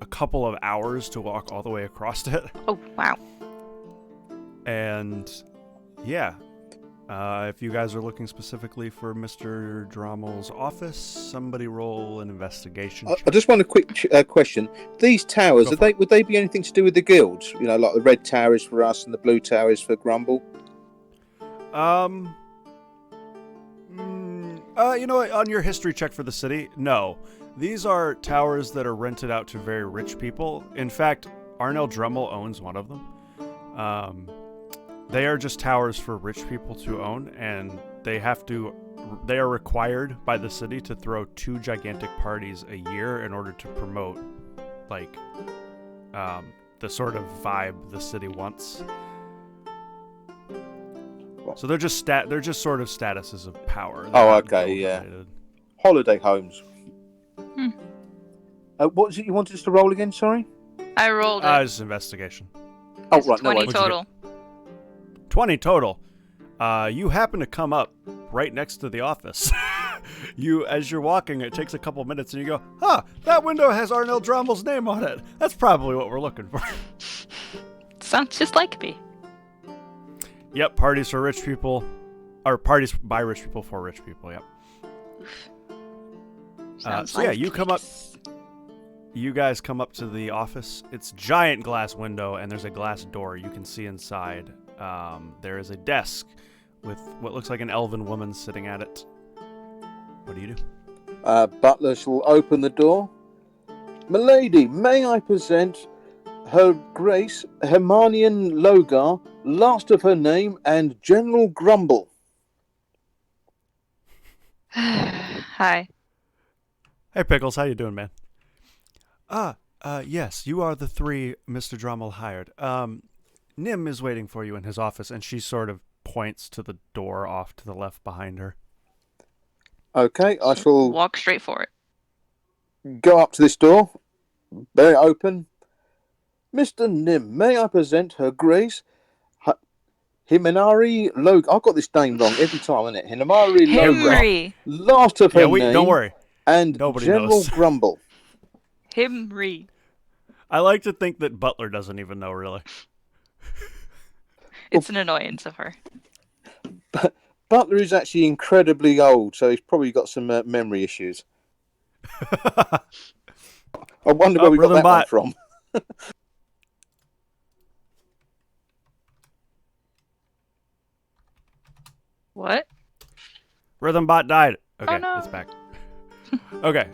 a couple of hours to walk all the way across it. Oh, wow. And yeah, if you guys are looking specifically for Mr. Drummel's office, somebody roll an investigation check. I just want a quick question. These towers, would they be anything to do with the guilds? You know, like the red tower is for us and the blue tower is for Grumble? You know what? On your history check for the city, no. These are towers that are rented out to very rich people. In fact, Arnell Drummel owns one of them. They are just towers for rich people to own, and they are required by the city to throw 2 gigantic parties a year in order to promote, like, the sort of vibe the city wants. So they're just sort of statuses of power. Oh, okay, yeah. Holiday homes. What was it you wanted us to roll again? Sorry. I rolled it. It's investigation. Oh, It's right. No 20 worries. What'd you total. 20 total. You happen to come up right next to the office. As you're walking, it takes a couple minutes, and you go, "Huh, that window has Arnell Drommel's name on it. That's probably what we're looking for." Sounds just like me. Yep, parties for rich people, or parties by rich people for rich people. Yep. Sounds So yeah, like you come up. this. You guys come up to the office. It's a giant glass window, and there's a glass door. You can see inside. There is a desk with what looks like an elven woman sitting at it. What do you do? Butler shall open the door. Milady, may I present Her Grace Hermanian Logar, last of her name, and General Grumble. Hi. Hey, Pickles, how you doing, man? Yes, you are the three Mr. Drommel hired. Nim is waiting for you in his office, and she sort of points to the door off to the left behind her. Okay, I shall Walk straight for it. go up to this door. Very open. Mr. Nim, may I present Her Grace Himenari Logar. I've got this name wrong every time, isn't it? Himenari Logar, Himri. last of her name, Don't worry. and Nobody General knows. Grumble. Himri. I like to think that Butler doesn't even know, really. It's an annoyance of her. Butler is actually incredibly old, so he's probably got some memory issues. I wonder where we got Rhythm that one Bot. from. What? Rhythm Bot died. Okay, no. it's back. Okay,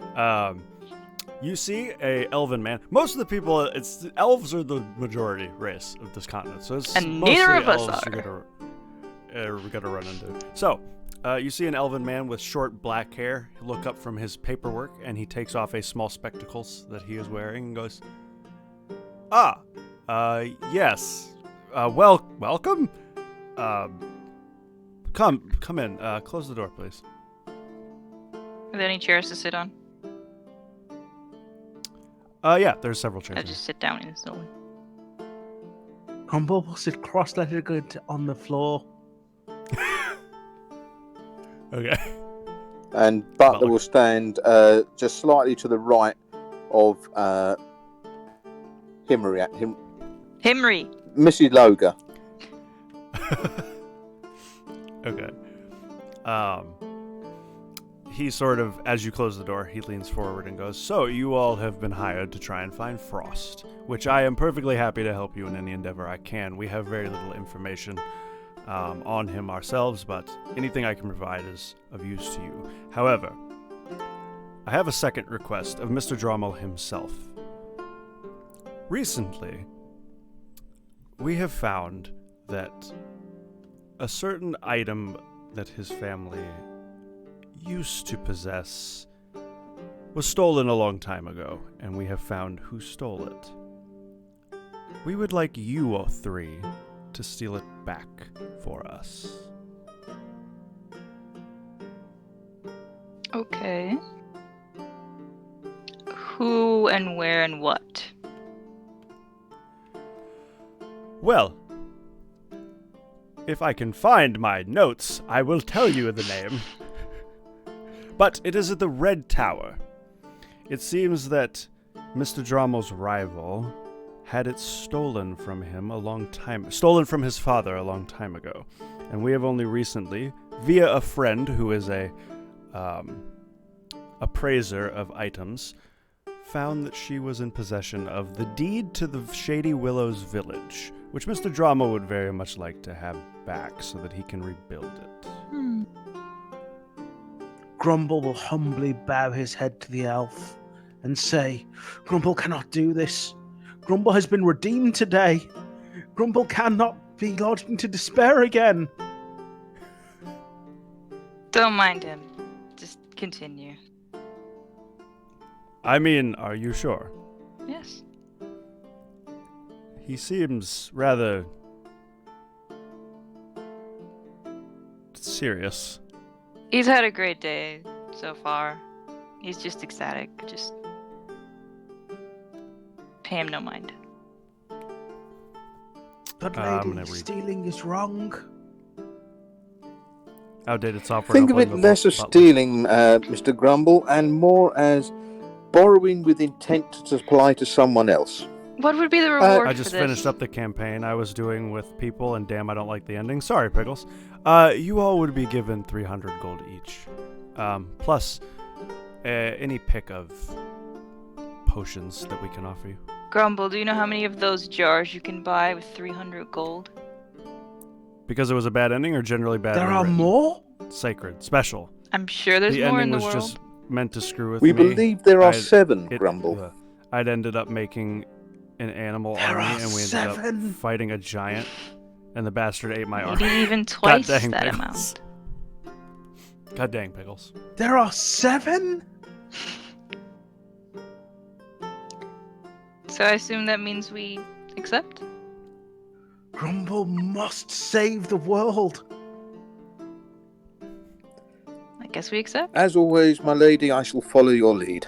you see a elven man. Most of the people, elves are the majority race of this continent, so it's And mostly neither of us elves are. we're gonna run into. So, you see an elven man with short black hair look up from his paperwork, and he takes off a small spectacles that he is wearing and goes, yes, welcome. Come in. Close the door, please. Are there any chairs to sit on? Yeah, there's several chairs. I'll just sit down in the one. Grumble will sit cross-legged on the floor. Okay. And Butler Butler. will stand just slightly to the right of Himri, Himri. Mrs. Logar. Okay. He sort of, as you close the door, he leans forward and goes, "So, you all have been hired to try and find Frost, which I am perfectly happy to help you in any endeavor I can. We have very little information on him ourselves, but anything I can provide is of use to you. However, I have a second request of Mr. Drommel himself. Recently, we have found that a certain item that his family used to possess was stolen a long time ago, and we have found who stole it. We would like you all three to steal it back for us." Okay. Who and where and what? Well, if I can find my notes, I will tell you the name. But it is at the Red Tower. It seems that Mr. Drommel's rival had it stolen from his father a long time ago. And we have only recently, via a friend who is a appraiser of items, found that she was in possession of the deed to the Shady Willows village, which Mr. Drommel would very much like to have back so that he can rebuild it. Grumble will humbly bow his head to the elf and say, "Grumble cannot do this. Grumble has been redeemed today. Grumble cannot be lodged into despair again." Don't mind him. Just continue. I mean, are you sure? Yes. He seems rather serious. He's had a great day so far. He's just ecstatic. Just pay him no mind. But I'm lady, gonna read. stealing is wrong. Outdated software. Think don't of it blame the less as butler. stealing, Mr. Grumble, and more as borrowing with intent to supply to someone else. What would be the reward I for just this? finished up the campaign I was doing with people, and damn, I don't like the ending. Sorry, Pickles. You all would be given 300 gold each, plus any pick of potions that we can offer you. Grumble, do you know how many of those jars you can buy with 300 gold? Because it was a bad ending, or generally bad. There are more? Sacred, special. I'm sure there's The more ending in the was world. just meant to screw with We me. believe there are I'd- 7, Grumble. I'd ended up making an animal There army, are and we ended 7. up fighting a giant, and the bastard ate my army. Maybe even twice dang, that Pickles. amount. God dang, Pickles. There are 7? So I assume that means we accept? Grumble must save the world. I guess we accept. As always, my lady, I shall follow your lead.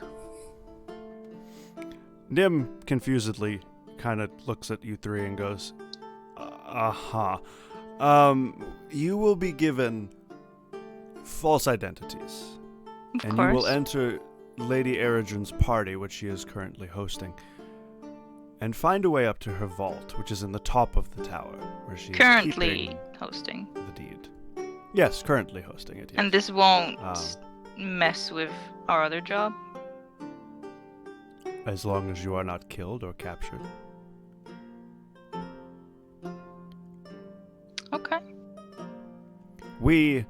Nim confusedly kind of looks at you three and goes, uh-huh. You will be given false identities. Of And course. you will enter Lady Eridren's party, which she is currently hosting, and find a way up to her vault, which is in the top of the tower, where she is Currently keeping hosting. the deed. Yes, currently hosting it, yes. And this won't Um, mess with our other job? As long as you are not killed or captured. Okay. We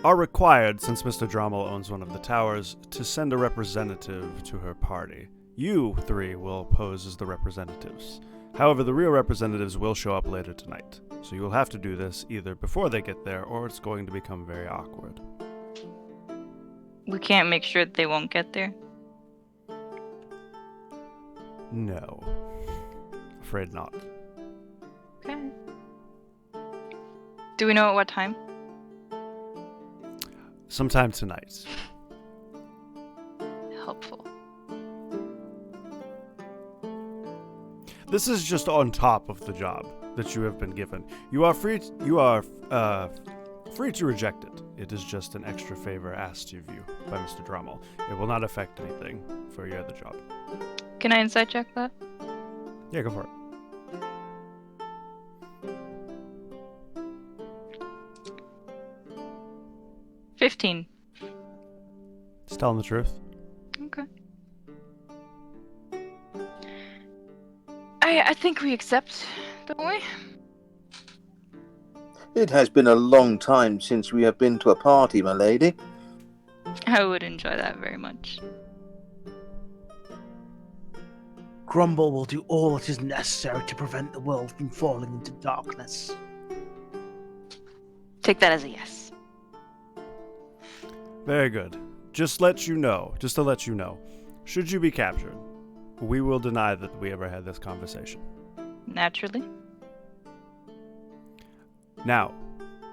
are required, since Mr. Drommel owns one of the towers, to send a representative to her party. You three will pose as the representatives. However, the real representatives will show up later tonight, so you will have to do this either before they get there, or it's going to become very awkward. We can't make sure that they won't get there. No. Afraid not. Okay. Do we know at what time? Sometime tonight. Helpful. This is just on top of the job that you have been given. You are free to reject it. It is just an extra favor asked of you by Mr. Drommel. It will not affect anything for your other job. Can I insight check that? Yeah, go for it. $15. It's telling the truth. Okay. I think we accept, don't we? It has been a long time since we have been to a party, my lady. I would enjoy that very much. Grumble will do all that is necessary to prevent the world from falling into darkness. Take that as a yes. Very good. Just to let you know, should you be captured, we will deny that we ever had this conversation. Naturally. Now,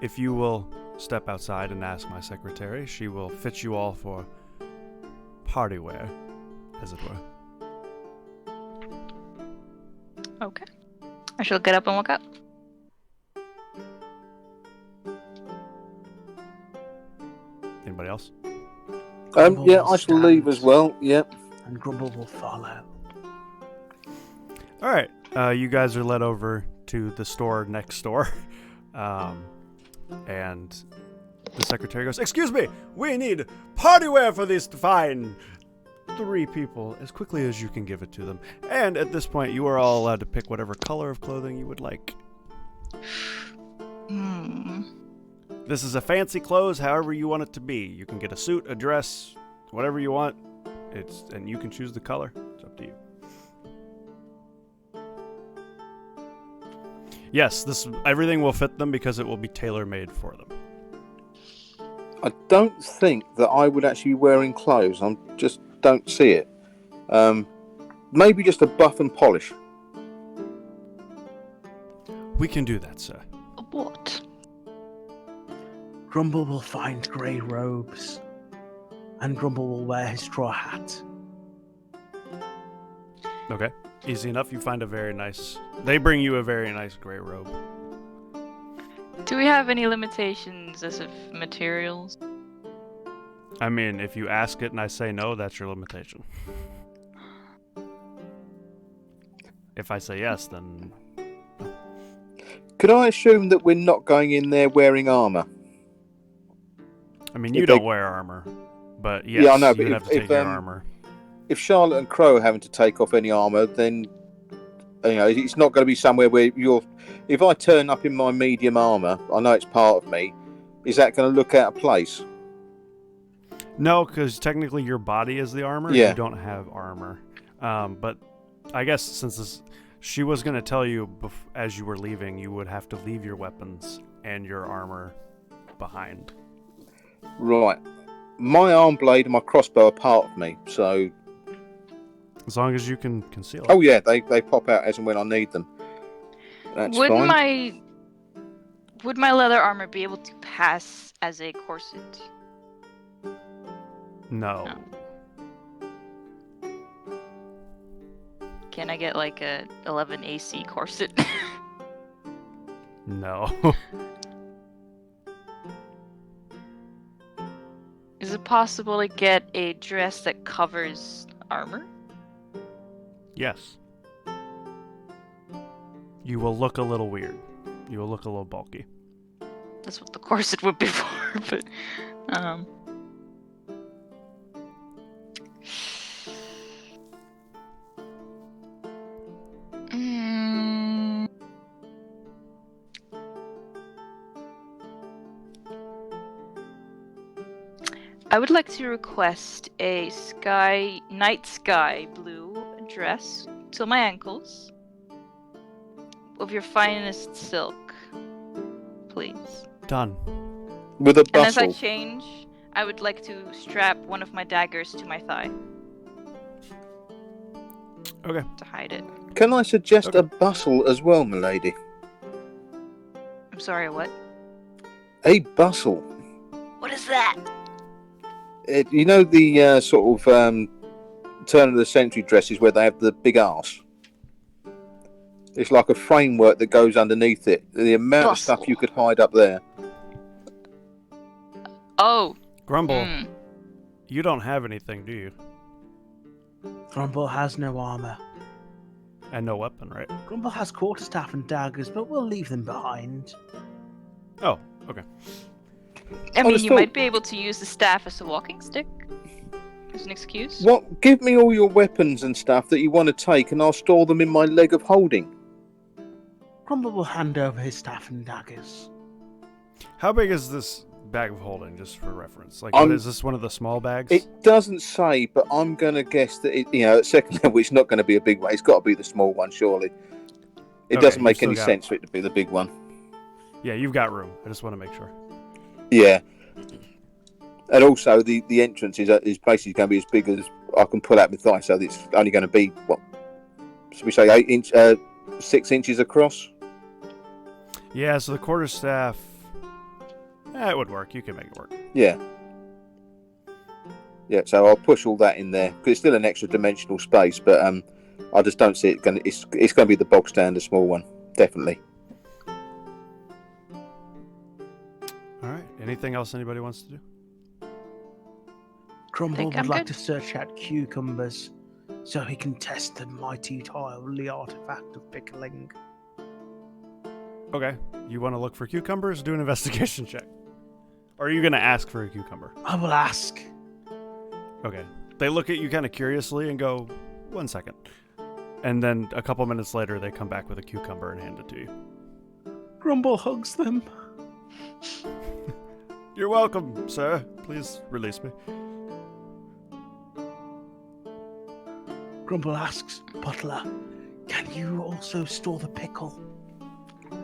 if you will step outside and ask my secretary, she will fit you all for party wear, as it were. Okay. I shall get up and walk out. Anybody else? Grumble Yeah, will I shall leave stand, as well. Yep. And Grumble will follow. All right. You guys are led over to the store next door. And the secretary goes, "Excuse me, we need party wear for these fine 3 people as quickly as you can give it to them. And at this point, you are all allowed to pick whatever color of clothing you would like. This is a fancy clothes, however you want it to be. You can get a suit, a dress, whatever you want. And you can choose the color. It's up to you. Yes, everything will fit them because it will be tailor-made for them. I don't think that I would actually be wearing clothes. I just don't see it. Maybe just a buff and polish. We can do that, sir. What? Grumble will find grey robes. And Grumble will wear his straw hat. Okay. Easy enough. You find a very nice... They bring you a very nice gray robe. Do we have any limitations as of materials? I mean, if you ask it and I say no, that's your limitation. If I say yes, then... Could I assume that we're not going in there wearing armor? I mean, you If they- don't wear armor, but yes, Yeah, I know, you but would have to take your armor. If Charlotte and Crow are having to take off any armor, then it's not going to be somewhere where you're. If I turn up in my medium armor, I know it's part of me. Is that going to look out of place? No, because technically your body is the armor. Yeah. You don't have armor. But I guess since she was going to tell you as you were leaving, you would have to leave your weapons and your armor behind. Right. My arm blade and my crossbow are part of me, so... As long as you can conceal it. Oh, yeah, they pop out as and when I need them. That's fine. Would my leather armor be able to pass as a corset? No. Can I get like a 11 AC corset? No. Is it possible to get a dress that covers armor? Yes. You will look a little weird. You will look a little bulky. That's what the corset would be for, but I would like to request a night sky blue dress till my ankles of your finest silk, please. Done. With a And as I bustle. change, I would like to strap one of my daggers to my thigh Okay. to hide it. Can I suggest Okay. a bustle as well, milady? I'm sorry, what? A bustle. What is that? You know the sort of turn of the century dresses where they have the big arse? It's like a framework that goes underneath it. The amount of stuff Bustle. you could hide up there. Oh. Grumble, Hmm. you don't have anything, do you? Grumble has no armor. And no weapon, right? Grumble has quarterstaff and daggers, but we'll leave them behind. Oh, okay. I mean, just you thought- might be able to use the staff as a walking stick. As an excuse. What? Give me all your weapons and stuff that you want to take, and I'll store them in my leg of holding. Grumble will hand over his staff and daggers. How big is this bag of holding, just for reference? Like, I'm- is this one of the small bags? It doesn't say, but I'm going to guess that at second level, it's not going to be a big one. It's got to be the small one, surely. It Okay, doesn't you've make still any got- sense for it to be the big one. Yeah, you've got room. I just want to make sure. Yeah. And also, the entrance is basically going to be as big as I can pull out my thigh, so it's only going to be, what, should we say 6 inches across? Yeah, so the quarterstaff... it would work. You can make it work. Yeah. Yeah, so I'll push all that in there, because it's still an extra dimensional space, but I just don't see it going to... It's going to be the bog standard small one, definitely. Alright, anything else anybody wants to do? Grumble Think would I'm like good. to search out cucumbers so he can test the mighty holy artifact of pickling. Okay, you want to look for cucumbers? Do an investigation check. Or are you going to ask for a cucumber? I will ask. Okay. They look at you kind of curiously and go, 1 second. And then a couple minutes later, they come back with a cucumber and hand it to you. Grumble hugs them. You're welcome, sir. Please release me. Grumble asks, Butler, can you also store the pickle?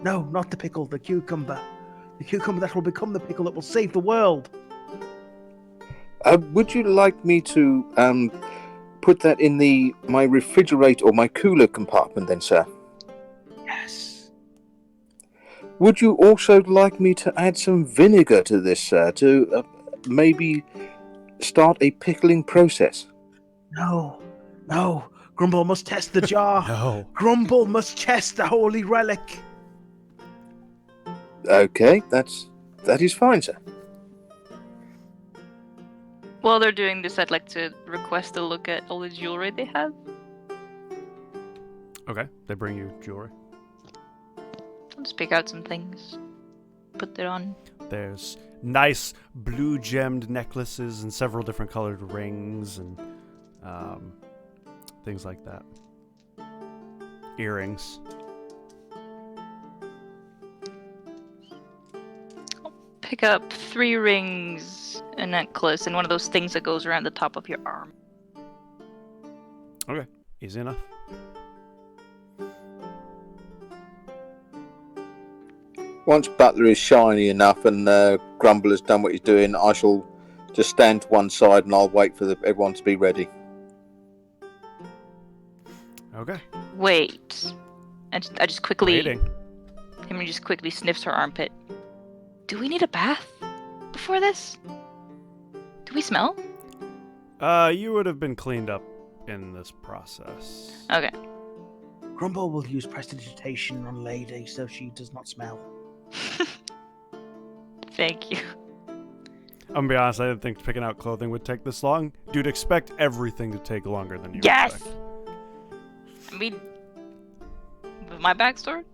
No, not the pickle, the cucumber. The cucumber that will become the pickle that will save the world. Would you like me to put that in my refrigerator or my cooler compartment then, sir? Yes. Would you also like me to add some vinegar to this, sir, to maybe start a pickling process? No. Grumble must test the jar. No. Grumble must test the holy relic. Okay, that is fine, sir. While they're doing this, I'd like to request a look at all the jewelry they have. Okay, they bring you jewelry. I'll just pick out some things. Put that on. There's nice blue gemmed necklaces and several different colored rings and things like that. Earrings. Pick up 3 rings, a necklace, and one of those things that goes around the top of your arm. Okay, easy enough. Once Butler is shiny enough and Grumble has done what he's doing, I shall just stand to one side and I'll wait for everyone to be ready. Okay. Wait. I just quickly... Waiting. Himmy just quickly sniffs her armpit. Do we need a bath before this? Do we smell? You would have been cleaned up in this process. Okay. Grumble will use prestidigitation on Lady so she does not smell. Thank you. I'm gonna be honest, I didn't think picking out clothing would take this long. Dude, expect everything to take longer than you Yes! expect. I mean, with my backstory,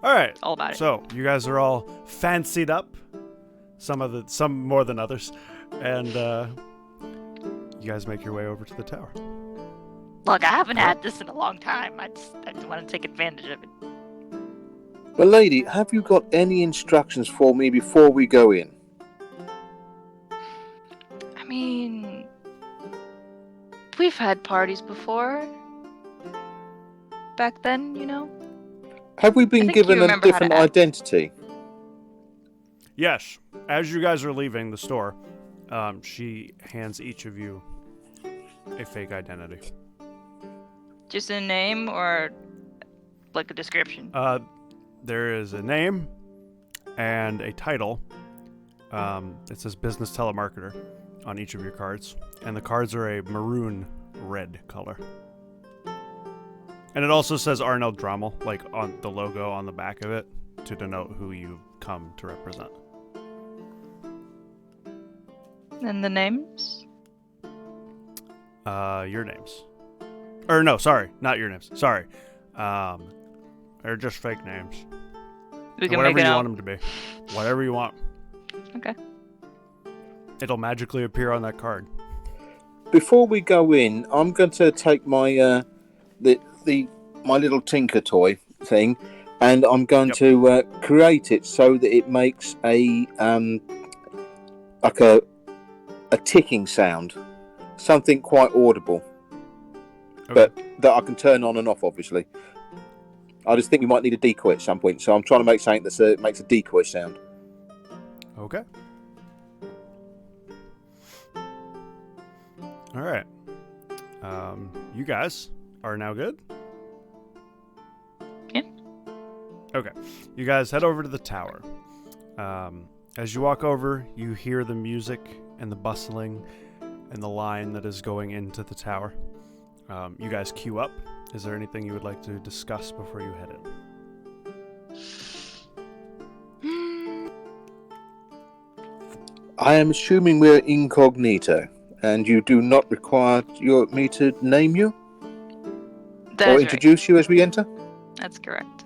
Alright, all about it. so you guys are all fancied up. Some more than others. And you guys make your way over to the tower. Look, I haven't had this in a long time. I just want to take advantage of it. But lady, have you got any instructions for me before we go in? I mean, we've had parties before. Back then, you know? Have we been think given you a remember how to different act. identity? Yes, as you guys are leaving the store, she hands each of you a fake identity. Just a name or like a description? There is a name and a title. It says business telemarketer on each of your cards, and the cards are a maroon red color. And it also says Arnold Drommel, like on the logo on the back of it, to denote who you've come to represent. And the names? Your names. Or no, sorry, not your names. Sorry. They're just fake names. We can Whatever make it you out. want them to be. Whatever you want. Okay. It'll magically appear on that card. Before we go in, I'm going to take my my little tinker toy thing, and I'm going to create it so that it makes a like a ticking sound, something quite audible, Okay. but that I can turn on and off. Obviously, I just think we might need a decoy at some point, so I'm trying to make something that makes a decoy sound. Okay. All right. You guys are now good? Yeah. Okay. You guys head over to the tower. As you walk over, you hear the music and the bustling and the line that is going into the tower. You guys queue up. Is there anything you would like to discuss before you head in? I am assuming we're incognito, and you do not require me to name you That's or right. introduce you as we enter. That's correct.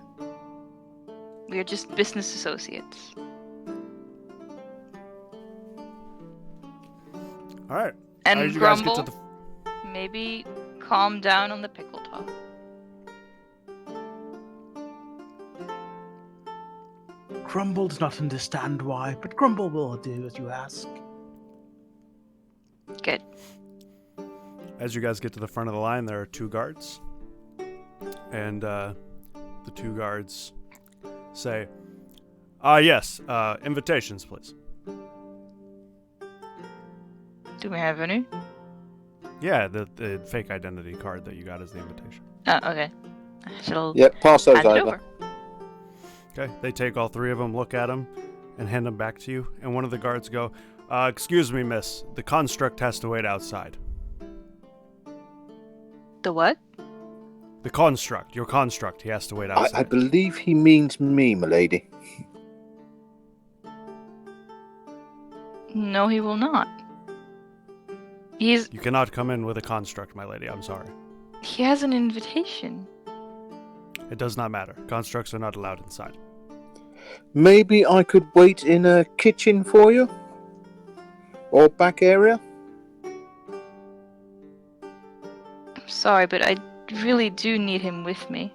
We are just business associates. All right. And How did you guys Grumble, get to the... maybe calm down on the pickle talk. Grumble does not understand why, but Grumble will do as you ask. Good. As you guys get to the front of the line, there are 2 guards. And the 2 guards say, yes, invitations, please. Do we have any? Yeah, the fake identity card that you got is the invitation. Oh, okay. I shall Yep, pass those hand it over. over. Okay, they take all 3 of them, look at them, and hand them back to you. And one of the guards go, excuse me, miss, the construct has to wait outside. The what? The construct. Your construct. He has to wait outside. I believe he means me, milady. No, he will not. You cannot come in with a construct, my lady. I'm sorry. He has an invitation. It does not matter. Constructs are not allowed inside. Maybe I could wait in a kitchen for you? Or back area? I'm sorry, but I really do need him with me.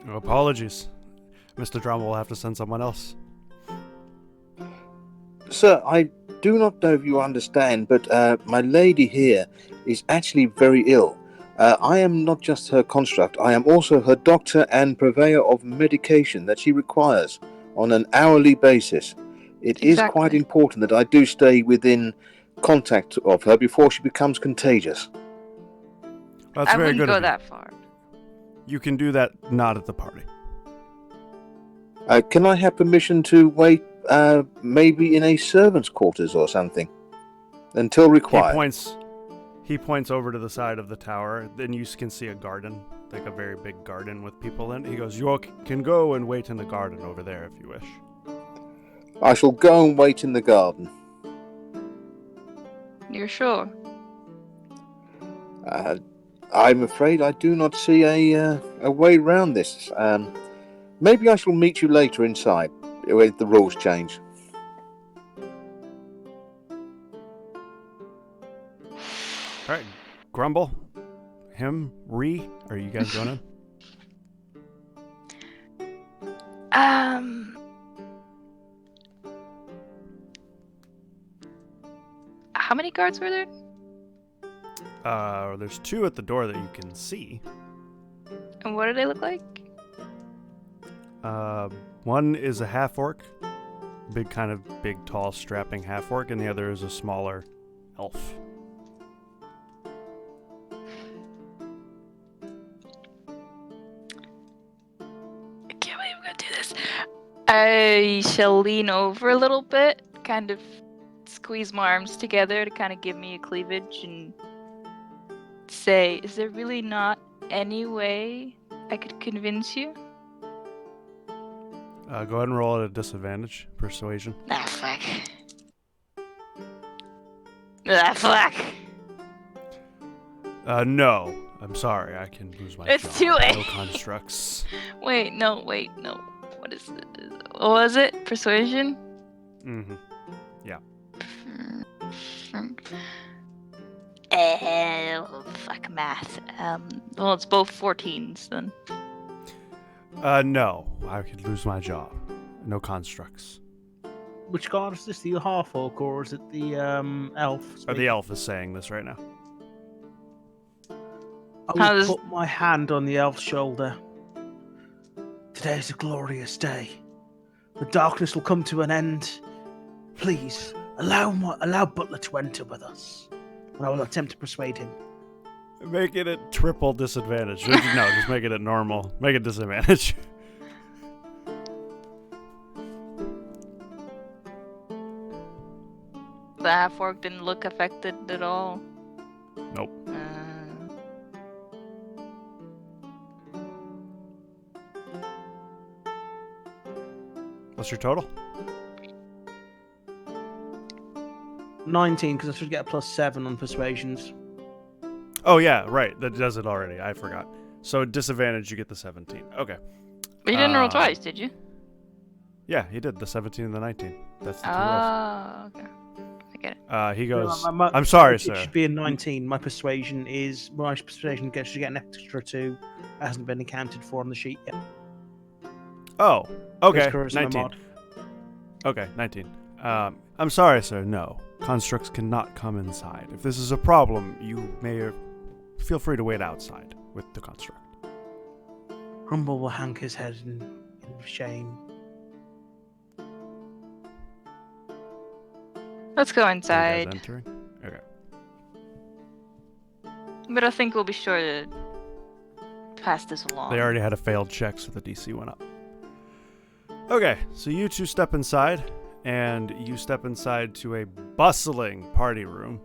Oh, apologies. Mr. Drama will have to send someone else. Sir, I do not know if you understand, but my lady here is actually very ill. I am not just her construct, I am also her doctor and purveyor of medication that she requires on an hourly basis. It is quite important that I do stay within contact of her before she becomes contagious. That's I very wouldn't good go of you. that far. You can do that not at the party. Can I have permission to wait maybe in a servant's quarters or something? Until required. He points over to the side of the tower. Then you can see a garden, like a very big garden with people in it. He goes, "You all can go and wait in the garden over there if you wish." I shall go and wait in the garden. You're sure? I'm afraid I do not see a way round this. Maybe I shall meet you later inside, where the rules change. All right, Grumble, him, Ree, are you guys going in? How many guards were there? There's 2 at the door that you can see. And what do they look like? One is a half-orc, big, tall, strapping half-orc, and the other is a smaller elf. I can't believe I'm gonna do this. I shall lean over a little bit, kind of squeeze my arms together to kind of give me a cleavage and say, is there really not any way I could convince you? Go ahead and roll at a disadvantage. Persuasion. Ah, fuck. Ah, fuck. No. I'm sorry. I can lose my It's job. too late. No constructs. Wait, no. What is it? What was it? Persuasion? Mm-hmm. Yeah. Fuck math. Well, it's both 14s then. No. I could lose my job. No constructs. Which guard is this? The half orc or is it the elf? The elf is saying this right now. I will put my hand on the elf's shoulder. Today is a glorious day. The darkness will come to an end. Please, allow Butler to enter with us. And I will attempt to persuade him. Make it at triple disadvantage. No, just make it at normal. Make it disadvantage. The half-orc didn't look affected at all. Nope. What's your total? 19, because I should get a +7 on persuasions. Oh, yeah, right. That does it already. I forgot. So, disadvantage, you get the 17. Okay. But you didn't roll twice, did you? Yeah, he did. The 17 and the 19. That's the two rolls. Oh, okay. I get it. He goes, No, I'm sorry, it sir. It should be a 19. My persuasion should get an extra 2. It hasn't been accounted for on the sheet yet. Oh, okay. Charisma 19. mod. Okay, 19. I'm sorry, sir. No. Constructs cannot come inside. If this is a problem, you may feel free to wait outside with the construct. Grumble will hang his head in shame. Let's go Are you guys inside. entering? Okay. But I think we'll be sure to pass this along. They already had a failed check, so the DC went up. Okay, so you two step inside, and you step inside to a bustling party room.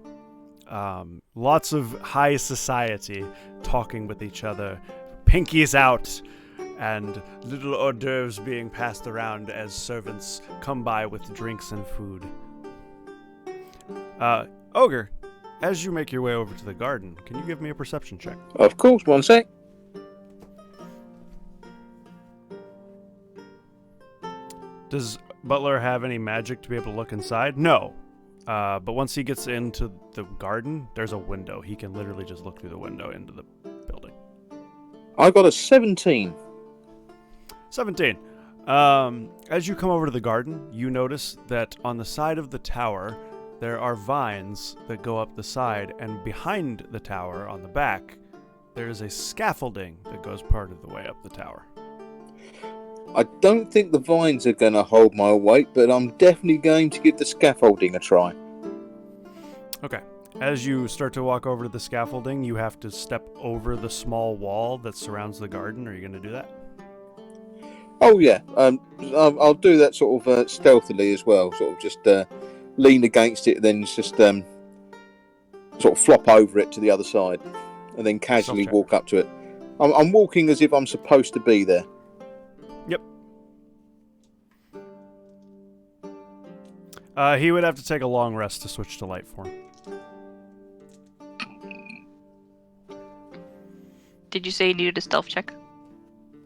lots of high society talking with each other, pinkies out, and little hors d'oeuvres being passed around as servants come by with drinks and food. Ogre, as you make your way over to the garden, can you give me a perception check? Of course, one sec. Does Butler have any magic to be able to look inside? No. But once he gets into the garden, there's a window. He can literally just look through the window into the building. I got a 17. 17. As you come over to the garden, you notice that on the side of the tower, there are vines that go up the side, and behind the tower, on the back, there is a scaffolding that goes part of the way up the tower. I don't think the vines are going to hold my weight, but I'm definitely going to give the scaffolding a try. Okay. As you start to walk over to the scaffolding, you have to step over the small wall that surrounds the garden. Are you going to do that? Oh, yeah. I'll do that sort of stealthily as well. Sort of just lean against it, then just sort of flop over it to the other side, and then casually Self-check. walk up to it. I'm walking as if I'm supposed to be there. Yep. He would have to take a long rest to switch to light form. Did you say you needed a stealth check?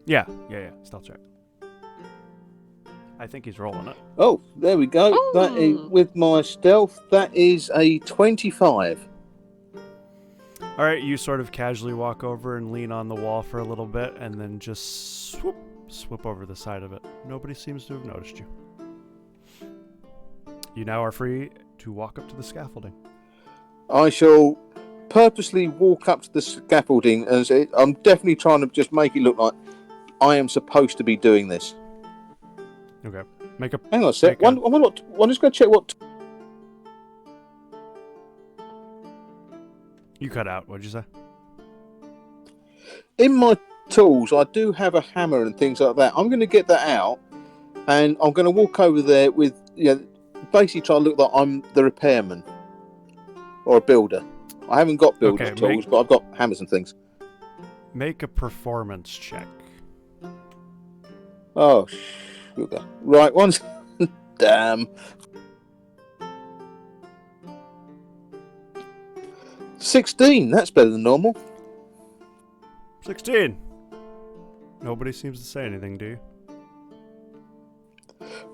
Yeah. Stealth check. I think he's rolling it. Oh, there we go. Ooh. That is, with my stealth, that is a 25. All right, you sort of casually walk over and lean on the wall for a little bit, and then just swoop over the side of it. Nobody seems to have noticed you. You now are free to walk up to the scaffolding. I shall purposely walk up to the scaffolding, and I'm definitely trying to just make it look like I am supposed to be doing this. Okay. Make a. Hang on a sec. I'm just going to check what. You cut out. What'd you say? In my tools, I do have a hammer and things like that. I'm going to get that out, and I'm going to walk over there with, basically try to look like I'm the repairman or a builder. I haven't got builder's tools, but I've got hammers and things. Make a performance check. Oh, sugar. Right, one's... Damn. 16. That's better than normal. 16. Nobody seems to say anything, do you?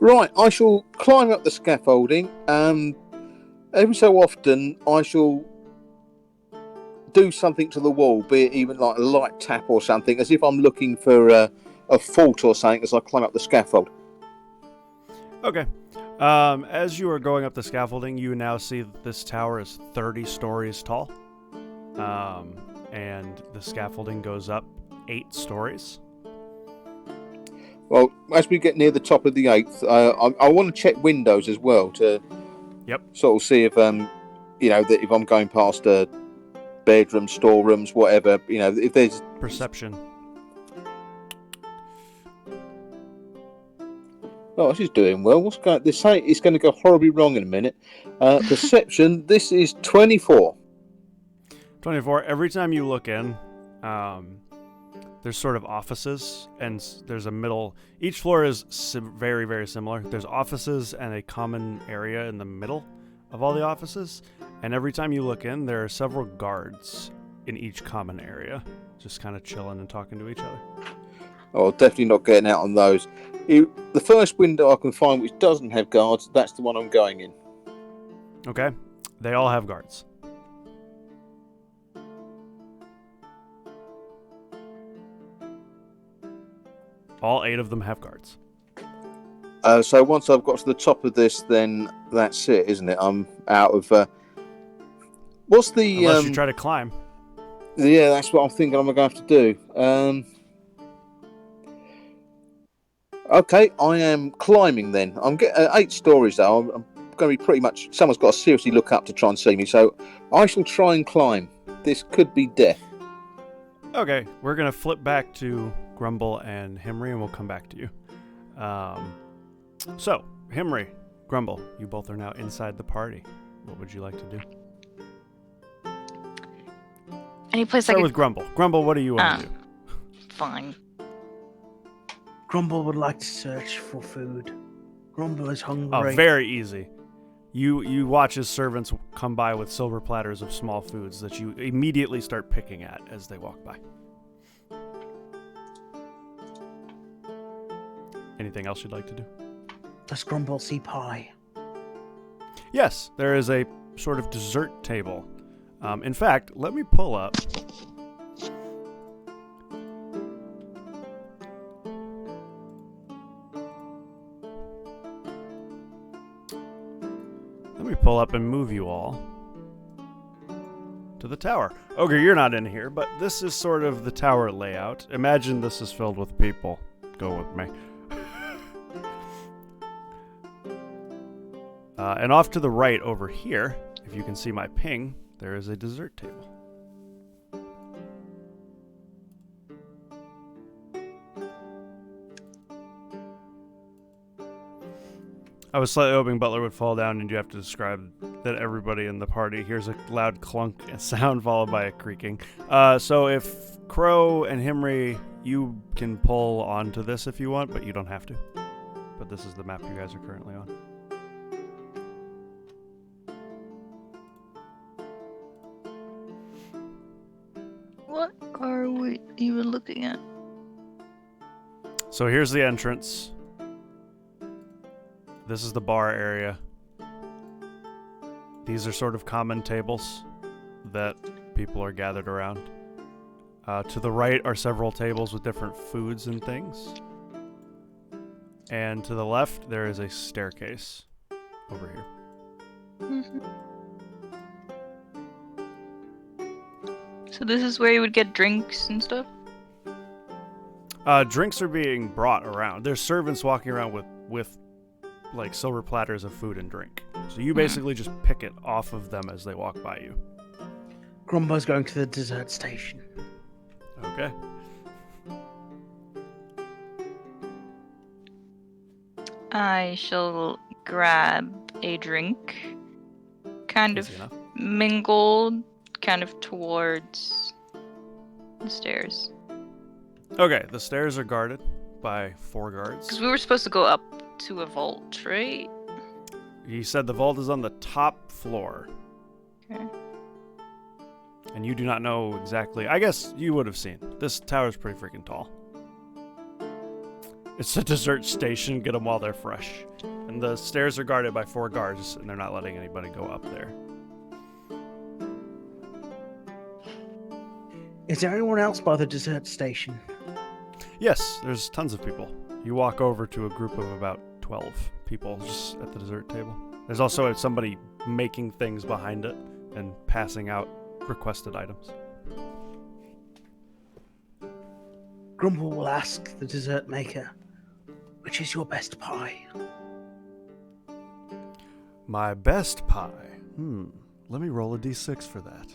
Right, I shall climb up the scaffolding. Every so often, I shall do something to the wall, be it even like a light tap or something, as if I'm looking for a fault or something as I climb up the scaffold. Okay. As you are going up the scaffolding, you now see that this tower is 30 stories tall. And the scaffolding goes up 8 stories. Well, as we get near the top of the 8th, I want to check windows as well to sort of see if, that if I'm going past bedrooms, storerooms, whatever, if there's... Perception. Oh, she's doing well. What's going? This it's going to go horribly wrong in a minute. Perception. This is 24. 24. Every time you look in, there's sort of offices, and there's a middle. Each floor is very, very similar. There's offices and a common area in the middle of all the offices. And every time you look in, there are several guards in each common area, just kind of chilling and talking to each other. Oh, definitely not getting out on those. The first window I can find which doesn't have guards, that's the one I'm going in. Okay. They all have guards. All 8 of them have guards. So once I've got to the top of this, then that's it, isn't it? I'm out of... What's the... Unless you try to climb. Yeah, that's what I'm thinking I'm going to have to do. Okay, I am climbing then. I'm getting 8 stories though. I'm going to be pretty much... Someone's got to seriously look up to try and see me, so I shall try and climb. This could be death. Okay, we're going to flip back to Grumble and Himri, and we'll come back to you. So, Himri, Grumble, you both are now inside the party. What would you like to do? Any place I Start could... with Grumble. Grumble, what do you want to do? Fine. Grumble would like to search for food. Grumble is Oh, hungry. very easy. You watch as servants come by with silver platters of small foods that you immediately start picking at as they walk by. Anything else you'd like to do? Does Grumble see pie? Yes, there is a sort of dessert table. In fact, let me pull up. Let me pull up and move you all to the tower. Ogre, you're not in here, but this is sort of the tower layout. Imagine this is filled with people. Go with me. And off to the right over here, if you can see my ping, there is a dessert table. I was slightly hoping Butler would fall down and you have to describe that everybody in the party hears a loud clunk sound followed by a creaking. So if Crow and Himri, you can pull onto this if you want, but you don't have to. But this is the map you guys are currently on. What are we even looking at? So here's the entrance. This is the bar area. These are sort of common tables that people are gathered around. To the right are several tables with different foods and things. And to the left, there is a staircase over here. Mm-hmm. So this is where you would get drinks and stuff? Drinks are being brought around. There's servants walking around with like silver platters of food and drink. So you basically just pick it off of them as they walk by you. Grumble's going to the dessert station. Okay. I shall grab a drink, kind Easy of enough. mingled, kind of towards the stairs. Okay, the stairs are guarded by 4 guards. Because we were supposed to go up to a vault, right? He said the vault is on the top floor. Okay. And you do not know exactly. I guess you would have seen. This tower's pretty freaking tall. It's a dessert station. Get them while they're fresh. And the stairs are guarded by 4 guards, and they're not letting anybody go up there. Is there anyone else by the dessert station? Yes, there's tons of people. You walk over to a group of about 12 people just at the dessert table. There's also somebody making things behind it and passing out requested items. Grumble will ask the dessert maker, which is your best pie? My best pie. Let me roll a d6 for that.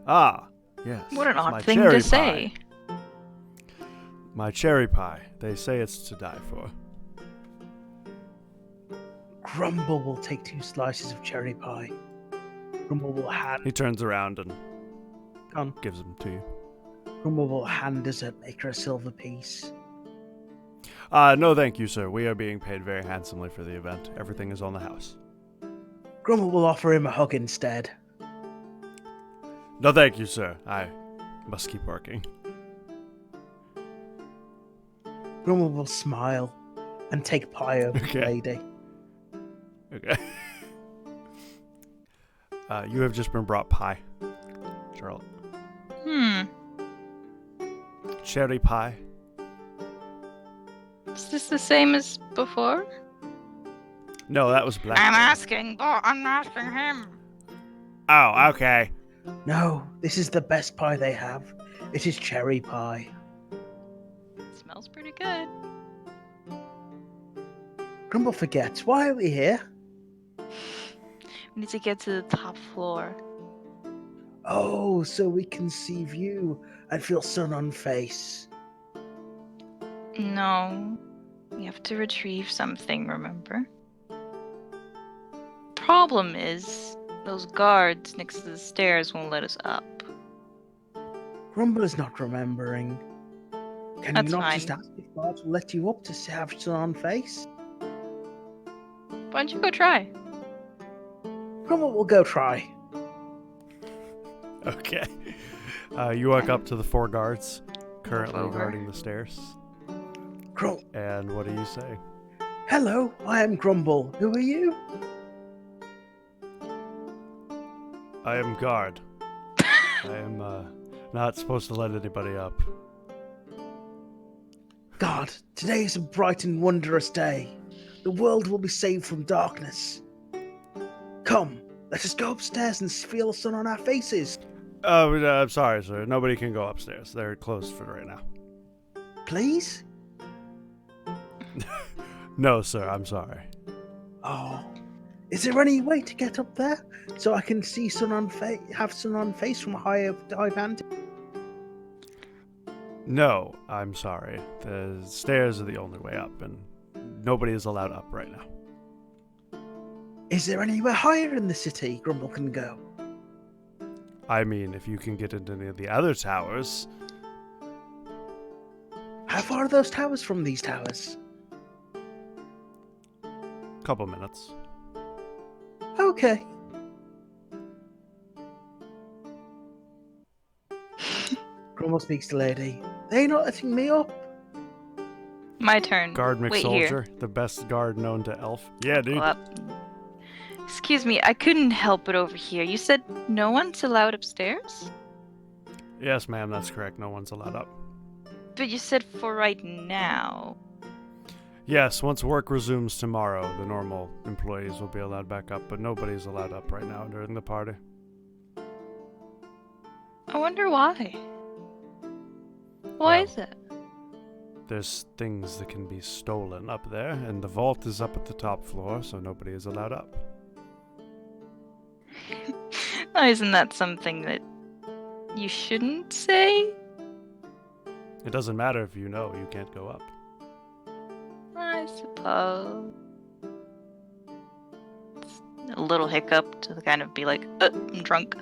Ah, yes. What an it's odd my thing cherry to say. pie. My cherry pie. They say it's to die for. Grumble will take 2 slices of cherry pie. Grumble will hand. He turns around and Come. gives them to you. Grumble will hand dessert maker a silver piece. No, thank you, sir. We are being paid very handsomely for the event. Everything is on the house. Grumble will offer him a hug instead. No, thank you, sir. I must keep working. Grumble will smile and take pie over to the lady. Okay. You have just been brought pie, Charlotte. Cherry pie. Is this the same as before? No, that was black. I'm asking him. Oh, okay. No, this is the best pie they have. It is cherry pie. It smells pretty good. Grumble forgets. Why are we here? We need to get to the top floor. Oh, so we can see view and feel sun on face. No. We have to retrieve something, remember? Problem is, those guards next to the stairs won't let us up. Grumble is not remembering. Can That's you not fine. just ask if God will let you up to have sun on face? Why don't you go try? Grumble will go try. Okay. You walk up to the 4 guards currently over. guarding the stairs. And what do you say? Hello, I am Grumble. Who are you? I am guard. I am not supposed to let anybody up. God, today is a bright and wondrous day. The world will be saved from darkness. Come, let us go upstairs and feel the sun on our faces. I'm sorry, sir. Nobody can go upstairs. They're closed for right now. Please? No, sir. I'm sorry. Oh, is there any way to get up there so I can see have sun on face from a high vantage? No, I'm sorry. The stairs are the only way up, and nobody is allowed up right now. Is there anywhere higher in the city Grumble can go? I mean, if you can get into any of the other towers. How far are those towers from these towers? Couple minutes. Okay. Grumble speaks to lady. They're not letting me up. My turn. Guard Wait here. McSoldier, the best guard known to Elf. Yeah, dude. Go up. Excuse me, I couldn't help it over here. You said no one's allowed upstairs? Yes, ma'am, that's correct. No one's allowed up. But you said for right now. Yes, once work resumes tomorrow, the normal employees will be allowed back up, but nobody's allowed up right now during the party. I wonder why. Why Well, is it? There's things that can be stolen up there, and the vault is up at the top floor, so nobody is allowed up. Isn't that something that you shouldn't say? It doesn't matter if you know you can't go up. I suppose. It's a little hiccup to kind of be like, I'm drunk.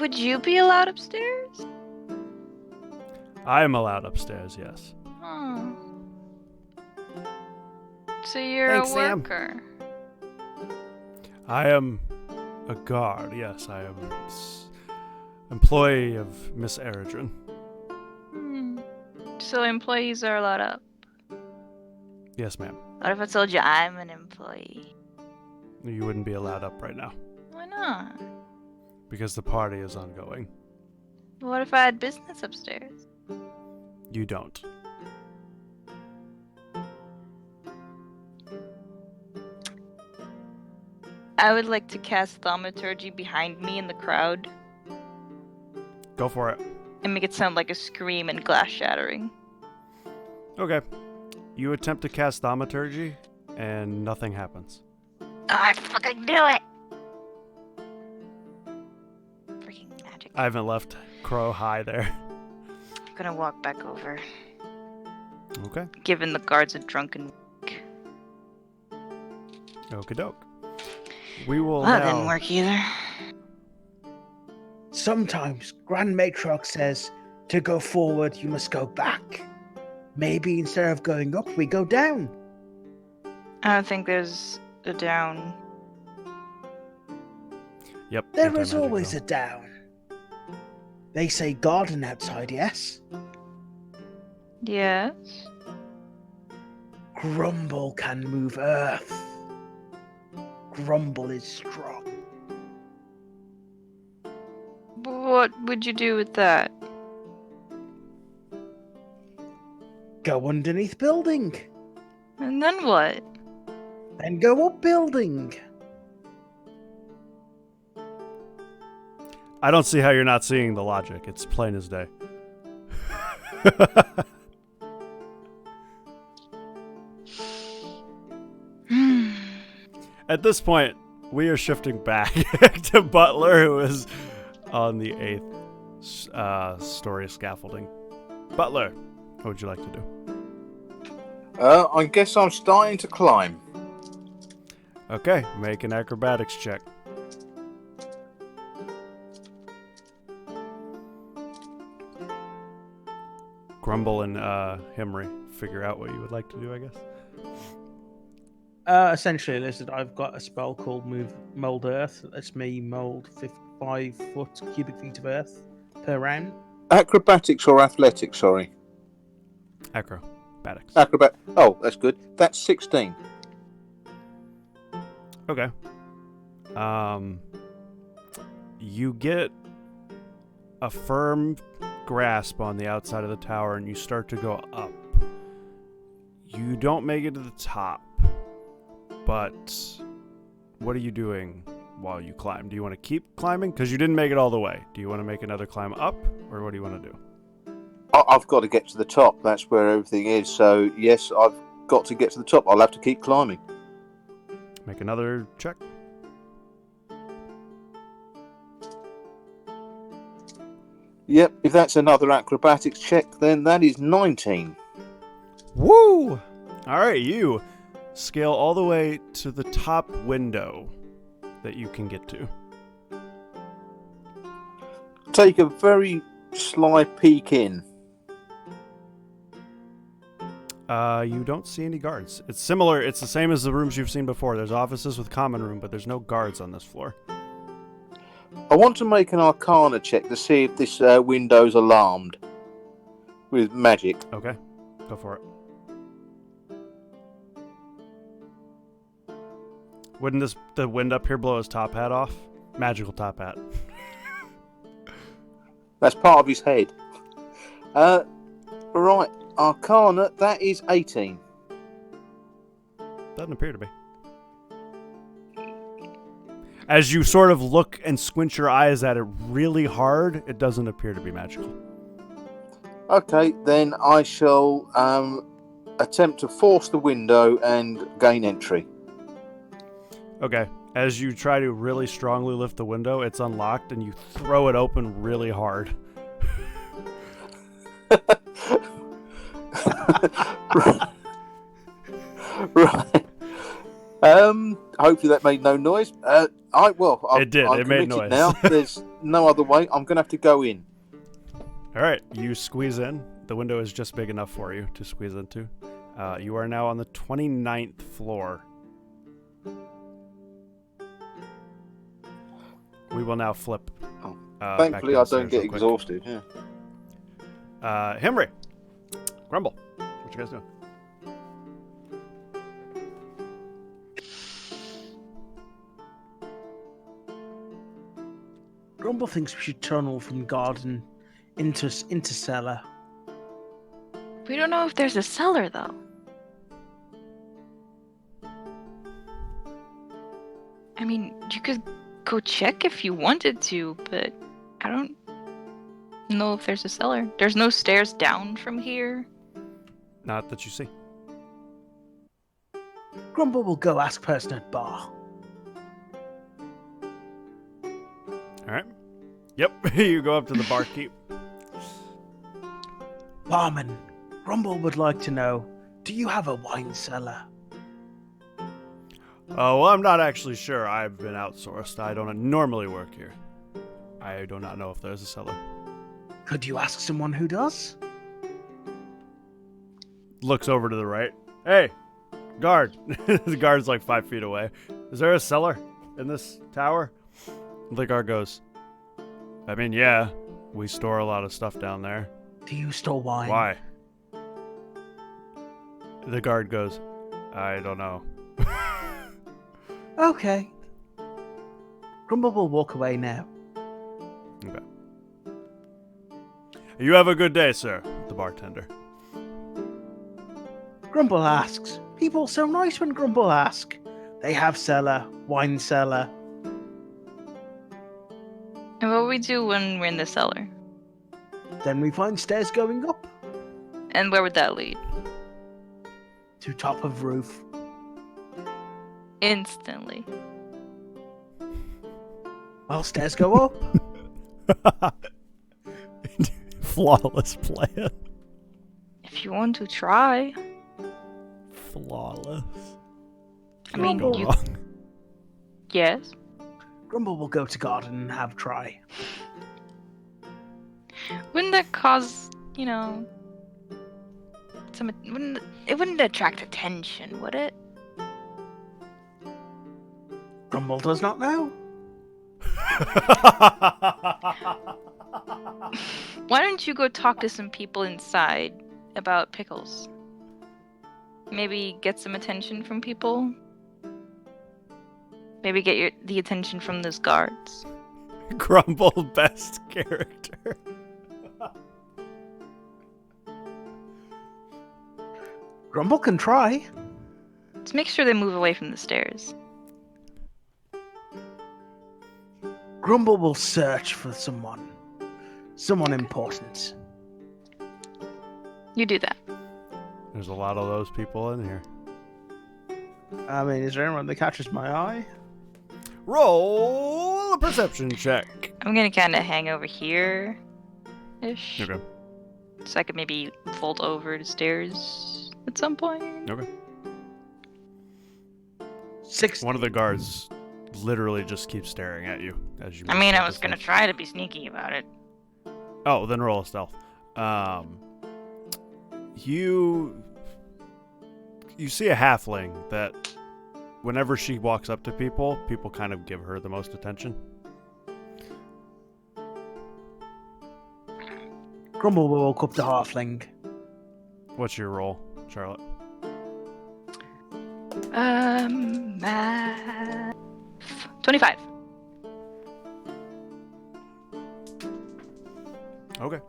Would you be allowed upstairs? I am allowed upstairs, yes. Oh. So you're Thanks, a Sam. worker. I am a guard, yes. I am employee of Miss Eridrin. So employees are allowed up. Yes, ma'am. What if I told you I'm an employee? You wouldn't be allowed up right now, Why not? because the party is ongoing. What if I had business upstairs? You don't. I would like to cast thaumaturgy behind me in the crowd Go for it. and make it sound like a scream and glass shattering. Okay. You attempt to cast thaumaturgy, and nothing happens. I fucking knew it! Freaking magic. I haven't left Crow high there. I'm gonna walk back over, Okay. giving the guards a drunken. Okie doke. We will Well, that now... didn't work either. Sometimes Grand Matriarch says to go forward, you must go back. Maybe instead of going up, we go down. I don't think there's a down. Yep. There is anti-magic always though. a down. They say garden outside, yes? Yes. Grumble can move earth. Grumble is strong. What would you do with that? Go underneath building. And then what? Then go up building. I don't see how you're not seeing the logic. It's plain as day. At this point, we are shifting back to Butler, who is on the 8th story scaffolding. Butler, what would you like to do? I guess I'm starting to climb. Okay, make an acrobatics check. Grumble and Himry figure out what you would like to do, I guess. Essentially, listen, I've got a spell called Mold Earth. That lets me mold 5 cubic feet of earth per round. Acrobatics or athletics, sorry. Acrobatics. Oh, that's good. That's 16. Okay. You get a firm grasp on the outside of the tower and you start to go up. You don't make it to the top, but what are you doing while you climb? Do you want to keep climbing? Because you didn't make it all the way. Do you want to make another climb up, or what do you want to do? I've got to get to the top. That's where everything is. So, yes, I've got to get to the top. I'll have to keep climbing. Make another check. Yep, if that's another acrobatics check, then that is 19. Woo! All right, you scale all the way to the top window that you can get to. Take a very sly peek in. You don't see any guards. It's similar. It's the same as the rooms you've seen before. There's offices with common room, but there's no guards on this floor. I want to make an Arcana check to see if this window's alarmed with magic. Okay, go for it. Wouldn't the wind up here blow his top hat off? Magical top hat. That's part of his head. Right, Arcana, that is 18. Doesn't appear to be. As you sort of look and squint your eyes at it really hard, it doesn't appear to be magical. Okay, then I shall attempt to force the window and gain entry. Okay. As you try to really strongly lift the window, it's unlocked and you throw it open really hard. Right. Hopefully that made no noise. It did. I'm it made committed noise. Now there's no other way. I'm going to have to go in. All right. You squeeze in. The window is just big enough for you to squeeze into. You are now on the 29th floor. We will now flip. Thankfully, I don't get exhausted. Yeah. Himry, Grumble, what you guys doing? Grumble thinks we should tunnel from garden into cellar. We don't know if there's a cellar, though. I mean, you could go check if you wanted to, but I don't know if there's a cellar. There's no stairs down from here. Not that you see. Grumble will go ask person at bar. All right. Yep. You go up to the barkeep. Barman, Grumble would like to know, do you have a wine cellar? Oh, well, I'm not actually sure. I've been outsourced. I don't normally work here. I do not know if there's a cellar. Could you ask someone who does? Looks over to the right. Hey, guard. The guard's like 5 feet away. Is there a cellar in this tower? The guard goes, I mean, yeah, we store a lot of stuff down there. Do you store wine? Why? The guard goes, I don't know. Okay. Grumble will walk away now. Okay. You have a good day, sir, the bartender. Grumble asks. People so nice when Grumble ask. They have cellar, wine cellar. And what we do when we're in the cellar? Then we find stairs going up And where would that lead? to top of roof. Instantly. Well, stairs go up. Flawless plan. If you want to try. Flawless. I mean, Go you... wrong. Yes? Grumble will go to garden and have try. Wouldn't that cause, It wouldn't attract attention, would it? Grumble does not know. Why don't you go talk to some people inside about pickles? Maybe get some attention from people? Maybe get the attention from those guards? Grumble best character. Grumble can try. Just make sure they move away from the stairs. Grumble will search for someone important. You do that. There's a lot of those people in here. I mean, is there anyone that catches my eye? Roll a perception check. I'm gonna kind of hang over here-ish. Okay. So I could maybe fold over the stairs at some point. Okay. 6. One of the guards literally just keeps staring at you as you. I mean, I was gonna try to be sneaky about it. Oh, then roll a stealth. You see a halfling that whenever she walks up to people kind of give her the most attention. Grumble will walk up to halfling. What's your roll, Charlotte? Math. 25. Okay.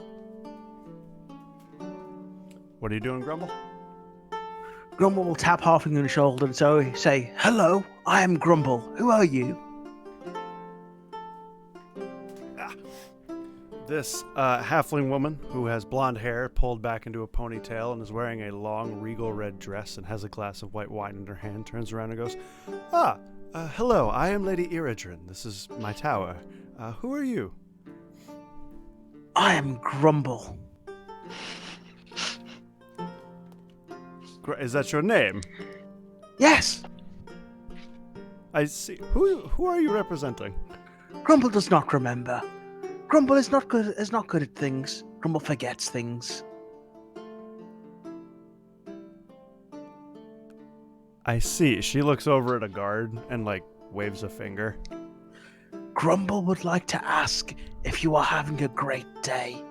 What are you doing, Grumble? Grumble will tap halfling on the shoulder and say, "Hello, I am Grumble. Who are you?" This halfling woman who has blonde hair pulled back into a ponytail and is wearing a long regal red dress and has a glass of white wine in her hand turns around and goes, hello, I am Lady Iridrin. This is my tower. Who are you? I am Grumble. Is that your name? Yes. I see. Who are you representing? Grumble does not remember. Grumble is not good at things. Grumble forgets things. I see. She looks over at a guard and waves a finger. Grumble would like to ask if you are having a great day.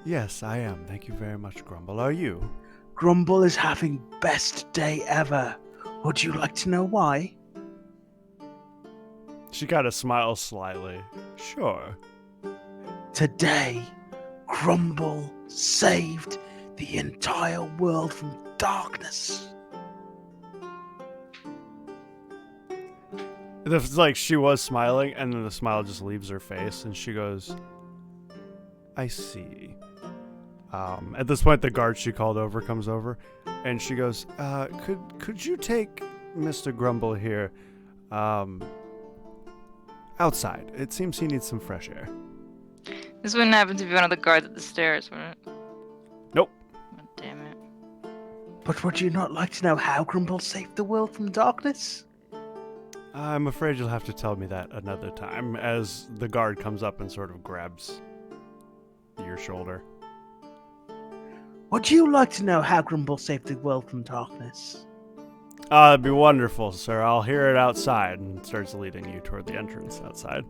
Yes, I am. Thank you very much, Grumble. Are you? Grumble is having best day ever. Would you like to know why? She kind of smiles slyly. Sure. Today, Grumble saved the entire world from darkness. It's like she was smiling, and then the smile just leaves her face, and she goes, I see. At this point, the guard she called over comes over, and she goes, could you take Mr. Grumble here, outside? It seems he needs some fresh air. This wouldn't happen to be one of the guards at the stairs, would it? Nope. Oh, damn it. But would you not like to know how Grumble saved the world from darkness? I'm afraid you'll have to tell me that another time, as the guard comes up and sort of grabs your shoulder. Would you like to know how Grumble saved the world from darkness? That'd be wonderful, sir. I'll hear it outside, and starts leading you toward the entrance outside.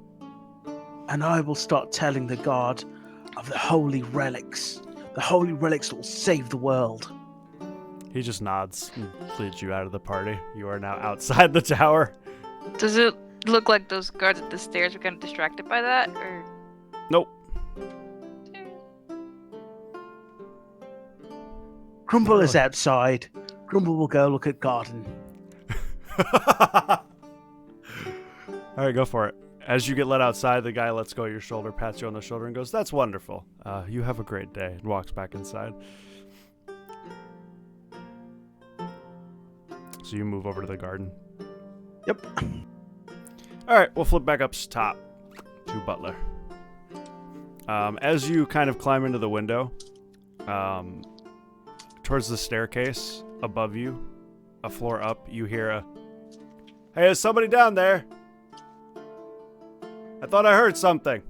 And I will start telling the guard of the holy relics. The holy relics will save the world. He just nods and leads you out of the party. You are now outside the tower. Does it look like those guards at the stairs were kind of distracted by that, or? Nope. Grumble is outside. Grumble will go look at garden. Alright, go for it. As you get let outside, the guy lets go of your shoulder, pats you on the shoulder, and goes, that's wonderful. You have a great day, and walks back inside. So you move over to the garden. Yep. Alright, we'll flip back up top to Butler. As you kind of climb into the window, towards the staircase above you, a floor up, you hear a, hey, is somebody down there? I thought I heard something.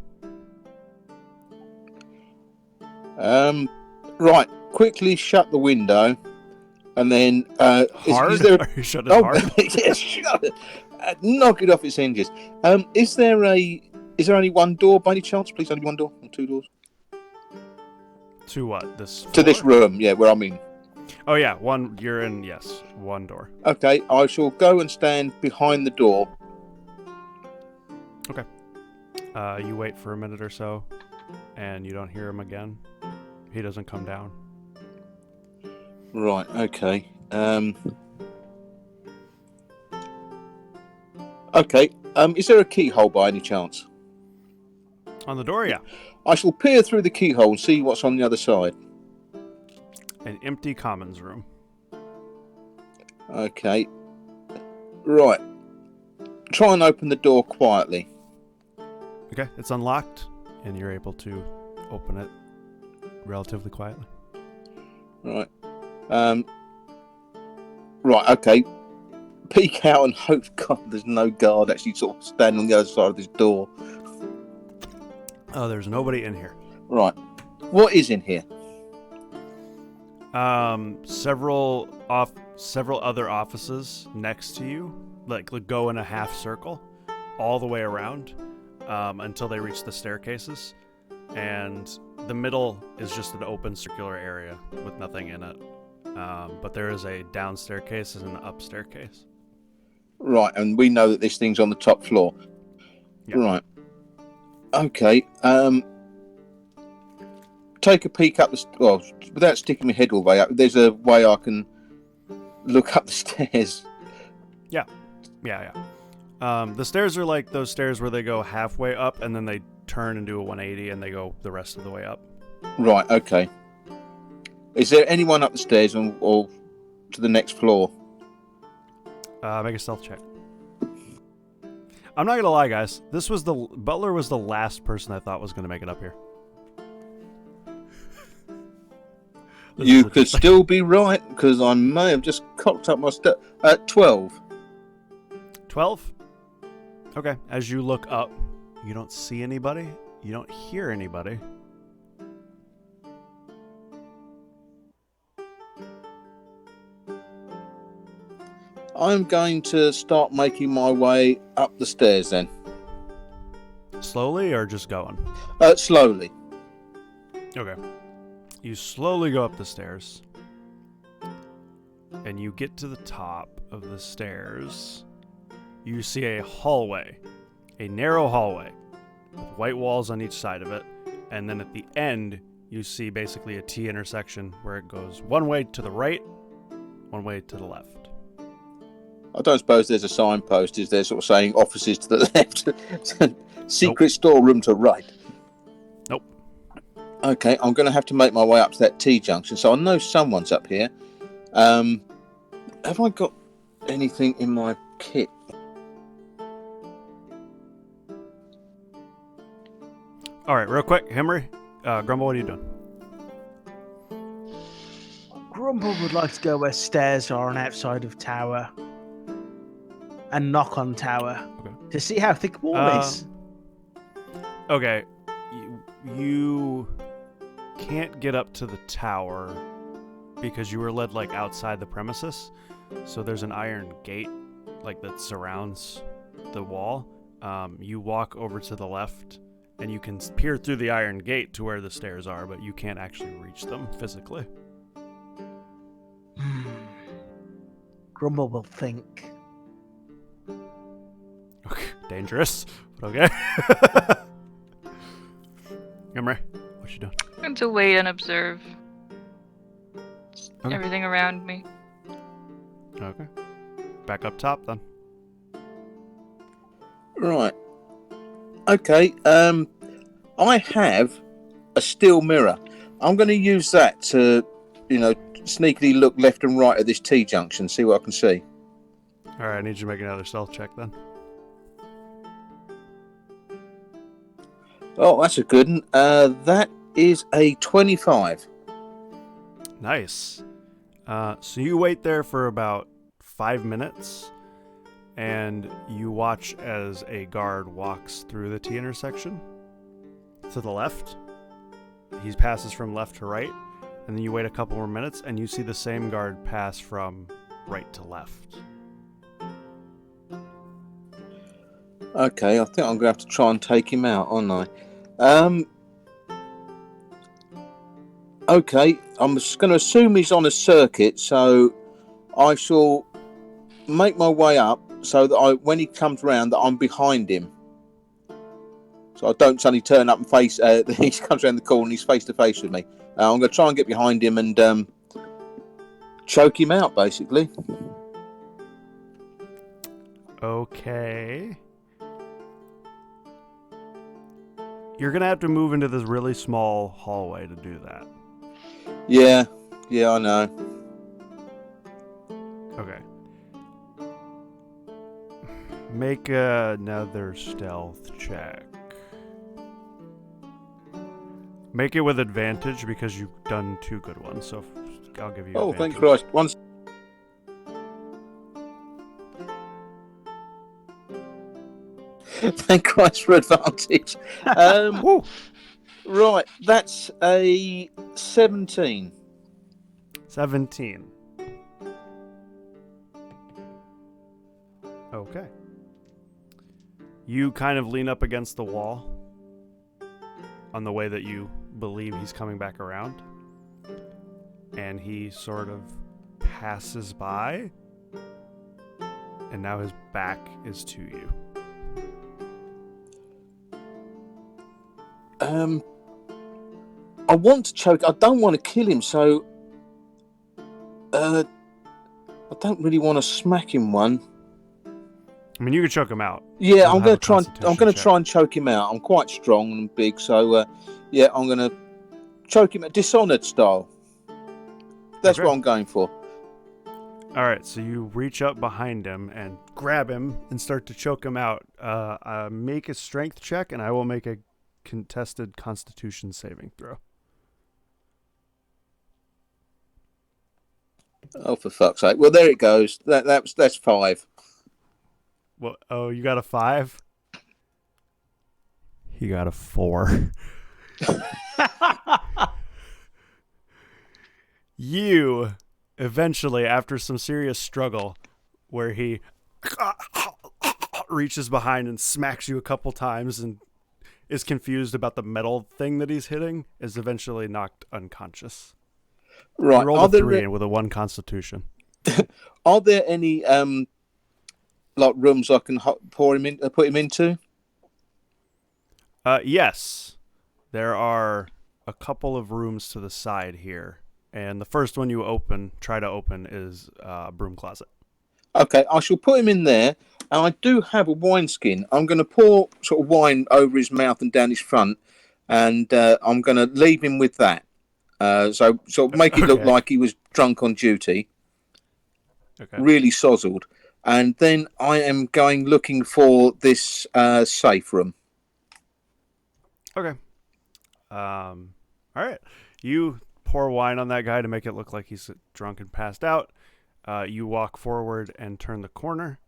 Right. quickly shut the window, and then Hard? is there? Are you shutting it hard? Yes, shut it. Knock it off its hinges. Is there only one door by any chance? Please, only one door or two doors To what? This to this floor? room? Yeah, where I'm in. Oh yeah, one. You're in. Yes, one door. Okay, I shall go and stand behind the door. Okay. You wait for a minute or so, and you don't hear him again. He doesn't come down. Right. Okay. Okay. Is there a keyhole by any chance? On the door, yeah. I shall peer through the keyhole and see what's on the other side. An empty commons room. Okay. Right. Try and open the door quietly. Okay, it's unlocked, and you're able to open it relatively quietly. Right. Right. Okay. Peek out and hope God there's no guard actually sort of standing on the other side of this door. Oh, there's nobody in here. Right. What is in here? Several other offices next to you, like go in a half circle, all the way around, until they reach the staircases, and the middle is just an open circular area with nothing in it. But there is a down staircase and an up staircase. Right, and we know that this thing's on the top floor. Yep. Right. Okay. Take a peek up well, without sticking my head all the way up. There's a way I can look up the stairs. Yeah. The stairs are like those stairs where they go halfway up and then they turn and do a 180 and they go the rest of the way up. Right. Okay. Is there anyone up the stairs or to the next floor? Make a stealth check. I'm not gonna lie, guys. Butler was the last person I thought was gonna make it up here. You could still be right, because I may have just cocked up my step. 12. 12? Okay. As you look up, you don't see anybody. You don't hear anybody. I'm going to start making my way up the stairs then. Slowly or just going? Slowly. Okay. You slowly go up the stairs. And you get to the top of the stairs. You see a hallway. A narrow hallway. With white walls on each side of it. And then at the end, you see basically a T intersection where it goes one way to the right, one way to the left. I don't suppose there's a signpost, is there, sort of saying offices to the left, secret storeroom to right? Nope. Okay, I'm going to have to make my way up to that T-junction, so I know someone's up here. Have I got anything in my kit? All right, real quick, Henry, Grumble, what are you doing? Grumble would like to go where stairs are on outside of tower and knock on tower to see how thick wall is. Okay, you can't get up to the tower because you were led like outside the premises. So there's an iron gate like that surrounds the wall. You walk over to the left and you can peer through the iron gate to where the stairs are, but you can't actually reach them physically. Grumble will think. Okay, dangerous, but okay. Emre, what you doing? I'm going to wait and observe Okay. everything around me. Okay. Back up top then. Right. Okay. I have a steel mirror. I'm going to use that to, sneakily look left and right at this T-junction, see what I can see. All right, I need you to make another stealth check then. Oh, that's a good one. That is a 25. Nice. So you wait there for about 5 minutes, and you watch as a guard walks through the T intersection to the left. He passes from left to right, And then you wait a couple more minutes, and you see the same guard pass from right to left. Okay, I think I'm going to have to try and take him out, aren't I? Okay, I'm just going to assume he's on a circuit, so I shall make my way up so that when he comes round, that I'm behind him. So I don't suddenly turn up and face. He comes around the corner and he's face to face with me. I'm going to try and get behind him and choke him out, basically. Okay. You're going to have to move into this really small hallway to do that. Yeah, I know. Okay. Make another stealth check. Make it with advantage because you've done 2 good ones, so I'll give you Oh, advantage. thank Christ. Thank Christ for advantage. Woo! Right, that's a 17. 17. Okay. You kind of lean up against the wall on the way that you believe he's coming back around. And he sort of passes by. And now his back is to you. I want to choke. I don't want to kill him, so I don't really want to smack him one. I mean, you could choke him out. Yeah, You'll I'm going to try. I'm going to check. try and choke him out. I'm quite strong and big, so yeah, I'm going to choke him at Dishonored style. That's Okay. what I'm going for. All right, so you reach up behind him and grab him and start to choke him out. Make a strength check, and I will make a contested Constitution saving throw. Oh, for fuck's sake! Well, there it goes. That's 5. Well, oh, you got a 5? He got a 4. You eventually, after some serious struggle, where he reaches behind and smacks you a couple times and is confused about the metal thing that he's hitting, is eventually knocked unconscious. Right. You rolled a 3 with a 1 Constitution. Are there any like rooms I can put him into? Yes, there are a couple of rooms to the side here, and the first one you try to open, is a broom closet. Okay, I shall put him in there. And I do have a wineskin. I'm going to pour sort of wine over his mouth and down his front, and I'm going to leave him with that. So sort of make it look like he was drunk on duty. Okay. Really sozzled. And then I am going looking for this safe room. Okay. All right. You pour wine on that guy to make it look like he's drunk and passed out. You walk forward and turn the corner.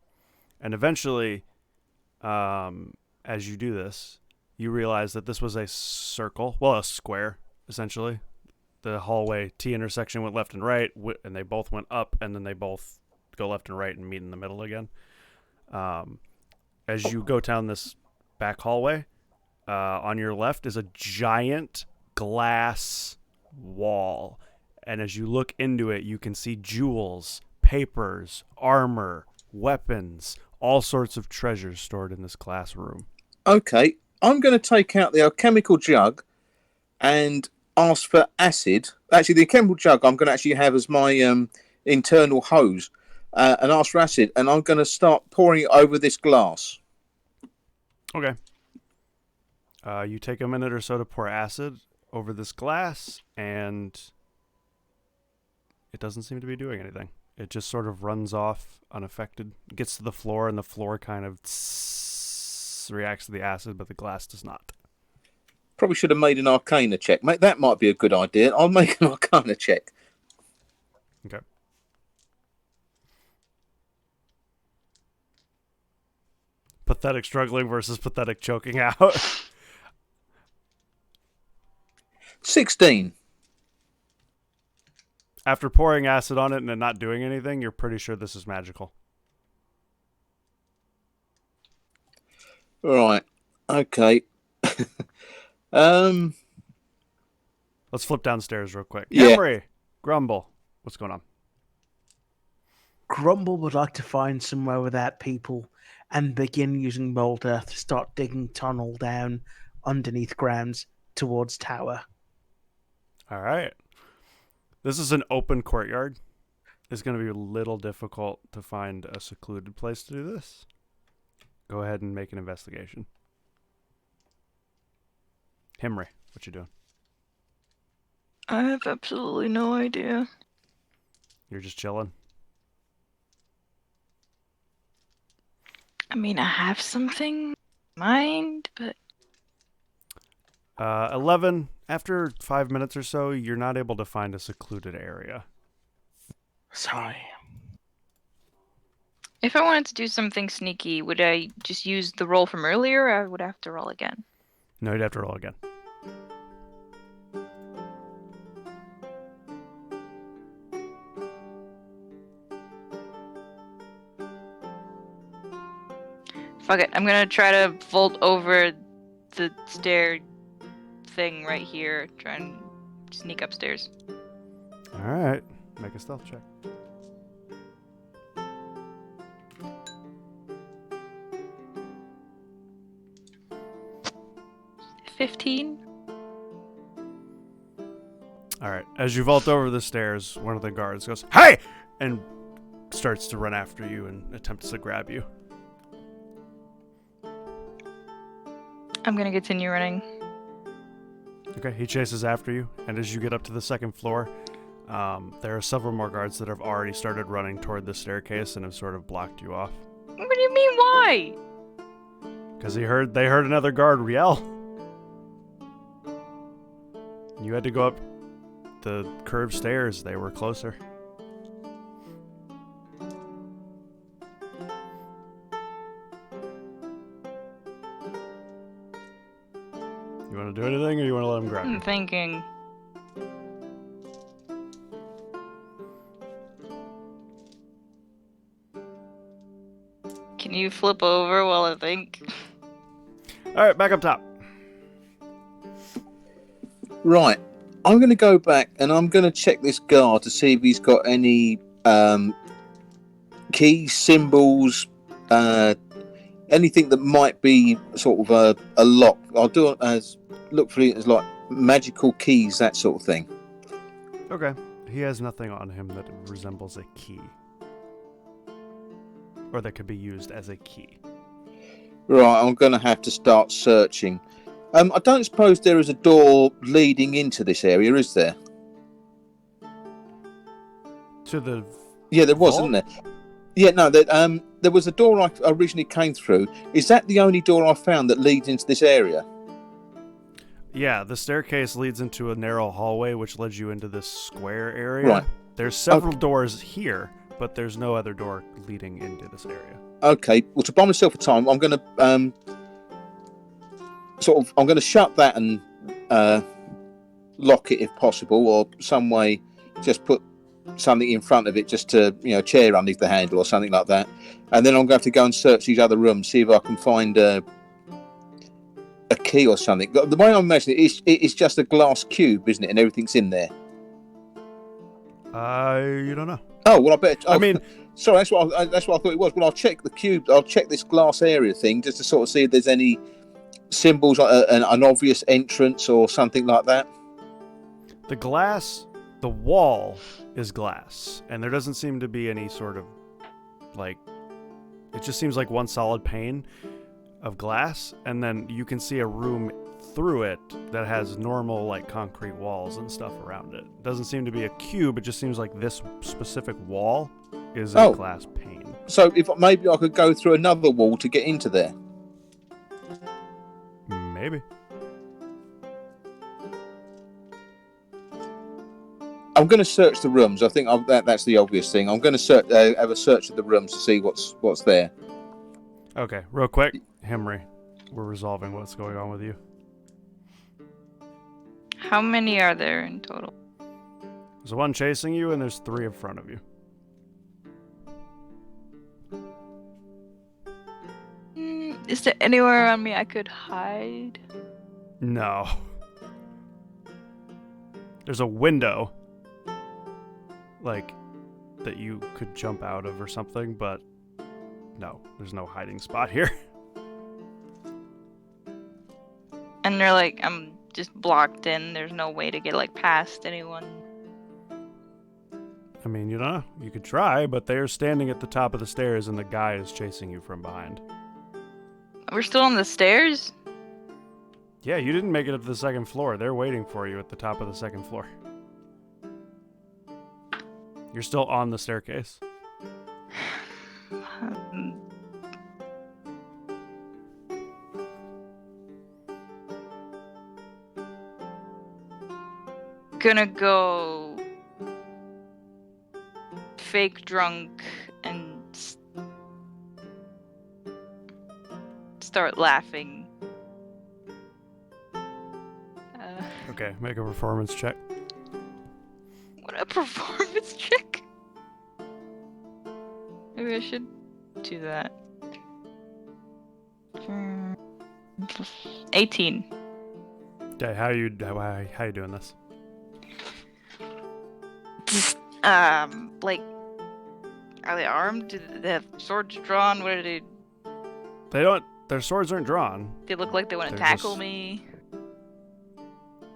And eventually, as you do this, you realize that this was a circle. Well, a square, essentially. The hallway T intersection went left and right, and they both went up, and then they both go left and right and meet in the middle again. As you go down this back hallway, on your left is a giant glass wall. And as you look into it, you can see jewels, papers, armor, weapons, all sorts of treasures stored in this glass room. Okay, I'm going to take out the alchemical jug and ask for acid. Actually, the alchemical jug I'm going to actually have as my internal hose, and ask for acid, and I'm going to start pouring it over this glass. Okay. You take a minute or so to pour acid over this glass, and it doesn't seem to be doing anything. It just sort of runs off unaffected. It gets to the floor, and the floor kind of reacts to the acid, but the glass does not. Probably should have made an arcana check. Mate, that might be a good idea. I'll make an arcana check. Okay. Pathetic struggling versus pathetic choking out. 16. After pouring acid on it and it not doing anything, you're pretty sure this is magical. Right. Okay. Let's flip downstairs real quick. Yeah. Henry, Grumble, what's going on? Grumble would like to find somewhere without people and begin using mold earth to start digging tunnel down underneath grounds towards tower. All right. This is an open courtyard. It's going to be a little difficult to find a secluded place to do this. Go ahead and make an investigation. Henry, what you doing? I have absolutely no idea. You're just chilling? I mean, I have something in mind, but 11. After 5 minutes or so, you're not able to find a secluded area. Sorry. if I wanted to do something sneaky, would I just use the roll from earlier, or I would have to roll again? No, you'd have to roll again. Fuck it, I'm gonna try to vault over the stair thing right here, try and sneak upstairs. Alright, make a stealth check. $15. Alright, as you vault over the stairs, one of the guards goes, "Hey!" and starts to run after you and attempts to grab you. I'm gonna continue running. Okay, he chases after you, and as you get up to the second floor, there are several more guards that have already started running toward the staircase and have sort of blocked you off. What do you mean, why? Because they heard another guard yell. You had to go up the curved stairs. They were closer. You want to do anything, or you want to let him grab you? I'm thinking. Can you flip over while I think? Alright, back up top. Right. I'm going to go back and I'm going to check this guard to see if he's got any keys, symbols, anything that might be sort of a lock. I'll do it as look for it as like magical keys, that sort of thing. Okay. He has nothing on him that resembles a key. Or that could be used as a key. Right, I'm going to have to start searching. I don't suppose there is a door leading into this area, is there? To the... Yeah, there was, vault? wasn't there? Yeah, no, there was a door I originally came through. Is that the only door I found that leads into this area? Yeah, the staircase leads into a narrow hallway which led you into this square area. Right. There's several doors here, but there's no other door leading into this area. Okay, well, to buy myself a time, I'm going to I'm going to shut that and lock it if possible, or some way just put something in front of it, just to, a chair underneath the handle or something like that. And then I'm going to have to go and search these other rooms, see if I can find a key or something. The way I imagine it's just a glass cube, isn't it? And everything's in there. You don't know. Oh, well, I better... I mean... Sorry, that's what I thought it was. Well, I'll check the cube. I'll check this glass area thing just to sort of see if there's any symbols, like an obvious entrance or something like that. The wall is glass, and there doesn't seem to be any sort of, it just seems like one solid pane of glass, and then you can see a room through it that has normal, concrete walls and stuff around it. It doesn't seem to be a cube, it just seems like this specific wall is a glass pane. So if maybe I could go through another wall to get into there. Maybe. I'm going to search the rooms. I think that's the obvious thing. I'm going to have a search of the rooms to see what's there. Okay, real quick, Henry, we're resolving what's going on with you. How many are there in total? There's one chasing you, and there's 3 in front of you. Is there anywhere around me I could hide? No. There's a window, like, that you could jump out of or something, but no, there's no hiding spot here. And they're like, I'm just blocked in. There's no way to get like past anyone. I mean, you know, you could try, but they're standing at the top of the stairs and the guy is chasing you from behind. We're still on the stairs? Yeah, you didn't make it up to the 2nd floor. They're waiting for you at the top of the 2nd floor. You're still on the staircase. Gonna go fake drunk and start laughing. Okay, make a performance check. What a performance check! Maybe I should do that. 18. Okay, how you doing this? Just, like, are they armed? Do they have swords drawn? What are they? They don't. Their swords aren't drawn. They look like they want to They're tackle just- me.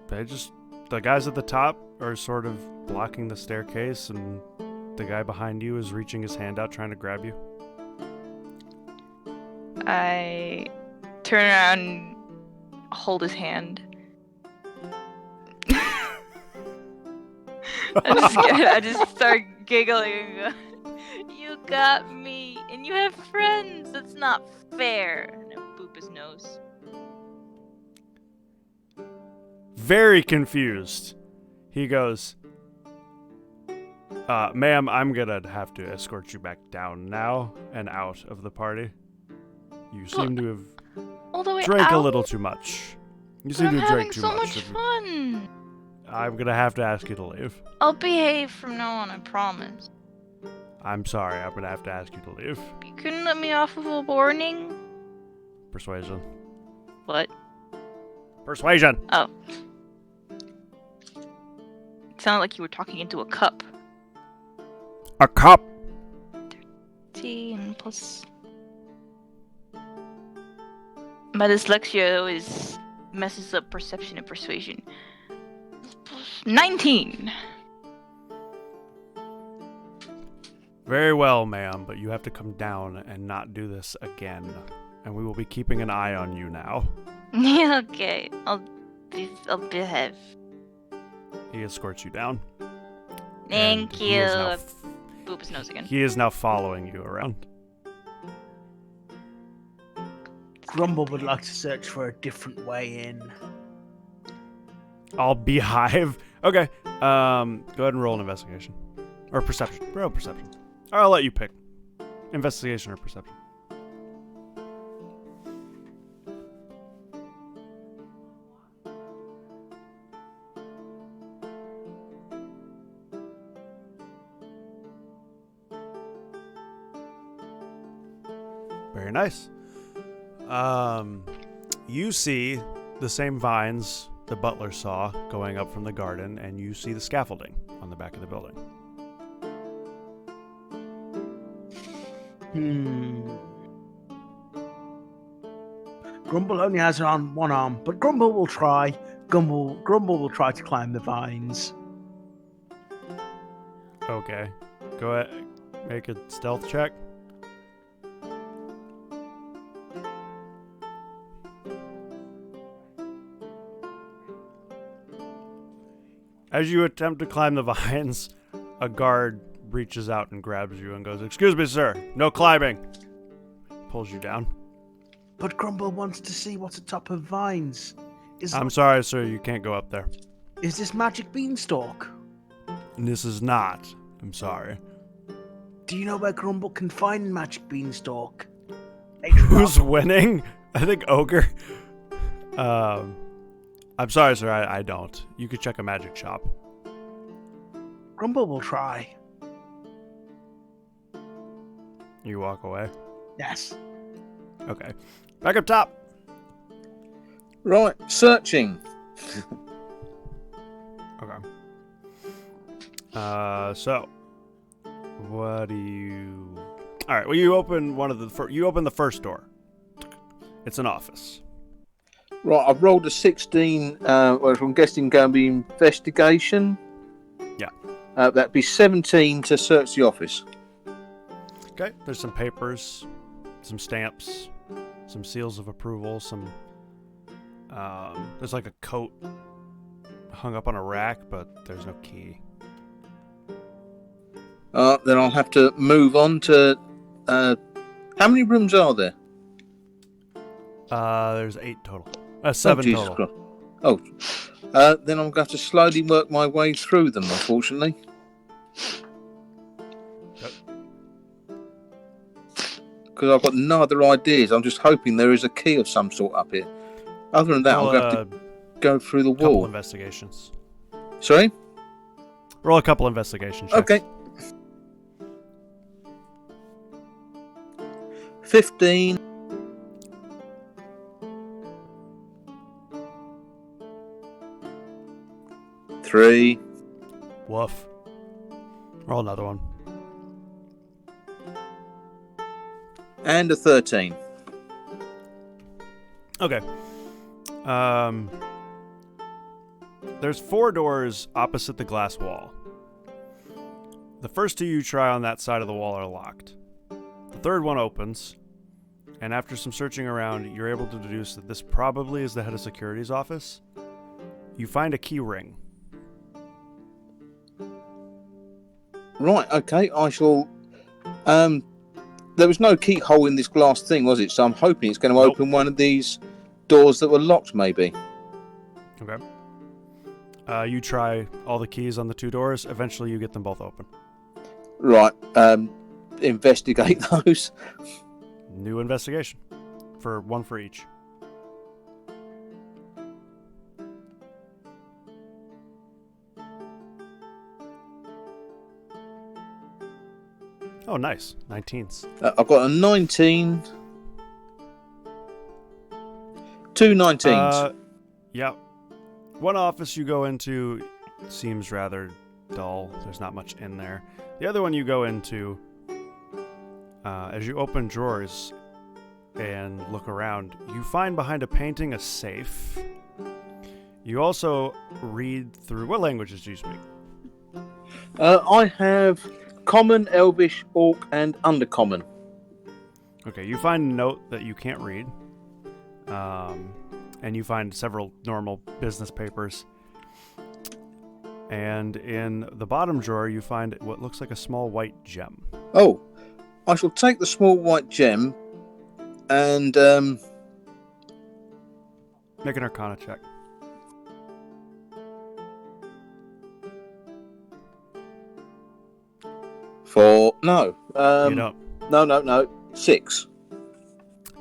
The guys at the top are sort of blocking the staircase, and the guy behind you is reaching his hand out trying to grab you. I turn around and hold his hand. I just start giggling and go, you got me, and you have friends. That's not fair. And I boop his nose. Very confused. He goes, ma'am, I'm gonna have to escort you back down now and out of the party. You seem to have All the way drank out? a little too much. You But seem I'm to have having drank too so much. much fun. I'm gonna have to ask you to leave. I'll behave from now on, I promise. I'm sorry, I'm gonna have to ask you to leave. You couldn't let me off with a warning? Persuasion. What? Persuasion! Oh. It sounded like you were talking into a cup. A cup! Tea and plus... My dyslexia always messes up perception and persuasion. 19! Very well, ma'am, but you have to come down and not do this again. And we will be keeping an eye on you now. Yeah, okay. I'll behave. He escorts you down. Thank and he is you. now Boop his nose again. He is now following you around. Grumble would like to search for a different way in. I'll beehive. Okay. Go ahead and roll an investigation. Or perception. Roll perception. Or I'll let you pick. Investigation or perception. Very nice. You see the same vines the butler saw going up from the garden, and you see the scaffolding on the back of the building. Grumble only has on one arm, but Grumble will try. Grumble will try to climb the vines. Okay. Go ahead. Make a stealth check. As you attempt to climb the vines, a guard reaches out and grabs you and goes, "Excuse me, sir. No climbing." Pulls you down. But Grumble wants to see what's atop of vines. I'm sorry, sir. You can't go up there. Is this magic beanstalk? This is not. I'm sorry. Do you know where Grumble can find magic beanstalk? Who's winning? I think Ogre. I'm sorry, sir. I don't. You could check a magic shop. Grumble will try. You walk away. Yes. Okay. Back up top. Right, searching. Okay. So, what do you? All right. Well, you open you open the first door. It's an office. Right, I've rolled a 16, which I'm guessing going to be investigation. Yeah. That'd be 17 to search the office. Okay. There's some papers, some stamps, some seals of approval, some. There's like a coat hung up on a rack, but there's no key. Then I'll have to move on to. How many rooms are there? There's 8 total. 7 Jesus total. Christ. Then I'm going to have to slowly work my way through them, unfortunately. Because I've got no other ideas. I'm just hoping there is a key of some sort up here. Other than that, Roll I'm going to have to go through the couple wall. Investigations. Sorry? Roll a couple investigation checks. Okay. 15. Three. Woof. Roll another one. And a 13. Okay. There's 4 doors opposite the glass wall. The first 2 you try on that side of the wall are locked. The third one opens, and after some searching around, you're able to deduce that this probably is the head of security's office. You find a key ring. Right, okay, I shall... there was no keyhole in this glass thing, was it? So I'm hoping it's going to open one of these doors that were locked, maybe. Okay. You try all the keys on the 2 doors. Eventually, you get them both open. Right, investigate those. New investigation. For 1 for each. Oh, nice. 19s. I've got a 19. 2 19s. Yeah. One office you go into seems rather dull. There's not much in there. The other one you go into, as you open drawers and look around, you find behind a painting a safe. You also read through... What languages do you speak? I have Common, Elvish, Orc, and Undercommon. Okay, you find a note that you can't read. And you find several normal business papers. And in the bottom drawer, you find what looks like a small white gem. Oh, I shall take the small white gem and... Make an Arcana check. No. You don't. No. 6.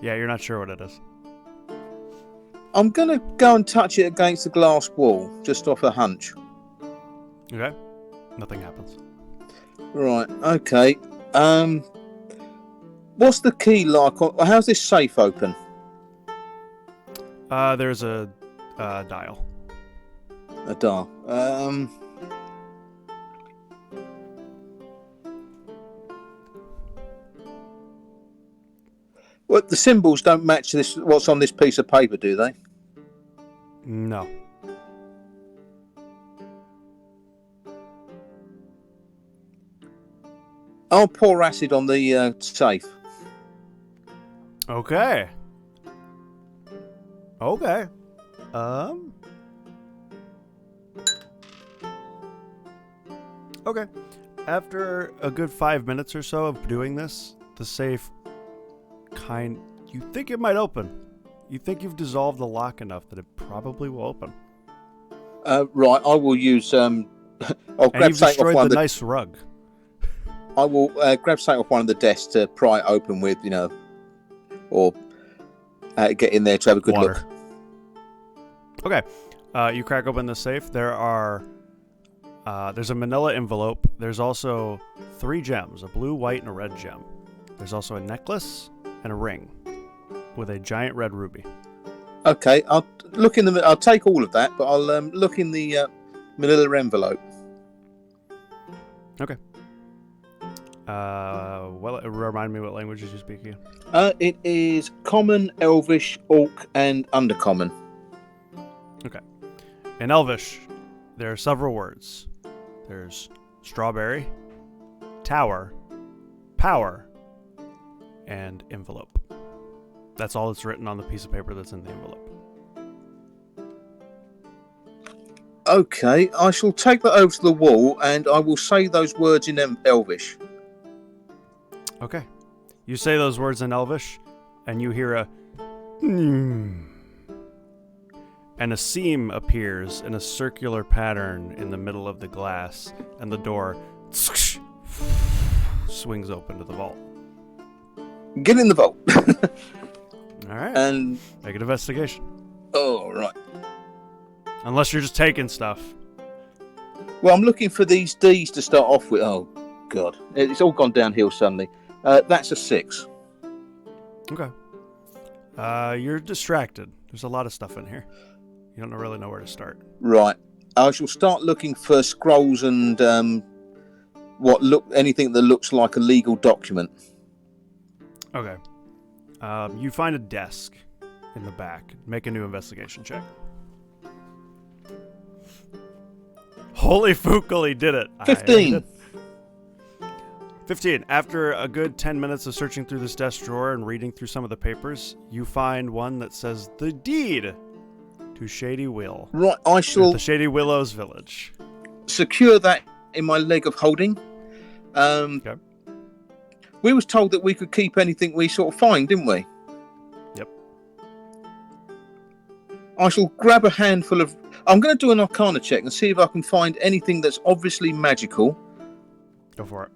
Yeah, you're not sure what it is. I'm going to go and touch it against the glass wall, just off a hunch. Okay. Nothing happens. Right, okay. What's the key like? How's this safe open? There's a dial. A dial. Well, the symbols don't match this. What's on this piece of paper, do they? No. I'll pour acid on the safe. Okay. Okay. Okay. After a good 5 minutes or so of doing this, the safe you think it might open. You think you've dissolved the lock enough that it probably will open. Right, I will use... I'll And grab you've something off destroyed one the of the... nice rug. I will grab something off one of the desks to pry it open with, or get in there to have a good Water. look. Okay. You crack open the safe. There are There's a manila envelope. There's also 3 gems, a blue, white, and a red gem. There's also a necklace and a ring with a giant red ruby. Okay, I'll look in the. I'll take all of that, but I'll look in the manila envelope. Okay. Well, remind me what languages you speak again. It is Common, Elvish, Orc, and Undercommon. Okay. In Elvish, there are several words. There's strawberry, tower, power, and envelope. That's all that's written on the piece of paper that's in the envelope. Okay, I shall take that over to the wall, and I will say those words in Elvish. Okay. You say those words in Elvish, and you hear a and a seam appears in a circular pattern in the middle of the glass, and the door swings open to the vault. Get in the vault. All right. And Make an investigation. oh, right. Unless you're just taking stuff. Well, I'm looking for these D's to start off with. Oh, God. It's all gone downhill suddenly. That's a 6. Okay. You're distracted. There's a lot of stuff in here. You don't really know where to start. Right. I shall start looking for scrolls and anything that looks like a legal document. Okay. You find a desk in the back. Make a new investigation check. Holy fookle, he did it. 15. 15. After a good 10 minutes of searching through this desk drawer and reading through some of the papers, you find one that says the deed to Shady Will. Right, I shall The Shady Willows Village. secure that in my leg of holding. Okay. We was told that we could keep anything we sort of find, didn't we? Yep. I shall grab a handful of... I'm going to do an Arcana check and see if I can find anything that's obviously magical. Go for it.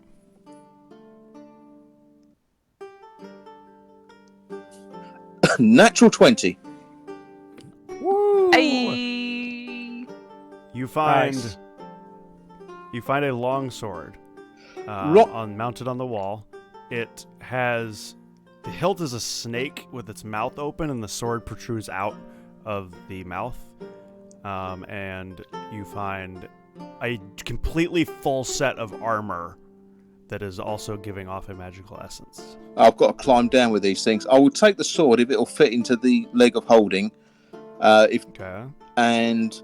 Natural 20. Woo! Aye. You find Nice. you find a long sword mounted on the wall. It has the hilt is a snake with its mouth open, and the sword protrudes out of the mouth. And you find a completely full set of armor that is also giving off a magical essence. I've got to climb down with these things. I will take the sword if it'll fit into the leg of holding. Okay. And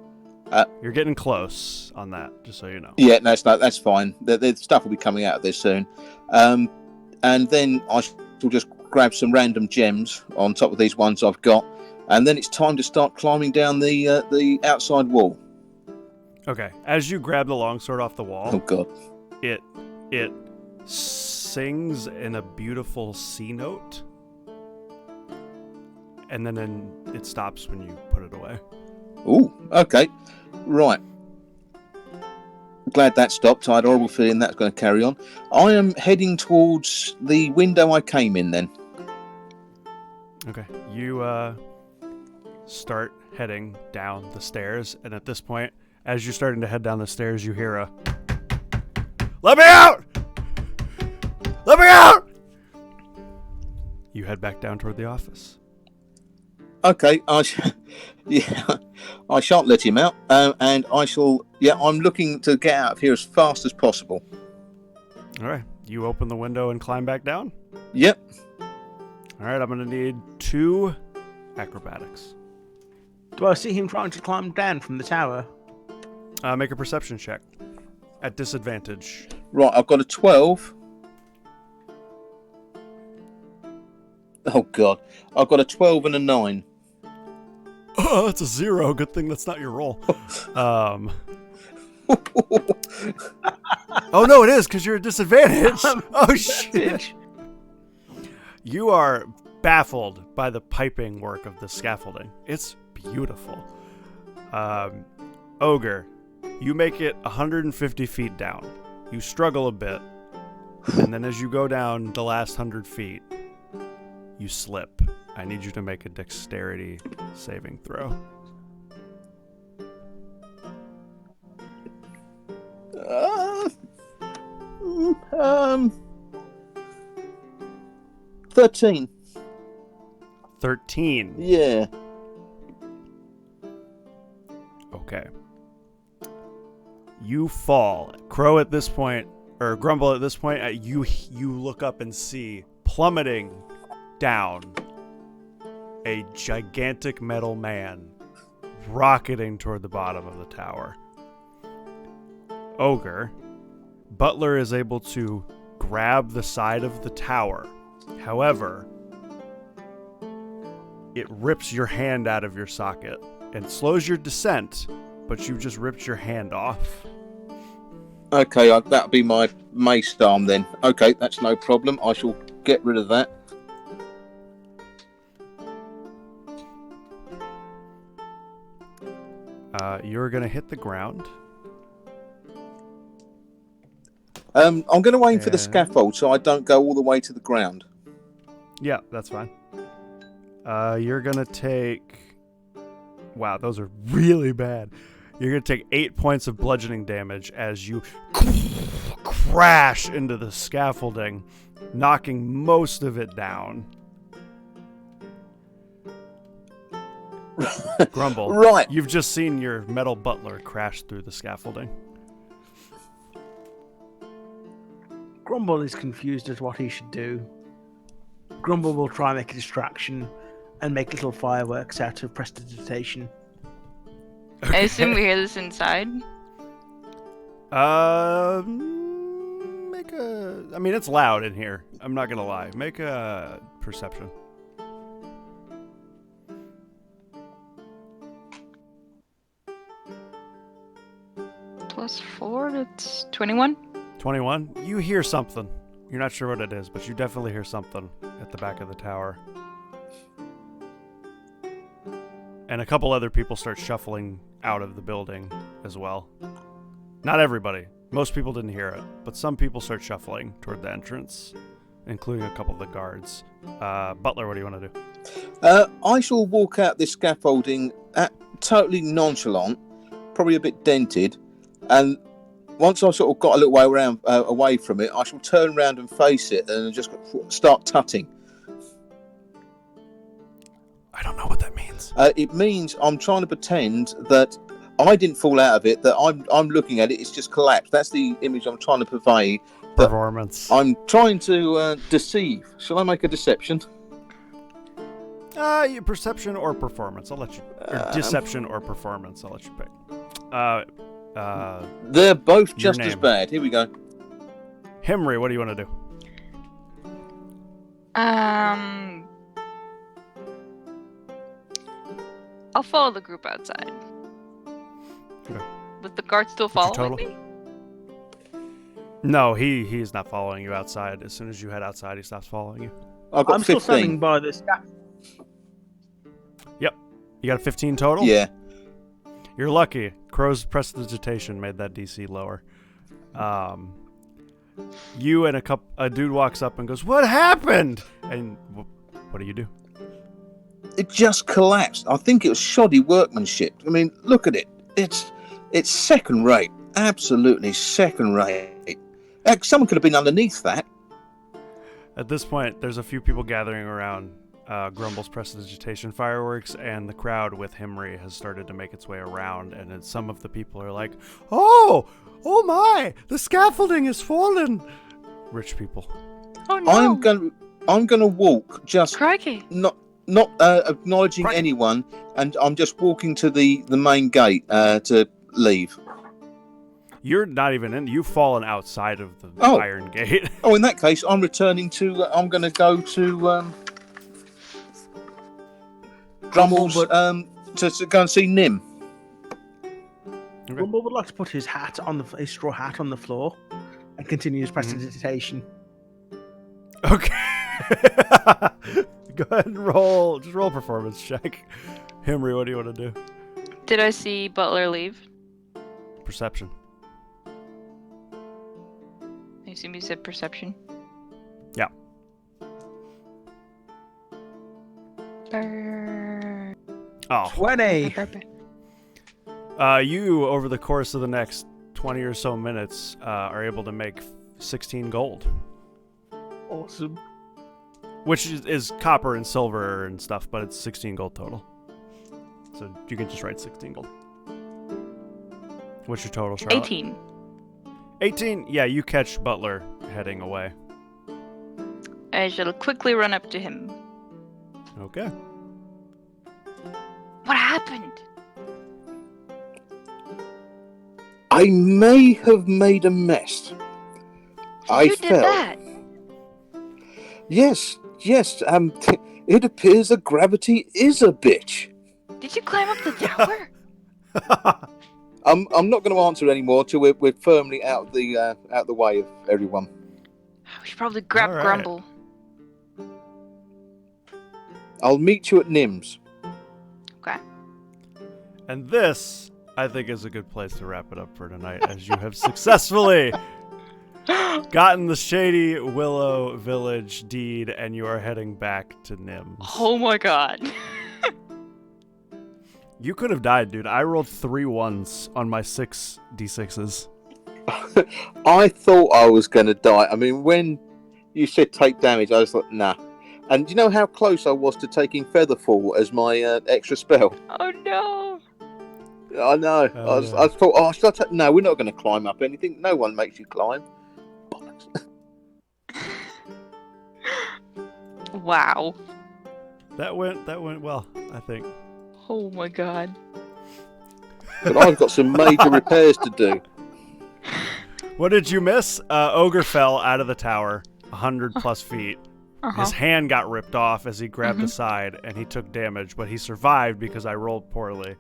You're getting close on that, just so you know. yeah, no, that's fine. The stuff will be coming out of this soon. And then I shall just grab some random gems on top of these ones I've got, and then it's time to start climbing down the outside wall. Okay. As you grab the longsword off the wall, Oh God! it sings in a beautiful C note, and then it stops when you put it away. Ooh, okay, right. Glad that stopped. I had a horrible feeling that's going to carry on. I am heading towards the window I came in then. Okay. You start heading down the stairs, and at this point, as you're starting to head down the stairs, you hear a "Let me out! Let me out!" You head back down toward the office. Okay, I shan't let him out, and I shall. Yeah, I'm looking to get out of here as fast as possible. All right. You open the window and climb back down. Yep. All right. I'm going to need 2 acrobatics. Do I see him trying to climb down from the tower? Make a perception check at disadvantage. Right, I've got a 12. Oh God, I've got a 12 and a 9. Oh, that's a 0. Good thing that's not your roll. Oh, no, it is, because you're at disadvantage. Oh, shit. You are baffled by the piping work of the scaffolding. It's beautiful. Ogre, you make it 150 feet down. You struggle a bit, and then as you go down the last 100 feet, you slip. I need you to make a dexterity saving throw. 13. 13. Yeah. Okay. You fall. Crow at this point, or Grumble at this point, you look up and see plummeting down a gigantic metal man rocketing toward the bottom of the tower. Ogre, Butler is able to grab the side of the tower. However, it rips your hand out of your socket and slows your descent, but you just ripped your hand off. Okay, that'll be my mace arm then. Okay, that's no problem. I shall get rid of that. You're going to hit the ground. I'm going to aim for the scaffold so I don't go all the way to the ground. Yeah, that's fine. You're going to take... Wow, those are really bad. You're going to take 8 points of bludgeoning damage as you crash into the scaffolding, knocking most of it down. Grumble. Right. You've just seen your metal butler crash through the scaffolding. Grumble is confused as what he should do. Grumble will try and make a distraction and make little fireworks out of prestidigitation. I assume we hear this inside. Make a... I mean, it's loud in here. I'm not going to lie. Make a perception. +4, that's 21. 21. You hear something. You're not sure what it is, but you definitely hear something at the back of the tower. And a couple other people start shuffling out of the building as well. Not everybody. Most people didn't hear it, but some people start shuffling toward the entrance, including a couple of the guards. Butler, what do you want to do? I shall walk out this scaffolding totally nonchalant, probably a bit dented, and once I sort of got a little way around, away from it, I shall turn around and face it and just start tutting. I don't know what that means. It means I'm trying to pretend that I didn't fall out of it, that I'm looking at it, it's just collapsed. That's the image I'm trying to purvey. Performance. I'm trying to deceive. Shall I make a deception? Your perception or performance. I'll let you. Or deception or performance. I'll let you pick. They're both just name. as bad. Here we go. Henry, what do you want to do? I'll follow the group outside. Okay. With the guard still What's your following me? No, he's not following you outside. As soon as you head outside, he stops following you. I've got I'm still 15. standing by the scaffold. Yep. You got a 15 total? Yeah. You're lucky. Crow's prestidigitation made that DC lower. You and a dude walks up and goes, "What happened?" And what do you do? It just collapsed. I think it was shoddy workmanship. I mean, look at it. It's second rate. Absolutely second rate. Heck, someone could have been underneath that. At this point, there's a few people gathering around Grumble's prestidigitation fireworks, and the crowd with Himri has started to make its way around, and some of the people are like, "Oh my, the scaffolding has fallen." Rich people. Oh no! I'm gonna walk, just Crikey! not acknowledging anyone, and I'm just walking to the main gate to leave. You're not even in. You've fallen outside of the iron gate. Oh, in that case, I'm returning to. I'm going to go to Drummel's to go and see Nim. Okay. Grumble would like to put his straw hat on the floor and continue his prestidigitation. Okay. Go ahead and roll. Just roll a performance check. Himri, what do you want to do? Did I see Butler leave? Perception. I assume you said perception. Yeah. Oh. 20! You, over the course of the next 20 or so minutes, are able to make 16 gold. Awesome. Which is copper and silver and stuff, but it's 16 gold total. So you can just write 16 gold. What's your total, Charlotte? 18. 18? Yeah, you catch Butler heading away. I shall quickly run up to him. Okay. What happened? I may have made a mess. You did that? Yes. It appears that gravity is a bitch. Did you climb up the tower? I'm not going to answer anymore till we're firmly out the way of everyone. We should probably grab All right. Grumble. I'll meet you at Nim's. Okay. And this, I think, is a good place to wrap it up for tonight, as you have successfully gotten the Shady Willow Village deed, and you are heading back to Nim's. Oh my god. You could have died, dude. I rolled 3 ones on my 6 d6s. I thought I was going to die. I mean, when you said take damage, I was like, nah. And do you know how close I was to taking Featherfall as my extra spell? Oh no. I know. Oh, I thought, oh, should I take... No, we're not going to climb up anything. No one makes you climb. Wow. That went well, I think. Oh my god. But I've got some major repairs to do. What did you miss? Ogre fell out of the tower 100 plus feet. Uh-huh. His hand got ripped off as he grabbed the side, and he took damage, but he survived because I rolled poorly.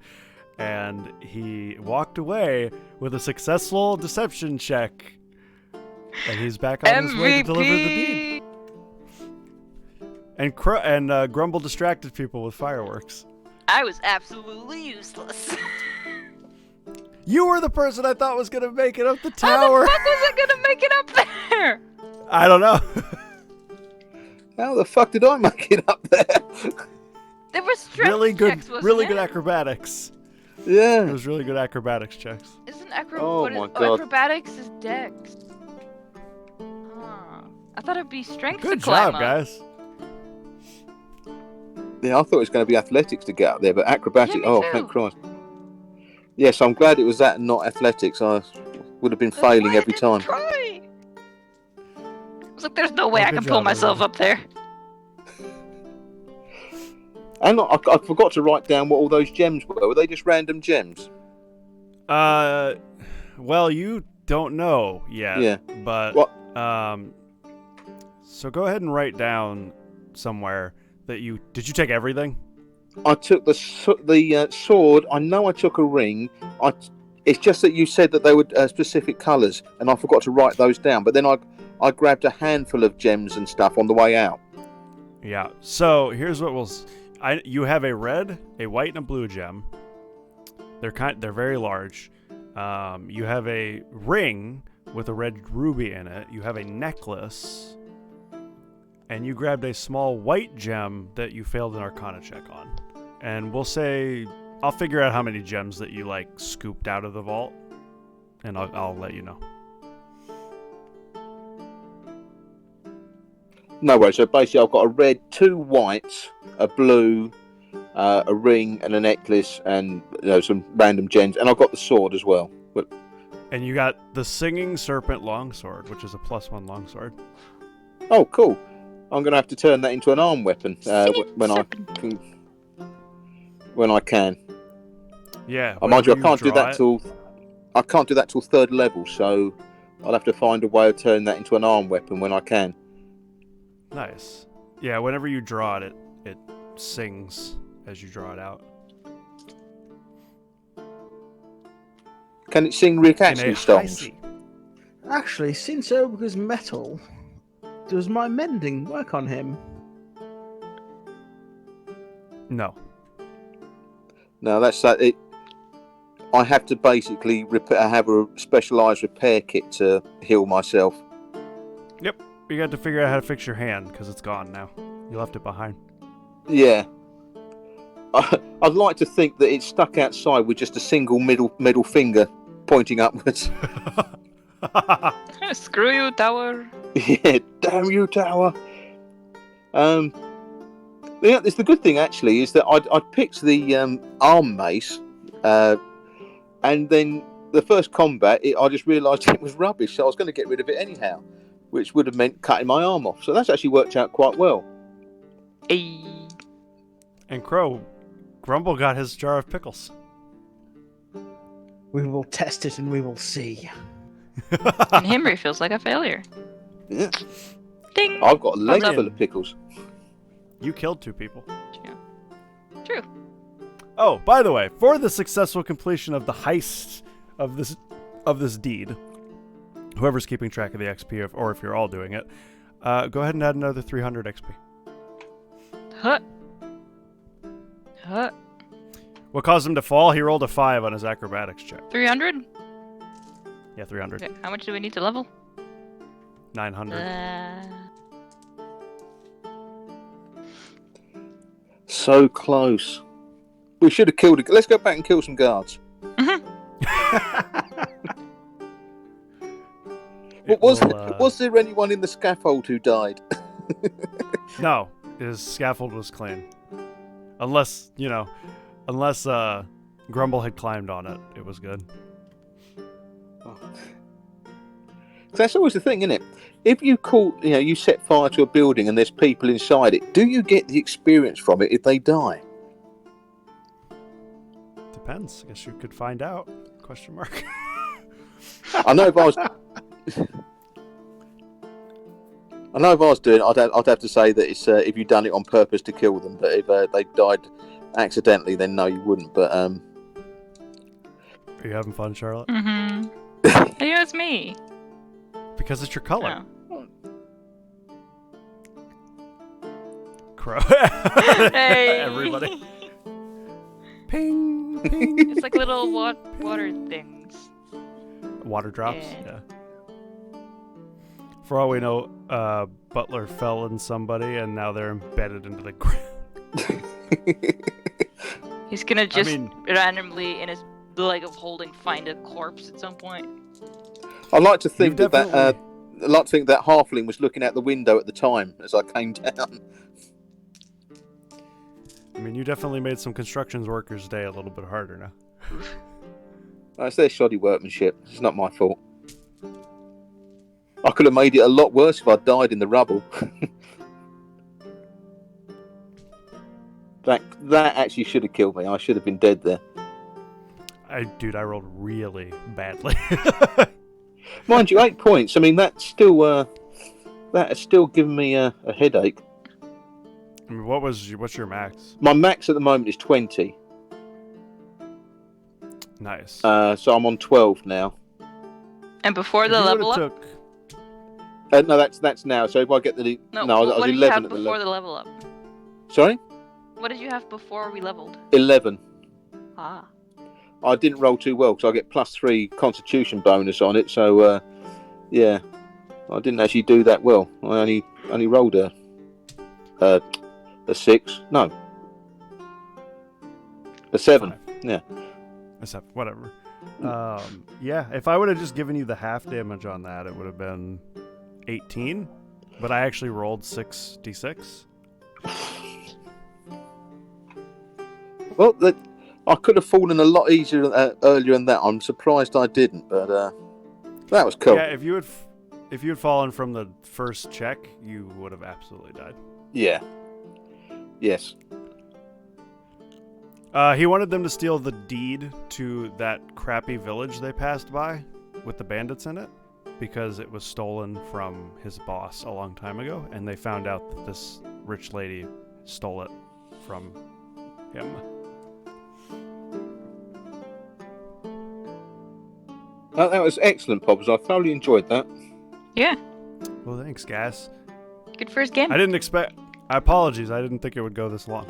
And he walked away with a successful deception check. And he's back on his way to deliver the deed. And Grumble distracted people with fireworks. I was absolutely useless. You were the person I thought was going to make it up the How tower. the fuck was I gonna make it up there? I don't know. How the fuck did I make it up there? There were strength Really good, checks, wasn't really it? good acrobatics. It Yeah. was really good acrobatics checks. Isn't Oh my God. acrobatics is dex? I thought it'd be strength Good to climb job, up. guys. Yeah, I thought it was going to be athletics to get up there, but acrobatics. Yeah, me Oh, too. thank Christ. Yes, I'm glad it was that and not athletics. I would have been That's why failing I every didn't time. Try. I was like, there's no way Oh, I good can pull job, myself everyone. up there. And I forgot to write down what all those gems were. Were they just random gems? Well, you don't know yet. Yeah. But What? So go ahead and write down somewhere that you did. You take everything? I took the sword. I know I took a ring. It's just that you said that they were specific colours, and I forgot to write those down. But then I grabbed a handful of gems and stuff on the way out. Yeah. So here's what you have a red, a white, and a blue gem. They're very large. You have a ring with a red ruby in it. You have a necklace, and you grabbed a small white gem that you failed an Arcana check on. And we'll say I'll figure out how many gems that you scooped out of the vault, and I'll let you know. No worries. So basically, I've got a red, 2 whites, a blue, a ring, and a necklace, and some random gems. And I've got the sword as well. But And you got the Singing Serpent Longsword, which is a +1 longsword. oh, cool! I'm going to have to turn that into an arm weapon when I can. Yeah. Mind you, I whenever can't do draw that it- till 3rd level. So I'll have to find a way of turning that into an arm weapon when I can. Nice. Yeah, whenever you draw it, it sings as you draw it out. Can it sing Rick In a Astley high songs? C. Actually, since Ogre's metal, does my mending work on him? No. No, that's that. I have to basically have a specialised repair kit to heal myself. Yep. You got to figure out how to fix your hand because it's gone now. You left it behind. Yeah. I'd like to think that it's stuck outside with just a single middle finger pointing upwards. Screw you, tower. Yeah, damn you, tower. Yeah, it's the good thing actually is that I picked the arm mace, and then the first combat, I just realised it was rubbish, so I was going to get rid of it anyhow, which would have meant cutting my arm off. So that's actually worked out quite well. Hey. And Crow, Grumble got his jar of pickles. We will test it and we will see. And Henry feels like a failure. Yeah, Ding. I've got a leg Well done. full of pickles. You killed 2 people. True. Oh, by the way, for the successful completion of the heist of this deed, whoever's keeping track of the XP, or if you're all doing it, go ahead and add another 300 XP. Huh. What caused him to fall? He rolled a 5 on his acrobatics check. 300? Yeah, 300. Okay. How much do we need to level? 900. So close. We should have killed it. Let's go back and kill some guards. It Was will, there anyone in the scaffold who died? No, his scaffold was clean. Unless Grumble had climbed on it, it was good. That's always the thing, isn't it? If you set fire to a building and there's people inside it, do you get the experience from it if they die? Depends. I guess you could find out. Question mark. I know if I was doing it, I'd have to say that it's if you'd done it on purpose to kill them. But if they died accidentally, then no, you wouldn't. But Are you having fun, Charlotte? Mm-hmm. I think it's me. Because it's your color. Oh. Crow. Hey. Everybody. Ping, ping. It's like little water things. Water drops. Yeah. Yeah. For all we know, Butler fell in somebody, and now they're embedded into the ground. He's gonna just mean- randomly, in his leg of holding, find a corpse at some point. I like to think You that halfling was looking out the window at the time as I came down. I mean, you definitely made some construction workers' day a little bit harder now. It's their shoddy workmanship. It's not my fault. I could have made it a lot worse if I died in the rubble. That actually should have killed me. I should have been dead there. I rolled really badly. Mind you, 8 points. I mean, that has still given me a headache. I mean, what's your max? My max at the moment is 20. Nice. So I'm on 12 now. And before If the you level would've up? No, that's now. So if I get the No, I was what did you 11 have at the before level. the level up? Sorry, What did you have before we leveled? 11. Ah. I didn't roll too well because I get +3 Constitution bonus on it. So yeah, I didn't actually do that well. I only rolled a 6. No, a 7. 5. Yeah. A 7. Whatever. Yeah, if I would have just given you the half damage on that, it would have been 18. But I actually rolled 6d6. Well, I could have fallen a lot easier earlier than that. I'm surprised I didn't, but that was cool. Yeah, if you had fallen from the first check, you would have absolutely died. Yeah. Yes. He wanted them to steal the deed to that crappy village they passed by with the bandits in it because it was stolen from his boss a long time ago, and they found out that this rich lady stole it from him. That was excellent, Pobbs. I thoroughly enjoyed that. Yeah. Well, thanks, guys. Good first game. I didn't expect... Apologies, I didn't think it would go this long.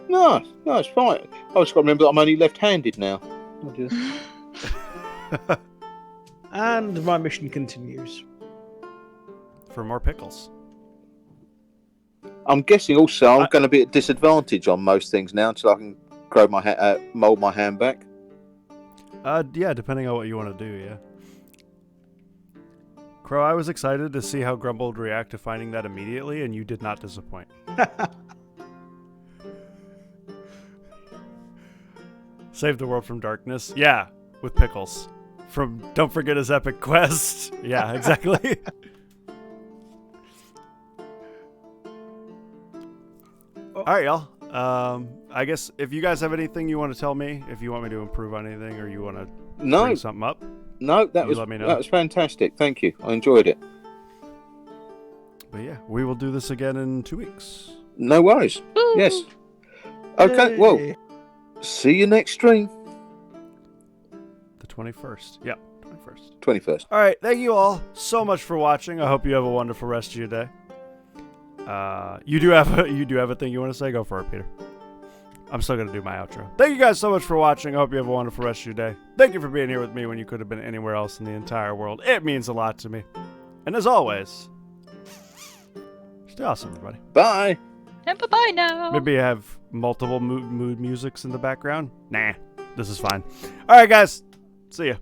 No, it's fine. I just got to remember that I'm only left-handed now. And my mission continues. For more pickles. I'm guessing also I'm going to be at disadvantage on most things now until I can grow my mold my hand back. Yeah, depending on what you want to do, yeah. Crow, I was excited to see how Grumble would react to finding that immediately, and you did not disappoint. Save the world from darkness. Yeah, with Pickles. From Don't Forget His Epic Quest. Yeah, exactly. All right, y'all. I guess if you guys have anything you want to tell me, if you want me to improve on anything, or you want to bring something up, let me know. That was fantastic. Thank you. I enjoyed it. But yeah, we will do this again in 2 weeks. No worries. Woo! Yes. Okay. Yay. Well, see you next stream. The 21st. Yeah, 21st. 21st. All right, thank you all so much for watching. I hope you have a wonderful rest of your day. You do have a thing you want to say? Go for it, Peter. I'm still gonna do my outro. Thank you guys so much for watching. I hope you have a wonderful rest of your day. Thank you for being here with me when you could have been anywhere else in the entire world. It means a lot to me. And as always, stay awesome, everybody. Bye. And bye-bye now. Maybe have multiple mood musics in the background. Nah, this is fine. All right, guys. See ya.